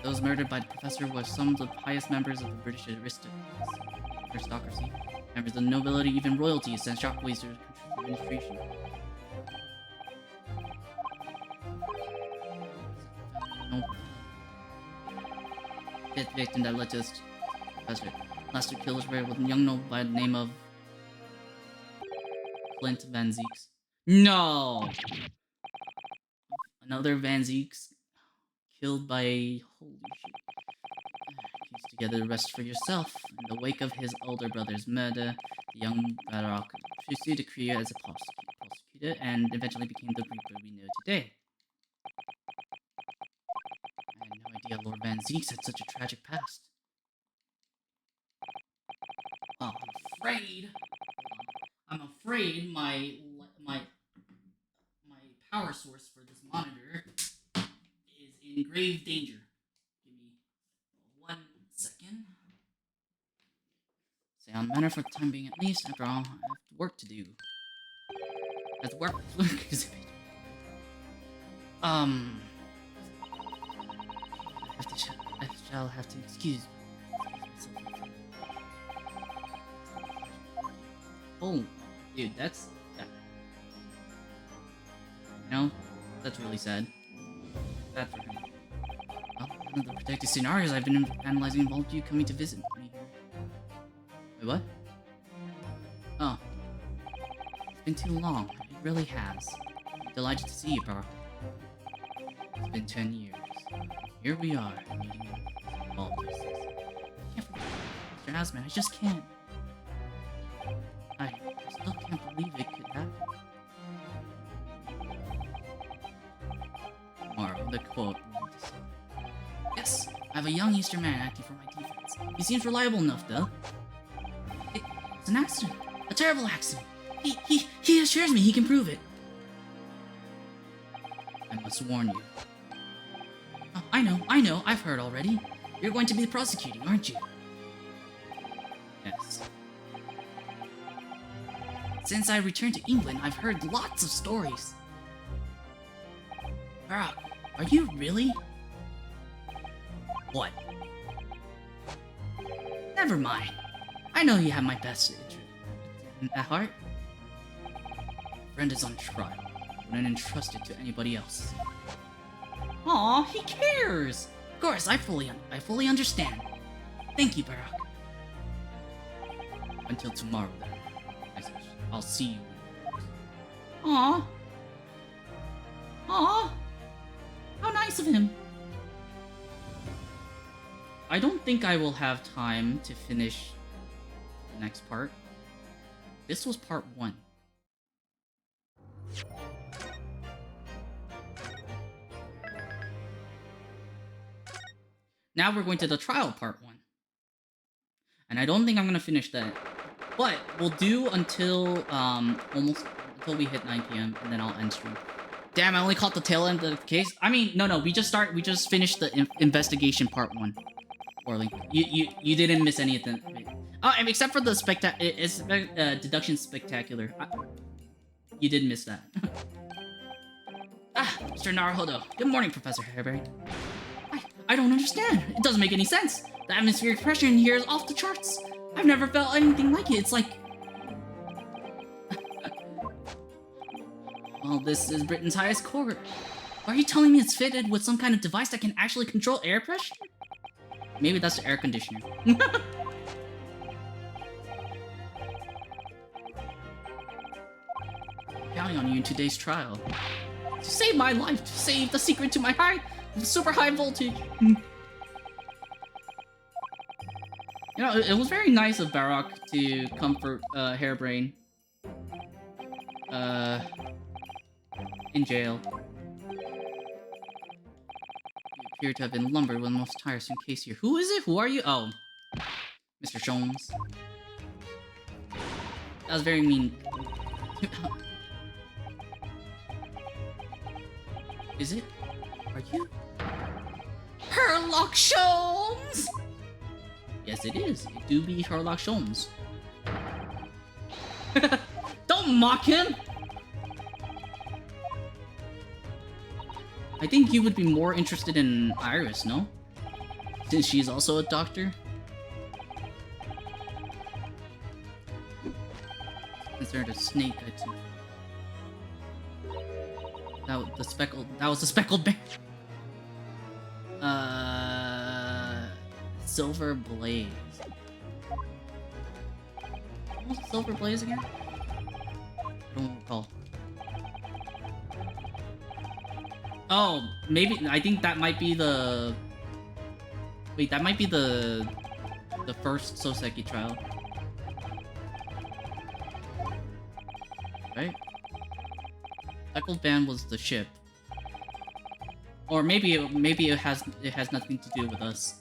S1: Those murdered by the Professor were some of the highest members of the British aristocracy, members of the nobility, even royalty, sent shockwaves through the administration. Fifth victim that led to this Professor. Last two killers were with a young noble by the name of Clint Van Zieks. No! Another Van Zieks killed by holy shit. Piece together the rest for yourself. In the wake of his older brother's murder, the young Barak pursued a career as a prosecutor and eventually became the Reaper we know today. I had no idea Lord Van Zieks had such a tragic past. Oh, I'm afraid my power source for this monitor is in grave danger. Give me 1 second. Stay on manner for the time being at least. After all, I have work to do. I shall have to excuse myself. Oh, dude, that's... You know, that's really sad. Bad for him. Well, one of the protected scenarios I've been analyzing involved you coming to visit me here. Wait, what? Oh. It's been too long. It really has. I'm delighted to see you, bro. It's been 10 years. Here we are, meeting in all places. I can't forget Mr. Asman, I just can't. I still can't believe it could happen. Tomorrow, the quote. Yes, I have a young Eastern man acting for my defense. He seems reliable enough, though. It's an accident. A terrible accident. He assures me he can prove it. I must warn you. Oh, I know, I've heard already. You're going to be prosecuting, aren't you? Yes. Since I returned to England, I've heard lots of stories. Barak, are you really? What? Never mind. I know you have my best interest at heart. My friend is on trial. I wouldn't entrust it to anybody else. Aw, he cares! Of course, I fully understand. Thank you, Barak. Until tomorrow, then. I'll see you. Aw. Aw. How nice of him. I don't think I will have time to finish the next part. This was part 1. Now we're going to the trial part 1. And I don't think I'm going to finish that. But we'll do until until we hit 9 p.m. and then I'll end stream. Damn, I only caught the tail end of the case. I mean, no, we just finished the investigation part 1. Orly, you didn't miss anything. Oh, and except for the deduction spectacular. You did miss that. Mr. Naruhodo. Good morning, Professor Hareberry. I don't understand. It doesn't make any sense. The atmospheric pressure in here is off the charts. I've never felt anything like it. It's like... Well, this is Britain's highest court. Are you telling me it's fitted with some kind of device that can actually control air pressure? Maybe that's the air conditioner. Counting on you in today's trial. To save my life, to save the secret to my super high voltage. You know, it was very nice of Baroque to comfort Harebrained in jail. You appear to have been lumbered with the most tiresome case here. Who is it? Who are you? Oh, Mr. Sholmes. That was very mean. Is it? Are you? Sherlock Sholmes! Yes, it is. It do be Sherlock Sholmes. Don't mock him! I think you would be more interested in Iris, no? Since she's also a doctor. Concerned a snake, I too. That was the speckled bear. Silver Blaze. What was Silver Blaze again? I don't recall. Oh, maybe I think that might be the. Wait, that might be the first Soseki trial. Right? Speckled Band was the ship. Or maybe it has nothing to do with us.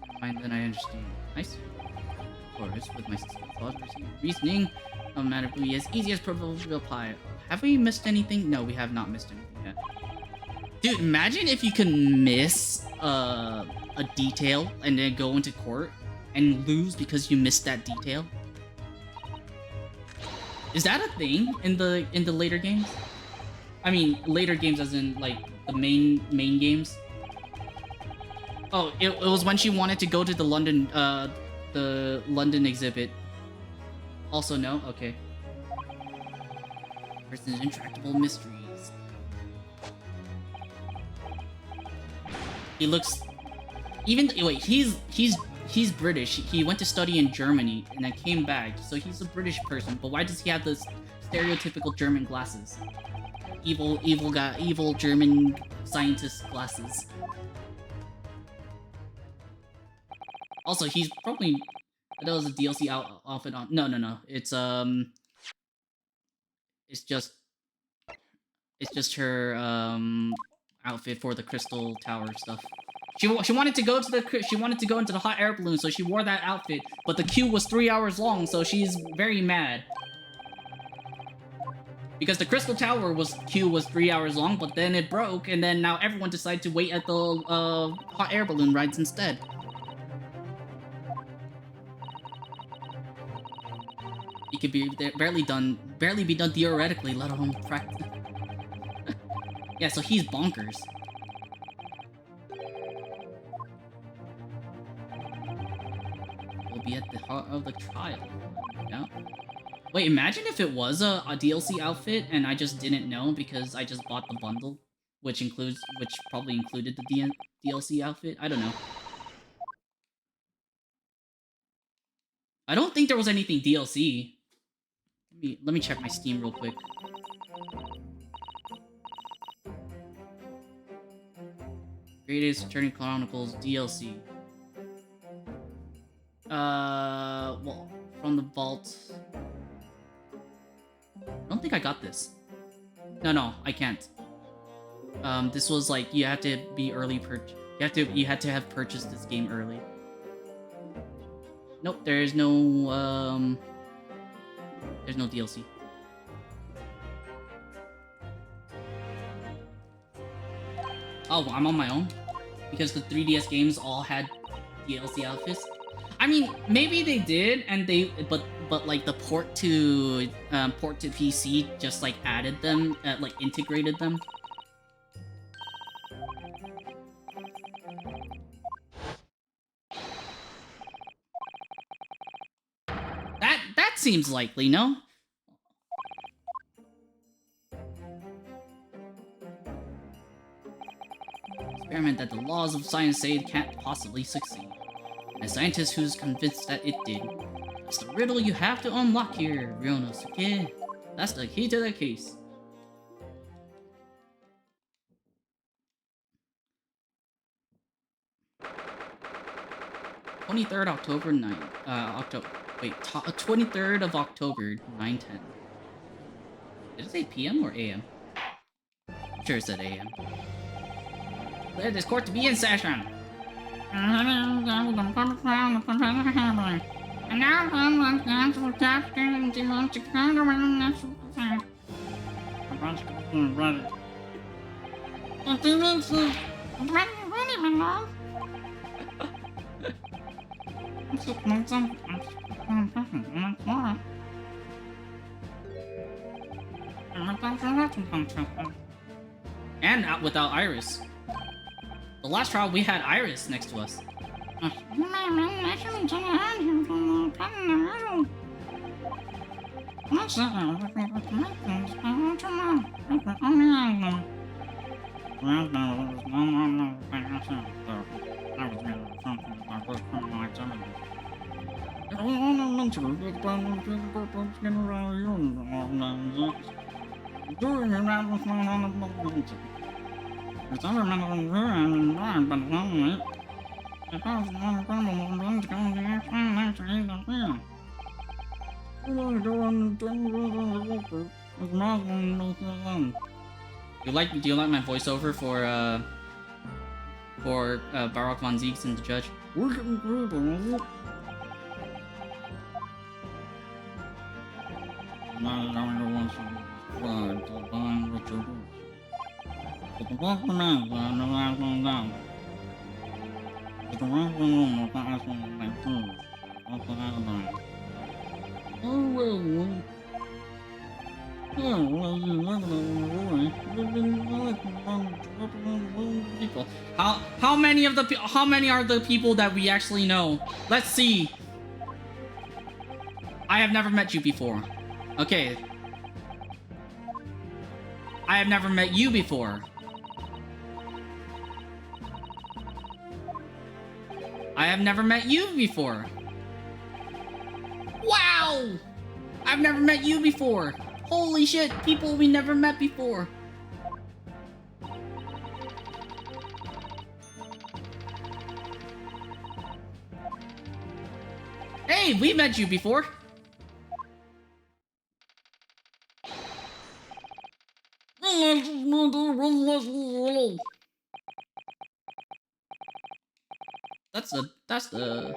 S1: Never mind, then I understand. Nice. Of course, with my thoughts, reasoning, no matter to be as easy as probable to apply. Have we missed anything? No, we have not missed anything yet. Dude, imagine if you can miss a detail and then go into court and lose because you missed that detail. Is that a thing in the later games? I mean, later games as in like the main games. Oh, it was when she wanted to go to the London exhibit. Also no? Okay. Person's intractable mysteries. He looks wait, he's British. He went to study in Germany and then came back. So he's a British person, but why does he have this stereotypical German glasses? Evil German scientist glasses. Also, he's probably that was a DLC outfit on. No. It's just her outfit for the Crystal Tower stuff. She wanted to go into the hot air balloon, so she wore that outfit. But the queue was 3 hours long, so she's very mad. Because the Crystal Tower queue was 3 hours long, but then it broke, and then now everyone decided to wait at the hot air balloon rides instead. It could be barely be done theoretically, let alone practice. Yeah, so he's bonkers. We'll be at the heart of the trial. Yeah. Wait, imagine if it was a DLC outfit and I just didn't know because I just bought the bundle, which probably included the DLC outfit. I don't know. I don't think there was anything DLC. Let me check my Steam real quick. Greatest Attorney Chronicles DLC. Well, from the vault. I don't think I got this. No, I can't. This was like you have to be early you had to have purchased this game early. Nope, there's no DLC. Oh, I'm on my own? Because the 3DS games all had DLC outfits? I mean, maybe they did, and but like the port to PC just like added them, like integrated them. That seems likely, no? experiment that the laws of science say it can't possibly succeed. And a scientist who's convinced that it did. That's the riddle you have to unlock here, Ryonosuke. That's the key to the case. October 23rd of October, 9:10. Did it say PM or AM? I'm sure it said AM. Declare this court to be in session.
S5: And now I'm on the actual chapter and you want to go around the national fair. The bunch of ready. If you need to, ready, my lord. I'm sitting on some.
S1: And out without Iris. The last trial we had Iris next to us.
S5: It's all about the and blind, but lonely. If I was one grumble, I'm going to go to the next one, actually, the field. I'm going to go on the water. It's not going to be alone.
S1: Do you like my voiceover for Baroque von Zieks and the judge?
S5: We're getting through the I'm not going to want to fly to find what you're doing. But the black man, I know I won't down. But the right one, I thought I was like, too. What's the alibi? Oh, well. Yeah, well, you look at it, you've been
S1: People. How many are the people that we actually know? Let's see. I have never met you before. Okay. I have never met you before. I have never met you before. Wow! I've never met you before. Holy shit, people we never met before. Hey, we met you before. That's the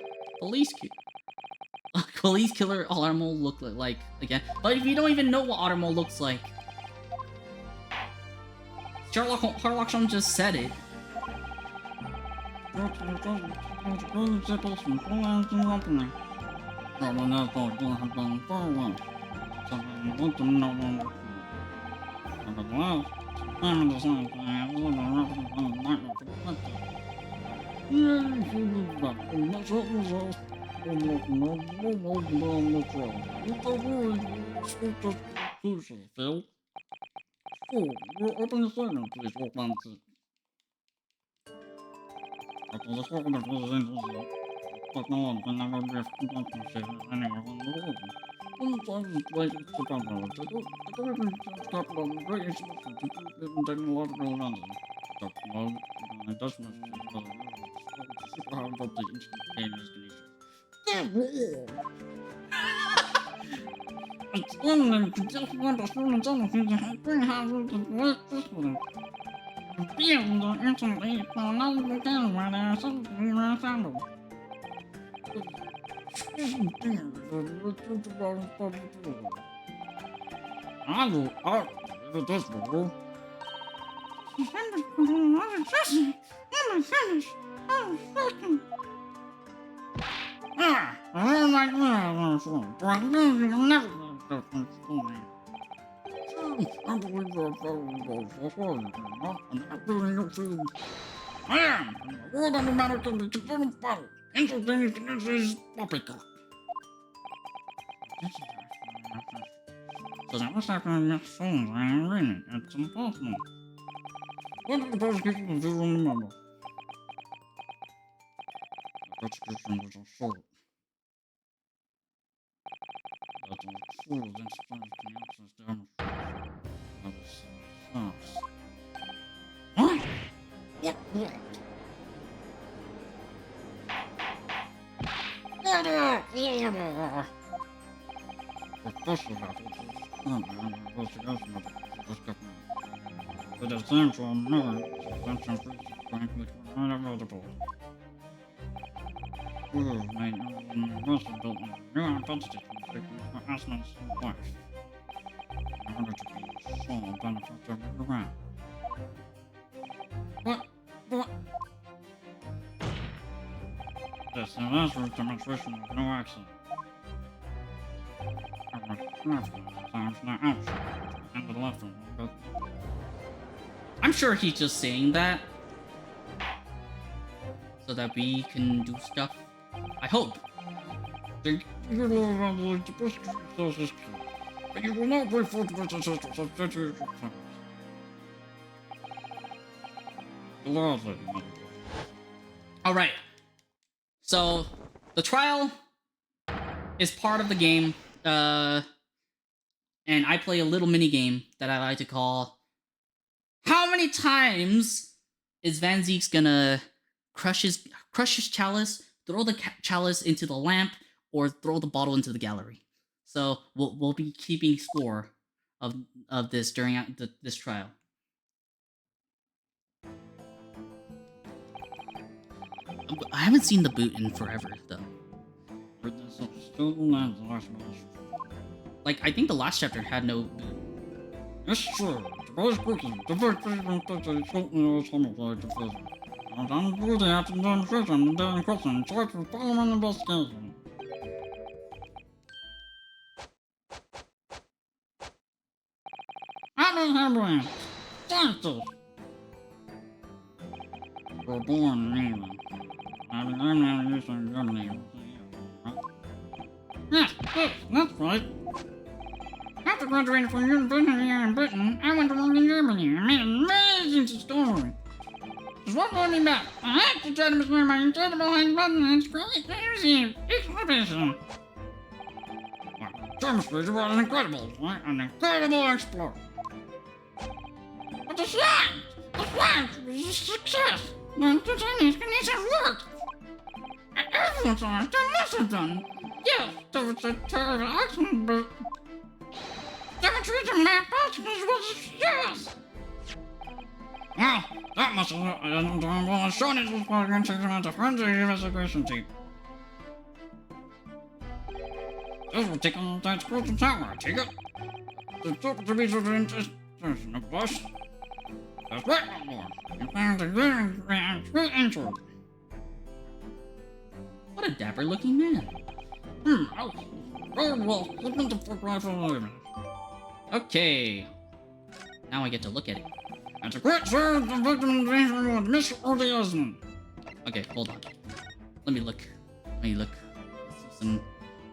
S1: police killer Armo look like again. But if you don't even know what Armo looks like, Sherlock Holmes just said it.
S5: What's happening next phone? It's impossible. What are the prosecution do remember? execution was a sword. That the sword then splashed the access down the sauce. Huh? What? Especially after the investigation of this government. But the central nerve suspension freezes frankly unavoidable. Ooh, mate, most of the new identity for Aslan's wife. In order to be sole benefactor of the ground. What? Yes, the last was demonstration of no accent. I was careful at times now outside and the left one, but
S1: I'm sure he's just saying that so that we can do stuff. I hope.
S5: the you but you will not be forced to substitute yourself.
S1: All right. So the trial is part of the game, and I play a little mini game that I like to call "How many times is Van Zeek's gonna crush his chalice, throw the chalice into the lamp, or throw the bottle into the gallery?" So we'll be keeping score of this during this trial. I haven't seen the boot in forever though. Like, I think the last chapter had no boot.
S5: Yes, sir. The boys cooking. The first president that they told me was homicide division. And I'm duty after the demonstration and then question in charge of following investigation. I'm Hamburg. Scientist. We're born in England. I'm not used to Germany. Yes, that's right. After graduating from university in Britain, I went to work in Germany and made an amazing story. Just what brought me back? I had to try to display my incredible hand button and great music exhibition. Chemistry was an incredible explorer. But the science was a success. The Chinese connection worked. Everyone saw it, that must have done. Yes, there was a terrible accident, but demonstration map particles was a success. Well, that must have done well. Shown it was going to take them out of forensic investigation team. This will take on that crucial tower, I take it. The top to be sort of interest, of course. That's right, my lord. You found a very intro.
S1: What a dapper looking man.
S5: Very well. Look at the fuck rifle living.
S1: Okay. Now I get to look at it.
S5: That's a great sir, the victim of Miss Orly Osmond.
S1: Okay, hold on. Let me look.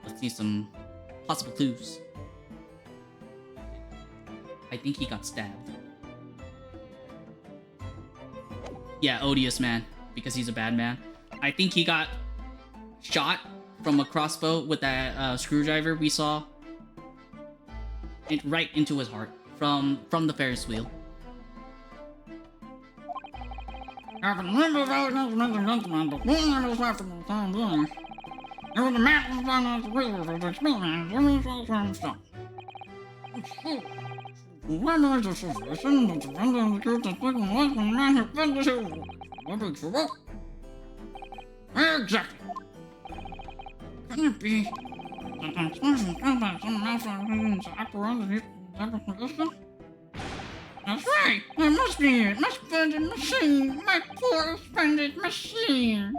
S1: Let's see some possible clues. I think he got stabbed. Yeah, odious man, because he's a bad man. I think he got shot from a crossbow with that screwdriver we saw. Right into his heart from the Ferris wheel.
S5: After a number of elegant gentlemen, but one was left for the time being. It was a man who found out the wheel for the experiment, and he was from himself. One of the situation that the vendor indicated that taking life from the man who fed the hill. What a trouble? Exactly. Can it be that I'm supposed to about some malfunctions apparatus condition? That's right! That must be it! My splendid machine! My poor splendid machine!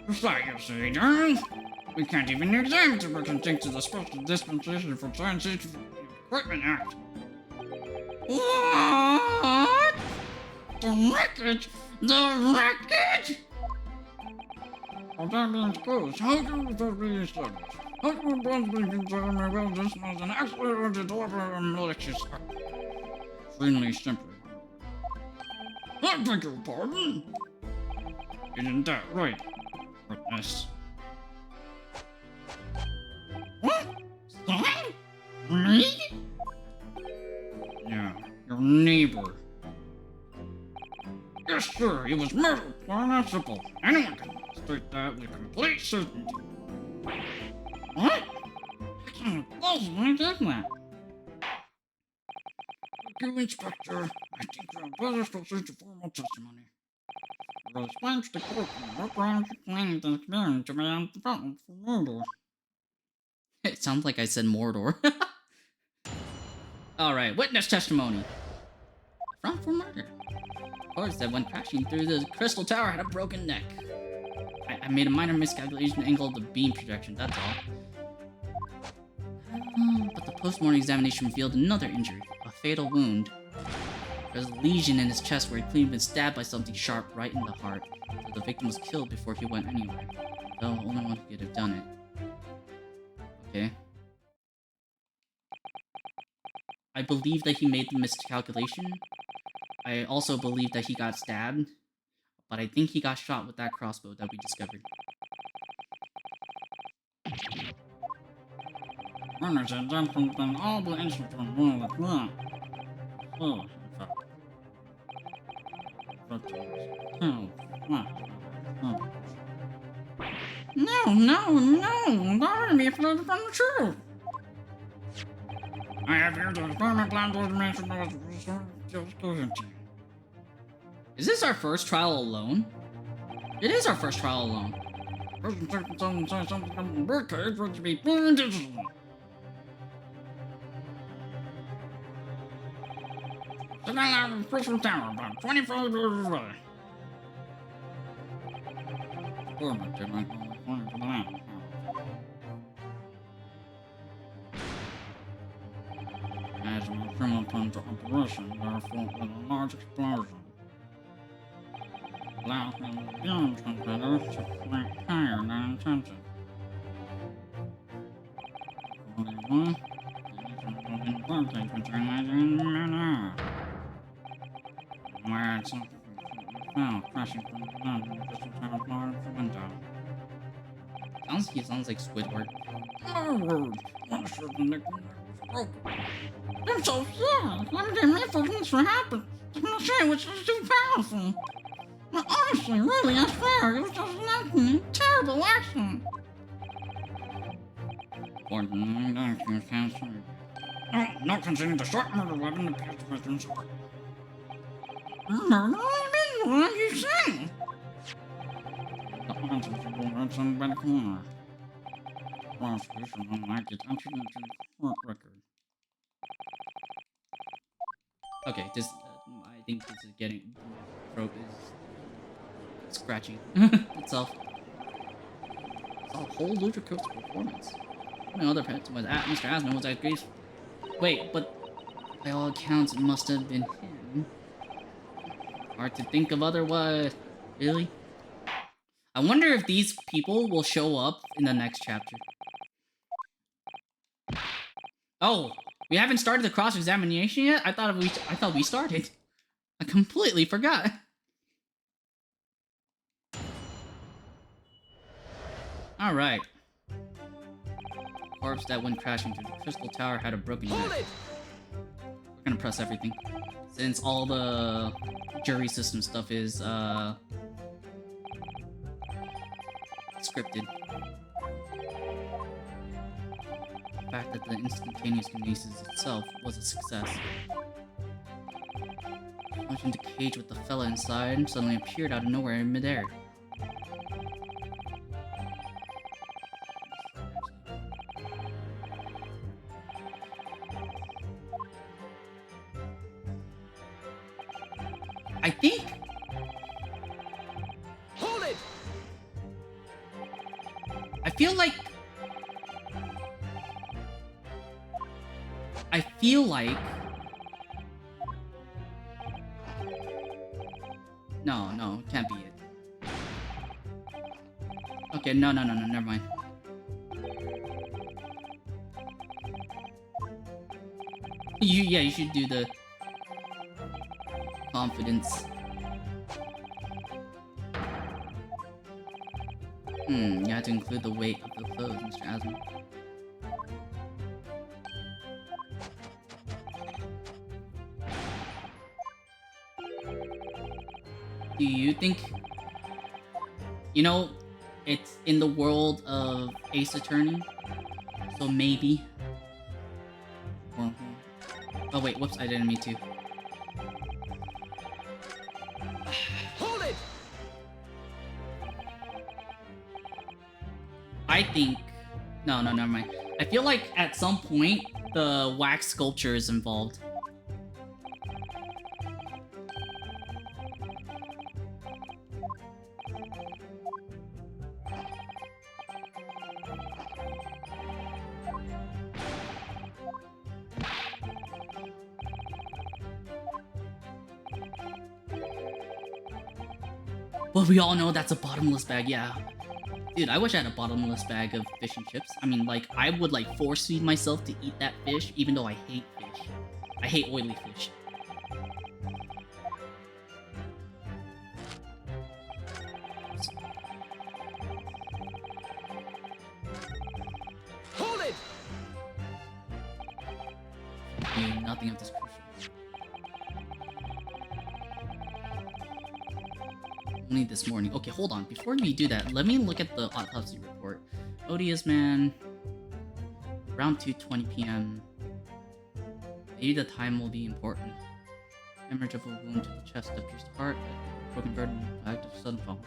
S5: Besides, you see, darling, we can't even examine the working thanks to the special dispensation for Scientific Equipment Act. What? The wreckage? The wreckage? Well, that means close. How do that be established? How do we possibly consider my well-done as an expert to deliver a malicious act? Extremely simple. I beg your pardon? Isn't that right? Witness. What? Stan? Me? Yeah, your neighbor. Yes, sir, he was murdered. Plain and simple. Anyone can state that with complete certainty. What? I can't possibly do that. Thank you, Inspector. I think you're better to proceed to formal testimony. The response to court what grounds you claim the experience to be on the phone for murder.
S1: It sounds like I said Mordor. Alright, witness testimony. Front for murder. Reports that when crashing through the crystal tower had a broken neck. I made a minor miscalculation angle of the beam projection, that's all. But the post-mortem examination revealed another injury, a fatal wound. There was a lesion in his chest where he claimed been stabbed by something sharp right in the heart, so the victim was killed before he went anywhere. Though the only one who could have done it. Okay. I believe that he made the miscalculation. I also believe that he got stabbed, but I think he got shot with that crossbow that we discovered.
S5: Runners and jumpers and all the incidents were like that. So, No, that would be further from the truth. I have here the experiment plan to mention of the
S1: Is this our first trial alone? It is our first trial alone.
S5: Person circumstances say something from the birdcage was to be born digital. Sit down in the crystal tower about 25 years away. Experiment did not go according to the land. As a criminal turned to operation, therefore with a large explosion. Allows me the fumes container to rank higher than intended. Accordingly, the birthday container in the manner. Where it's fell, crashing from the ground in the crystal tower's large window.
S1: Sounds like Squidward.
S5: My word, I'm sure the nickname was broken. I'm so sorry. Let me get me for things to happen. The machine was just too powerful. But honestly, really, I swear, it was just a terrible accident. Ordinary actions cancer. No, not considering the short murder weapon appears to have been short. Murder? What are you saying? The answer to the words on by the corner. Prosecution unlike it entered into the court record.
S1: Okay, this. I think this is getting. Throat is scratchy itself. It's a whole Lutraco's performance. My other pet was Mr. Asman was at Grace. Wait, but by all accounts, it must have been him. Hard to think of otherwise. Really? I wonder if these people will show up in the next chapter. Oh, we haven't started the cross-examination yet? I thought we started. I completely forgot. Alright. Corpse that went crashing through the crystal tower had a broken neck. We're gonna press everything. Since all the jury system stuff is, scripted. The fact that the instantaneous kinesis itself was a success. Launched into cage with the fella inside suddenly appeared out of nowhere in midair. I think.
S6: Hold it!
S1: I feel like. No, can't be it. Okay, no, never mind. You should do the confidence. You had to include the weight of the clothes, Mr. Asman. Do you think... You know, it's in the world of Ace Attorney, so maybe... Oh wait, whoops, I didn't mean to.
S6: Hold it!
S1: I think... No, never mind. I feel like at some point, the wax sculpture is involved. But we all know that's a bottomless bag, yeah. Dude, I wish I had a bottomless bag of fish and chips. I mean, like, I would, like, force feed myself to eat that fish, even though I hate fish. I hate oily fish.
S6: Hold it!
S1: Nothing of this crucial. Only this morning. Okay, hold on. Before we do that, let me look at the autopsy report. Odious man. Around 2:20 p.m. Maybe the time will be important. Hemorrhage of a wound to the chest, a pierced heart, broken bird, and impact of sunfall.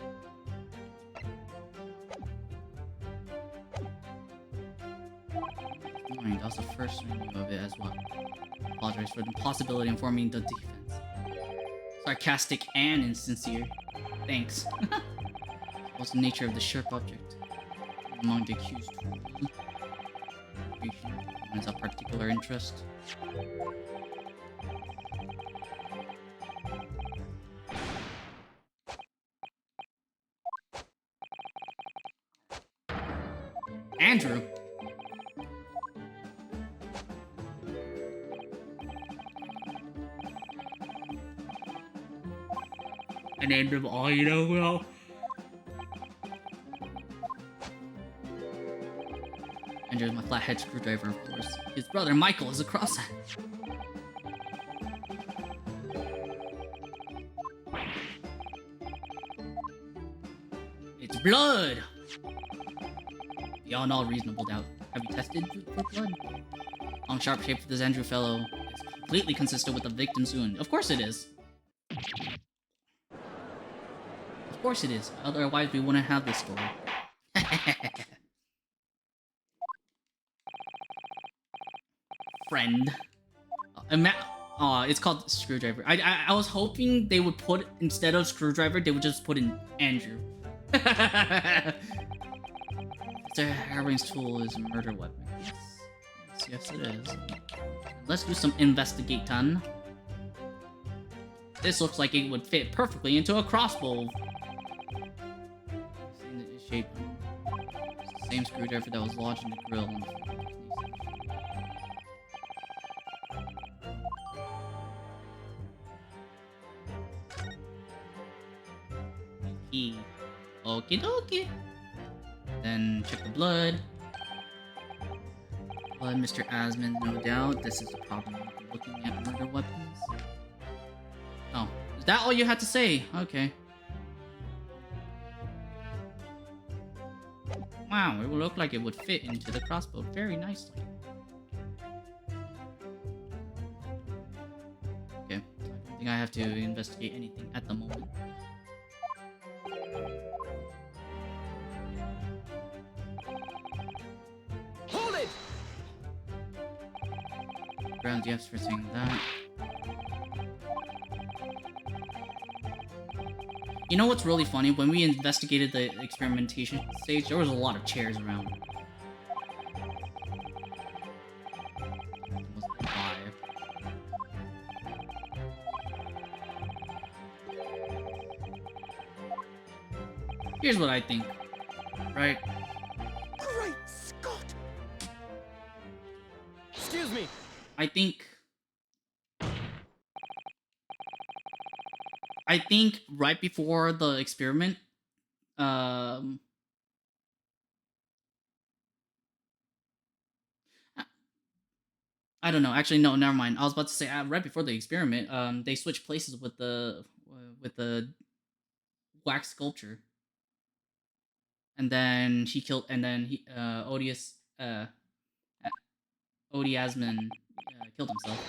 S1: That was the first we knew of it as well. Apologize for the impossibility of informing the defense. Sarcastic and insincere. Thanks. What's the nature of the sharp object among the accused? Has a particular interest. Andrew. I named him all you know well. Andrew's my flathead screwdriver, of course. His brother Michael is a crosshead. It's blood! Beyond all reasonable doubt. Have you tested for blood? Long sharp shape for this Andrew fellow is completely consistent with the victim's wound. Of course it is. Of course it is. Otherwise we wouldn't have this story. Friend. It's called screwdriver. I was hoping they would put, instead of screwdriver, they would just put in Andrew. Mr. Harring's tool is a murder weapon. Yes, it is. Let's do some investigating. This looks like it would fit perfectly into a crossbow. Shape. It's the same screwdriver that was lodged in the grill. Okie dokie. Then check the blood. Blood, Mr. Asman, no doubt. This is the problem with looking at murder weapons. Oh, is that all you had to say? Okay. Wow, it would look like it would fit into the crossbow very nicely. Okay, I don't think I have to investigate anything at the moment.
S6: Hold it!
S1: Grounds, yes, for saying that. You know what's really funny? When we investigated the experimentation stage, there was a lot of chairs around. Here's what I think, right?
S6: Great Scott! Excuse me.
S1: I think right before the experiment, I don't know. Actually, no, never mind. I was about to say right before the experiment, they switched places with the wax sculpture, and then he killed, and then Odiasman killed himself,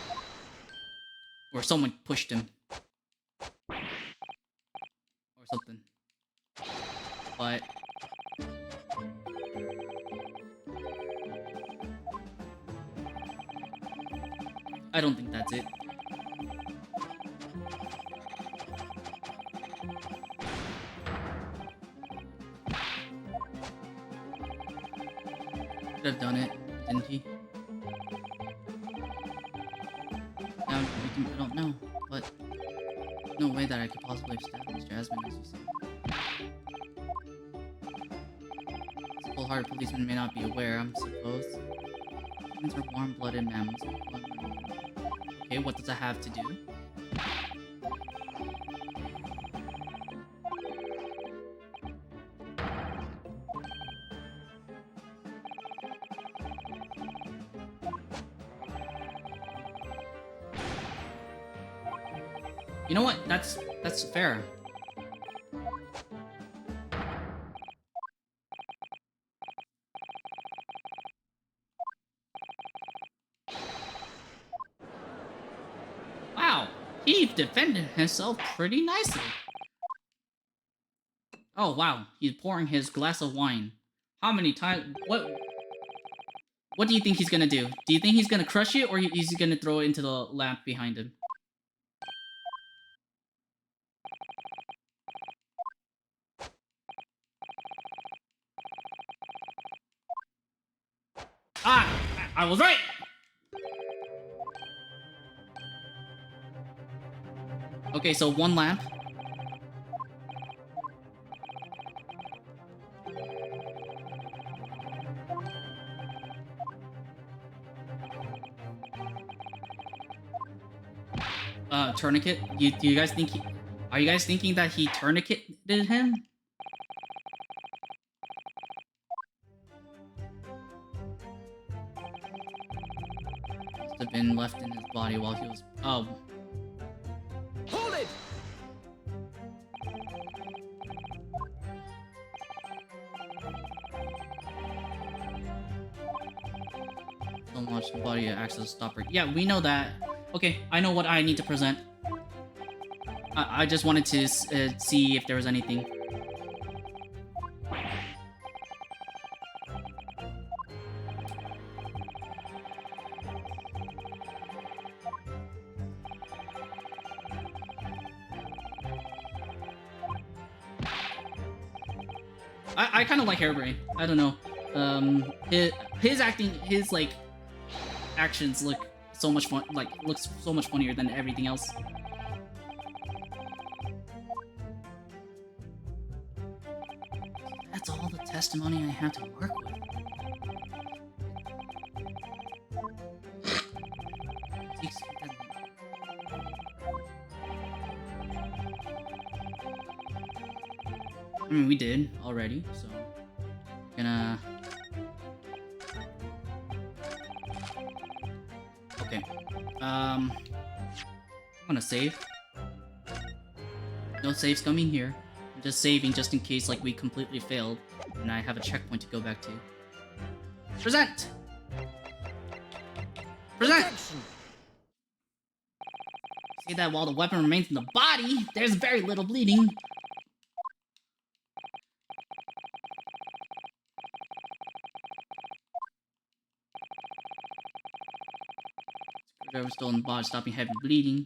S1: or someone pushed him, or something. But I don't think that's it. Could have done it, didn't he? I don't know, but no way that I could possibly have stabbed Miss Jasmine, as you say. This full-hearted policeman may not be aware, I suppose. Humans are warm-blooded mammals. Okay, what does that have to do? You know what? That's fair. Wow, he defended himself pretty nicely. Oh wow, he's pouring his glass of wine. How many times? What do you think he's gonna do? Do you think he's gonna crush it, or is he gonna throw it into the lamp behind him? Ah! I was right! Okay, so one lamp. Tourniquet? Do you guys think are you guys thinking that he tourniqueted him? Must have been left in his body while he was... Oh.
S6: Hold it!
S1: Don't watch the body acts as a stopper. Yeah, we know that. Okay, I know what I need to present. I just wanted to see if there was anything. I kind of like Hairbrain. I don't know. His acting, his like actions look so much fun. Like looks so much funnier than everything else. That's all the testimony I have to work with. I mean, we did already, so gonna. Okay. I'm gonna save. No saves coming here. I'm just saving just in case, like, we completely failed, and I have a checkpoint to go back to. Present. Present. See that while the weapon remains in the body, there's very little bleeding. Screwdriver still in the body, stopping heavy bleeding.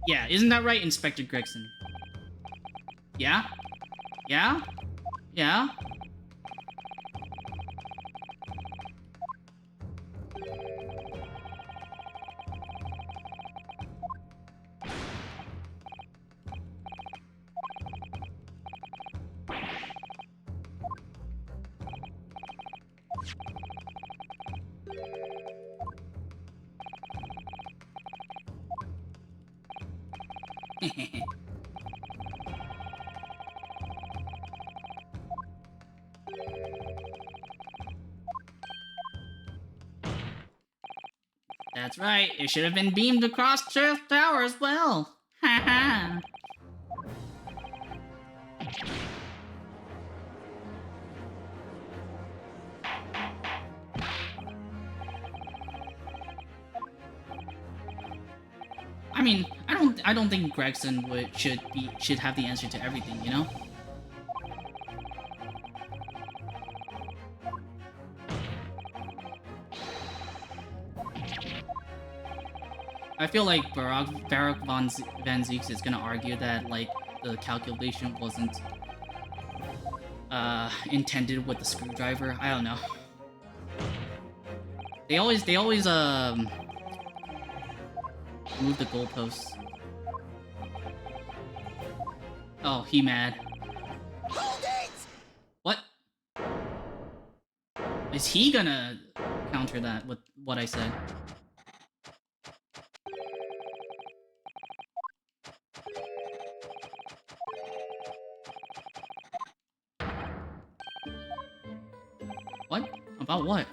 S1: Yeah, isn't that right, Inspector Gregson? Yeah? Yeah? Yeah? That's right, it should have been beamed across Church Tower as well. Haha. I mean, I don't think Gregson should have the answer to everything, you know? I feel like Barak Van Zieks is gonna argue that like the calculation wasn't intended with the screwdriver. I don't know. They always move the goalposts. Oh, he mad.
S6: Hold it!
S1: What? Is he gonna counter that with what I said? What? About what?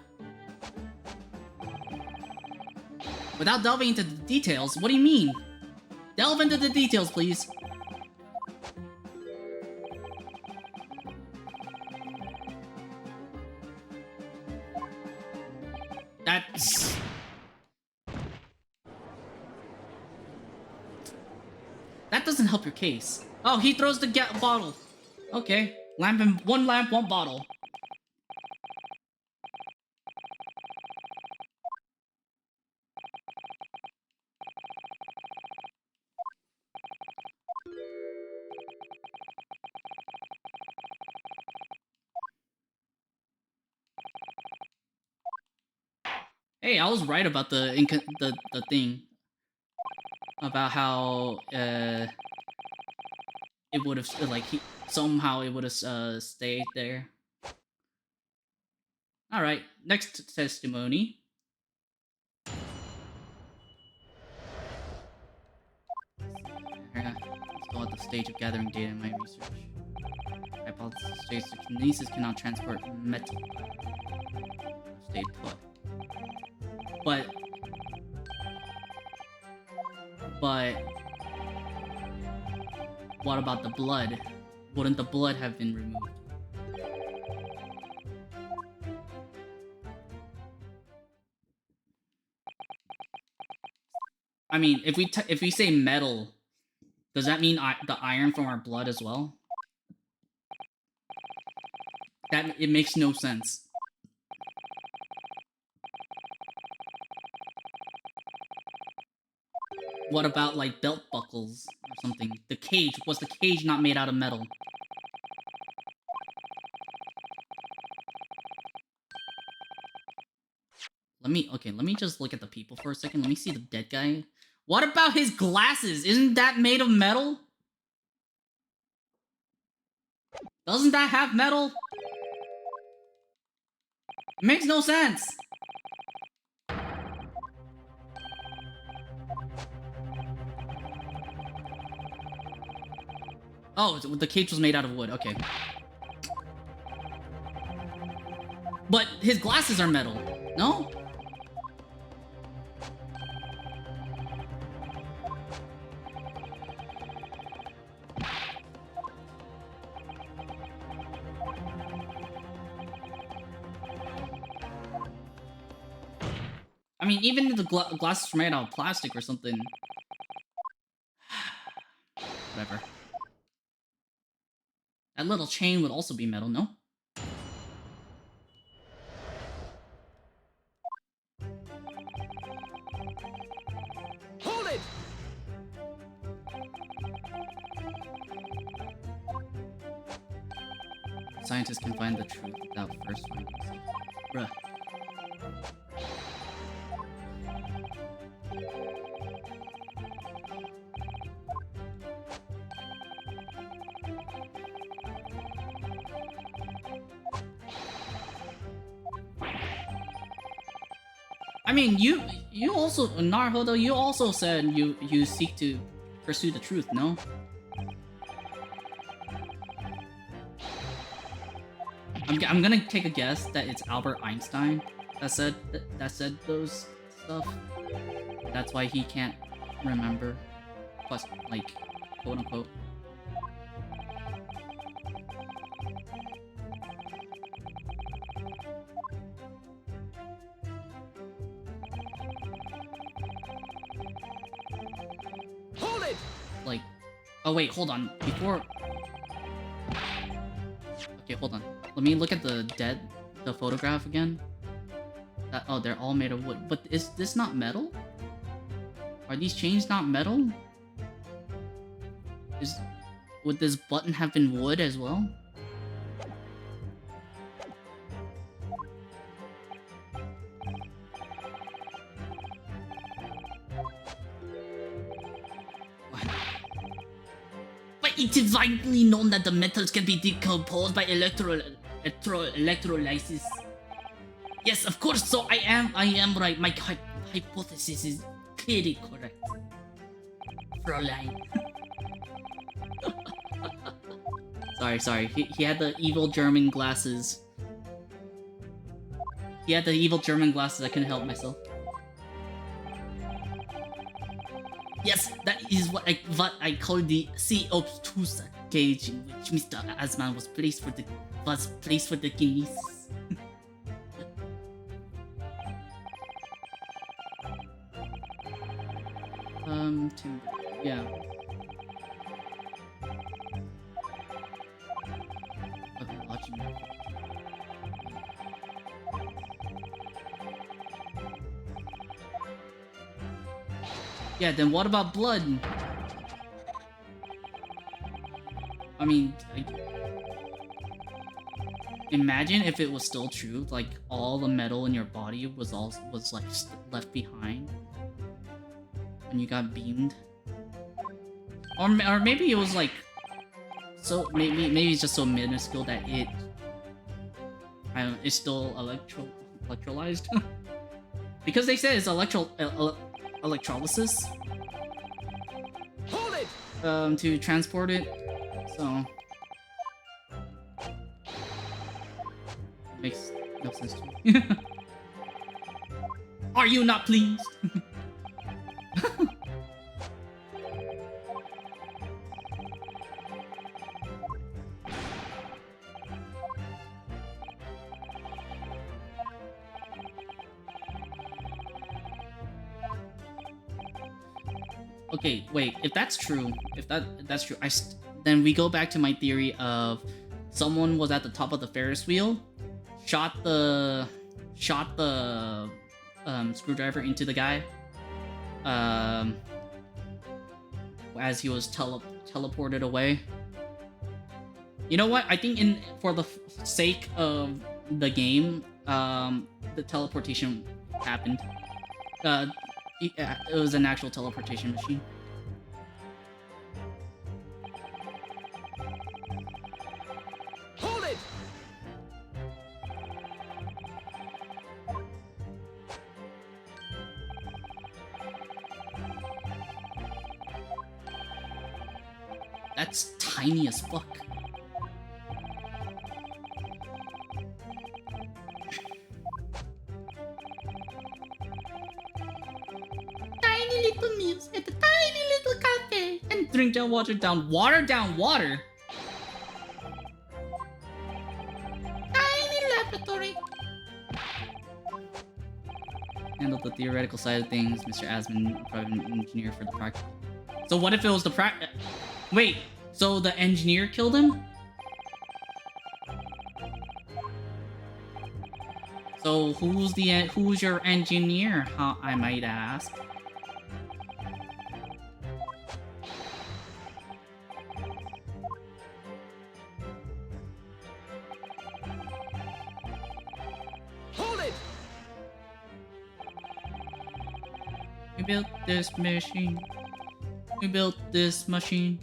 S1: Without delving into the details, what do you mean? Delve into the details, please. That's... That doesn't help your case. Oh, he throws the bottle. Okay. One lamp, one bottle. Hey, I was right about the thing about how it would have like somehow it would have stayed there. All right, next testimony. Let's go at the stage of gathering data in my research. Hypothesis states that kinesis cannot transport metal. Stayed put. But what about the blood? Wouldn't the blood have been removed? I mean, if we say metal, does that mean the iron from our blood as well? That it makes no sense. What about, like, belt buckles or something? The cage, was the cage not made out of metal? Let me just look at the people for a second. Let me see the dead guy. What about his glasses? Isn't that made of metal? Doesn't that have metal? It makes no sense. Oh, the cage was made out of wood. Okay. But his glasses are metal. No? I mean, even if the glasses were made out of plastic or something. Whatever. That little chain would also be metal, no?
S6: Hold it!
S1: Scientists can find the truth without first finding something. Bruh. I mean, you also, Naruhodo, you also said you seek to pursue the truth, no? I'm gonna take a guess that it's Albert Einstein that said those stuff. That's why he can't remember, plus, like, quote unquote.
S6: Hold it!
S1: Like, oh wait, hold on. Before, okay, hold on. Let me look at the photograph again. Oh, they're all made of wood. But is this not metal? Are these chains not metal? Would this button have been wood as well? What? But it is widely known that the metals can be decomposed by electrolysis. Yes, of course. So I am right. My hypothesis is clearly correct, Fräulein. sorry. He had the evil German glasses. I couldn't help myself. Yes, that is what I call the C-obtuse cage in which Mr. Asman was placed for the Guinness. Timber. Yeah. I've been watching that. Yeah, then what about blood? I mean, imagine if it was still true, like all the metal in your body was like left behind when you got beamed, or maybe it was like so maybe it's just so minuscule that it's still electrolyzed because they said it's electrolysis.
S6: Hold it!
S1: To transport it, so makes no sense to me. Are you not pleased? Okay, wait. If that's true, then we go back to my theory of someone was at the top of the Ferris wheel, shot the screwdriver into the guy, as he was teleported away. You know what? I think for the sake of the game, the teleportation happened. It was an actual teleportation machine.
S6: Hold it!
S1: That's tiny as fuck. Tiny little meals at the tiny little cafe and drink down water. Tiny laboratory. Handle the theoretical side of things, Mr. Asman, private engineer for the practical. So what if it was the Wait, so the engineer killed him? So who's your engineer, how I might ask?
S6: Hold it!
S1: We built this machine. We built this machine.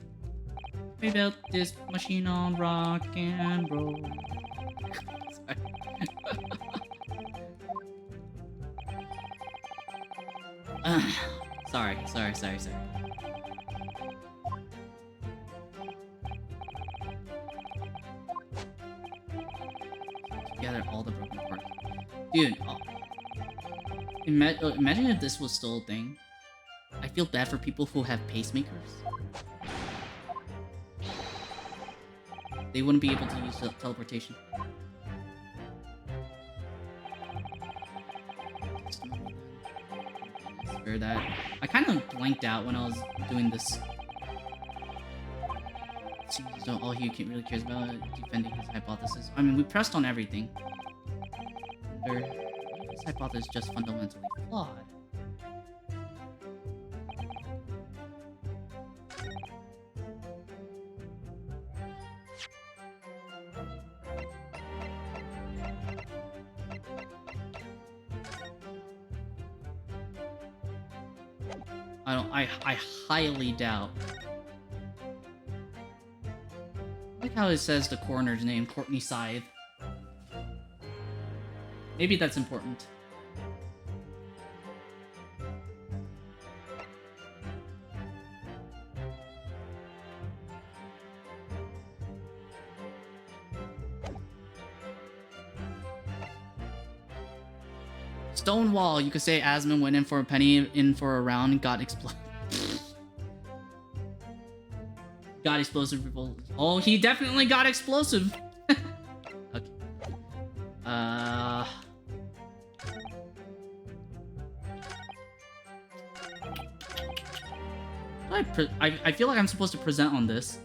S1: We built this machine on rock and roll. Sorry. Sorry. together all the broken parts. Dude, imagine if this was still a thing. I feel bad for people who have pacemakers. They wouldn't be able to use teleportation. Spare that. I kind of blanked out when I was doing this. Seems as though all he really cares about is defending his hypothesis. I mean, we pressed on everything. This hypothesis is just fundamentally flawed. I highly doubt. Look how it says the coroner's name, Courtney Scythe. Maybe that's important. Stonewall, you could say Asmon went in for a penny, in for a round, got exploded. Got explosive. Oh, he definitely got explosive. Okay. I feel like I'm supposed to present on this.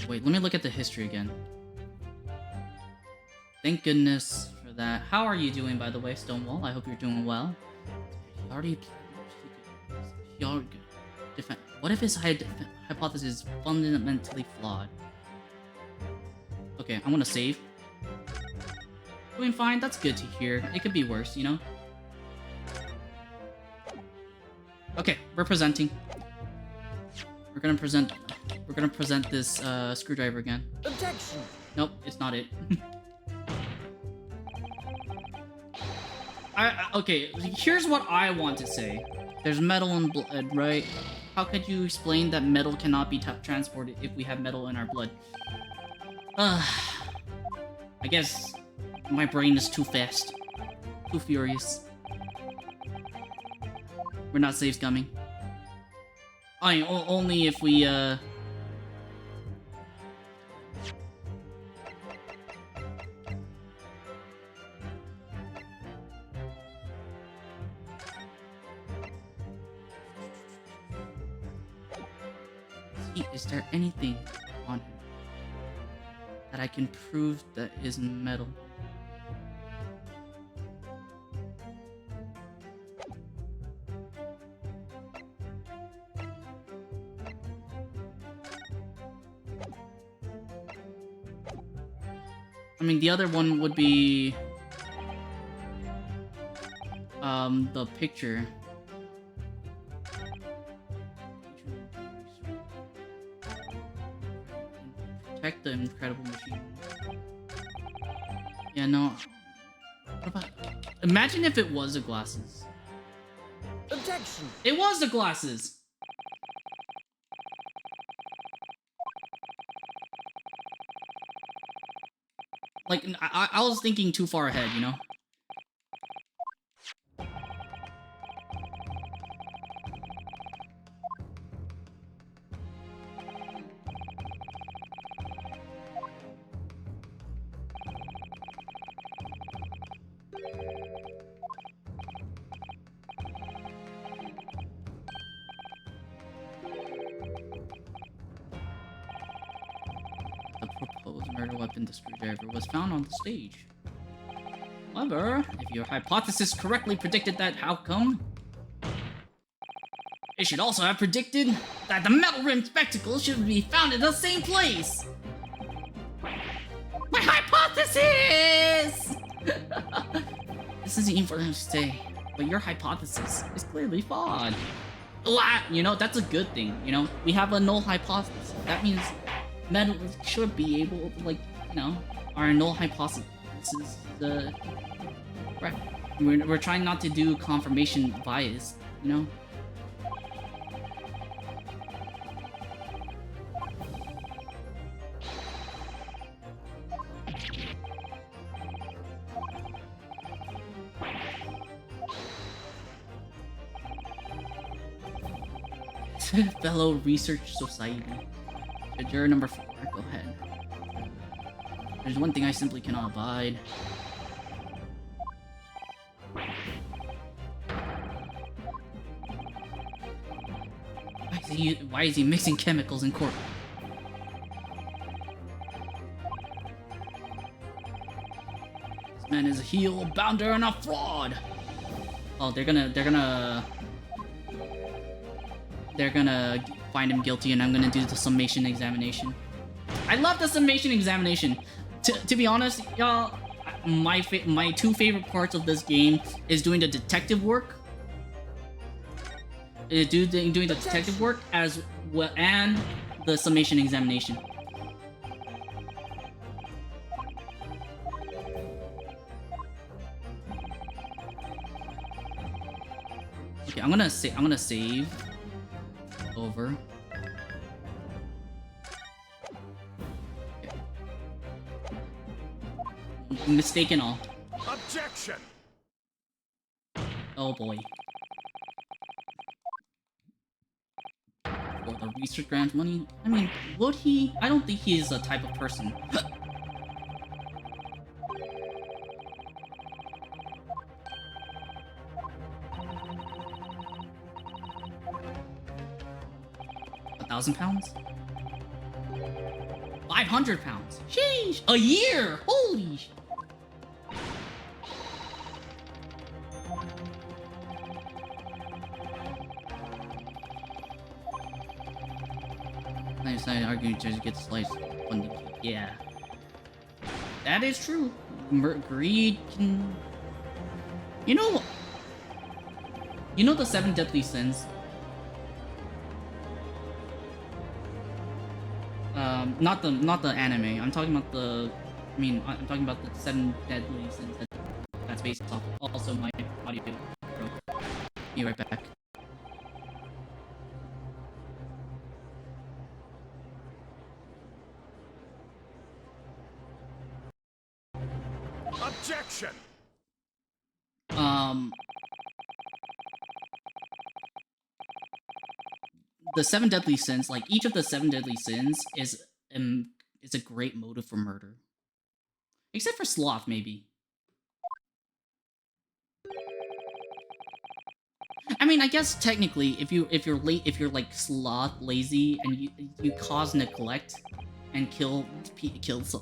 S1: Wait, let me look at the history again. Thank goodness for that. How are you doing, by the way, Stonewall? I hope you're doing well. He already... What if his hypothesis is fundamentally flawed? Okay, I'm gonna save. Doing fine, that's good to hear. It could be worse, you know? Okay, we're presenting. We're gonna present this screwdriver again.
S6: Objection!
S1: Nope, it's not it. Okay, here's what I want to say. There's metal and blood, right? How could you explain that metal cannot be transported if we have metal in our blood? I guess my brain is too fast. Too furious. We're not safe scumming. I mean, only if we, Is there anything on him that I can prove that is metal? I mean, the other one would be the picture. Protect the incredible machine. Yeah, no. What about... Imagine if it was the glasses.
S6: Objection!
S1: It was the glasses! Like, I was thinking too far ahead, you know? The screwdriver was found on the stage. However, if your hypothesis correctly predicted that outcome, it should also have predicted that the metal rimmed spectacle should be found in the same place. My hypothesis! This isn't even for them to say, but your hypothesis is clearly flawed. You know, that's a good thing, you know? We have a null hypothesis. That means metal should be able to, like, you know, our null hypothesis is right. We're trying not to do confirmation bias, you know. Fellow Research Society. Juror number 4, go ahead. There's one thing I simply cannot abide. Why is he mixing chemicals in court? This man is a heel, bounder, and a fraud! Oh, they're gonna find him guilty, and I'm gonna do the summation examination. I love the summation examination. To be honest, y'all, my 2 favorite parts of this game is doing the detective work. Doing the detective work as well, and the summation examination. Okay, I'm gonna save over. Okay. Mistake and all.
S2: Objection!
S1: Oh boy. For the research grant money? I mean, would he? I don't think he is the type of person. £1,000? 500 pounds? Sheesh! A year! Holy! I decided to argue just get sliced funding. Yeah. That is true. Greed can... You know the 7 deadly sins? Not the anime. I'm talking about I'm talking about the 7 deadly sins that's based off. Also, my audio broke. Be right back.
S2: Objection!
S1: The 7 deadly sins, like each of the 7 deadly sins is a great motive for murder. Except for sloth, maybe. I mean, I guess technically, if you're like sloth, lazy, and you cause neglect and kill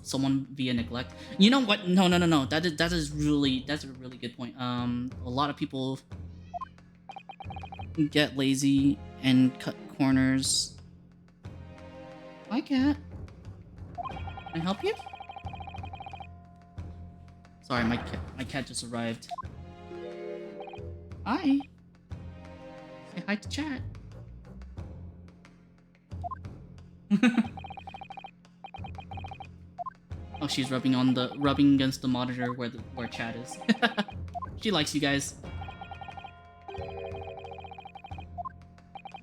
S1: someone via neglect. You know what? No. That's a really good point. A lot of people get lazy and cut corners. Hi, cat. Can I help you? Sorry, my cat just arrived. Hi. Say hi to chat. Oh, she's rubbing against the monitor where chat is. She likes you guys.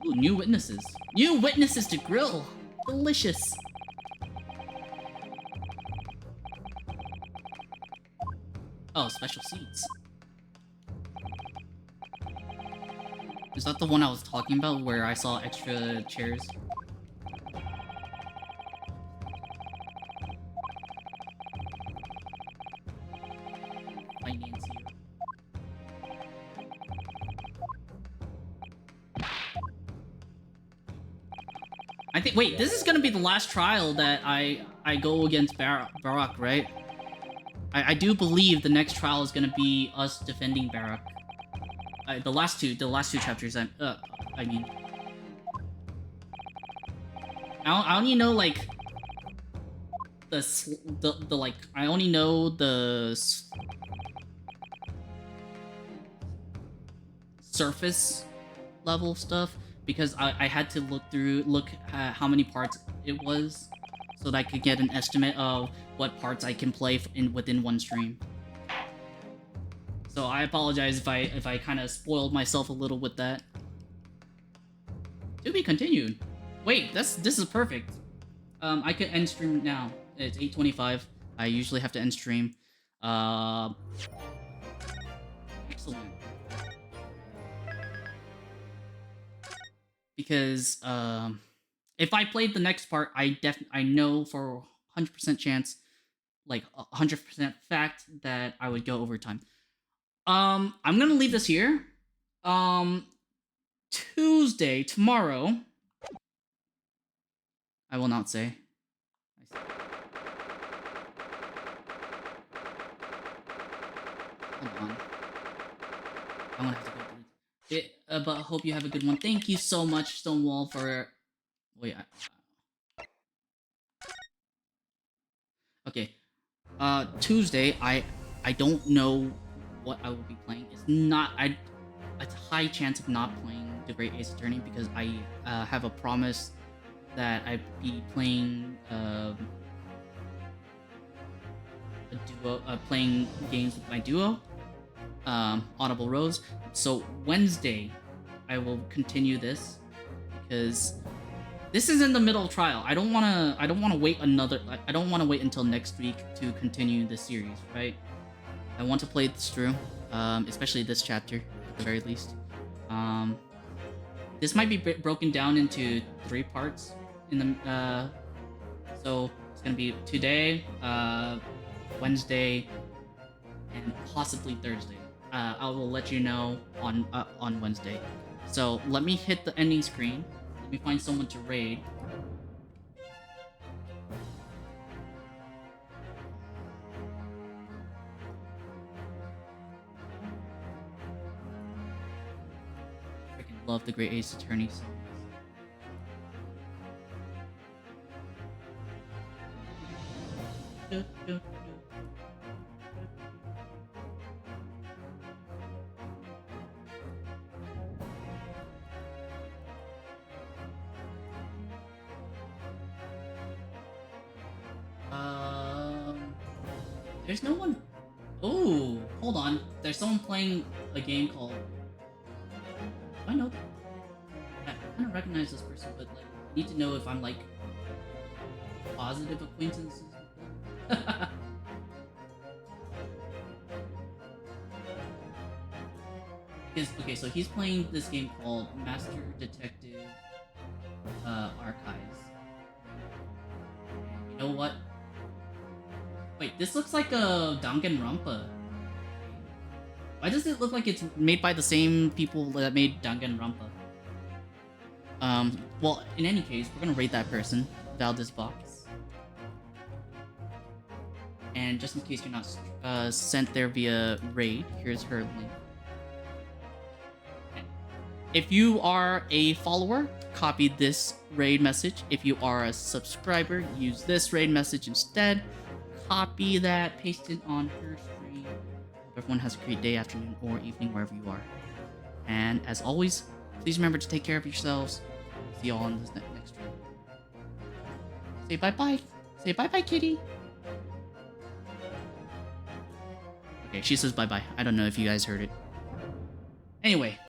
S1: Ooh, new witnesses. New witnesses to grill. Delicious. Oh, special seats. Is that the one I was talking about where I saw extra chairs? Hi, Nancy. I think. Wait, this is gonna be the last trial that I go against Barak, right? I do believe the next trial is gonna be us defending Barak. The last two chapters. I mean, I only know like I only know the surface level stuff because I had to look at how many parts it was so that I could get an estimate of what parts I can play within one stream. So I apologize if I kind of spoiled myself a little with that. To be continued. Wait, this is perfect. I could end stream now. It's 8:25. I usually have to end stream. Excellent. because if I played the next part, I know for 100% chance, like 100% fact that I would go overtime. I'm gonna leave this here. Tuesday, tomorrow. I will not say. Hold on. I'm gonna have to go through it. But hope you have a good one. Thank you so much, Stonewall, for. Wait. Okay. Tuesday. I don't know what I will be playing. It's not. It's a high chance of not playing the Great Ace Attorney because I have a promise that I'd be playing a duo, playing games with my duo, Audible Rose. So Wednesday, I will continue this because this is in the middle of trial. I don't wanna wait another. I don't wanna wait until next week to continue the series, right? I want to play this through, especially this chapter at the very least. This might be broken down into 3 parts in the. So it's gonna be today, Wednesday, and possibly Thursday. I will let you know on Wednesday. So let me hit the ending screen. Let me find someone to raid. Freaking love the Great Ace Attorney songs. There's no one. Oh, hold on. There's someone playing a game called. I know. I kind of recognize this person, but like, I need to know if I'm like positive acquaintances with them. Okay, so he's playing this game called Master Detective Archives. You know what? Wait, this looks like a Danganronpa. Why does it look like it's made by the same people that made Danganronpa? Well, in any case, we're gonna rate that person, Valdez Box. And just in case you're not sent there via raid, here's her link. If you are a follower, copy this raid message. If you are a subscriber, use this raid message instead. Copy that, paste it on her screen. Hope everyone has a great day, afternoon, or evening, wherever you are. And as always, please remember to take care of yourselves. See you all in this next stream. Say bye-bye. Say bye-bye, kitty. Okay, she says bye-bye. I don't know if you guys heard it. Anyway.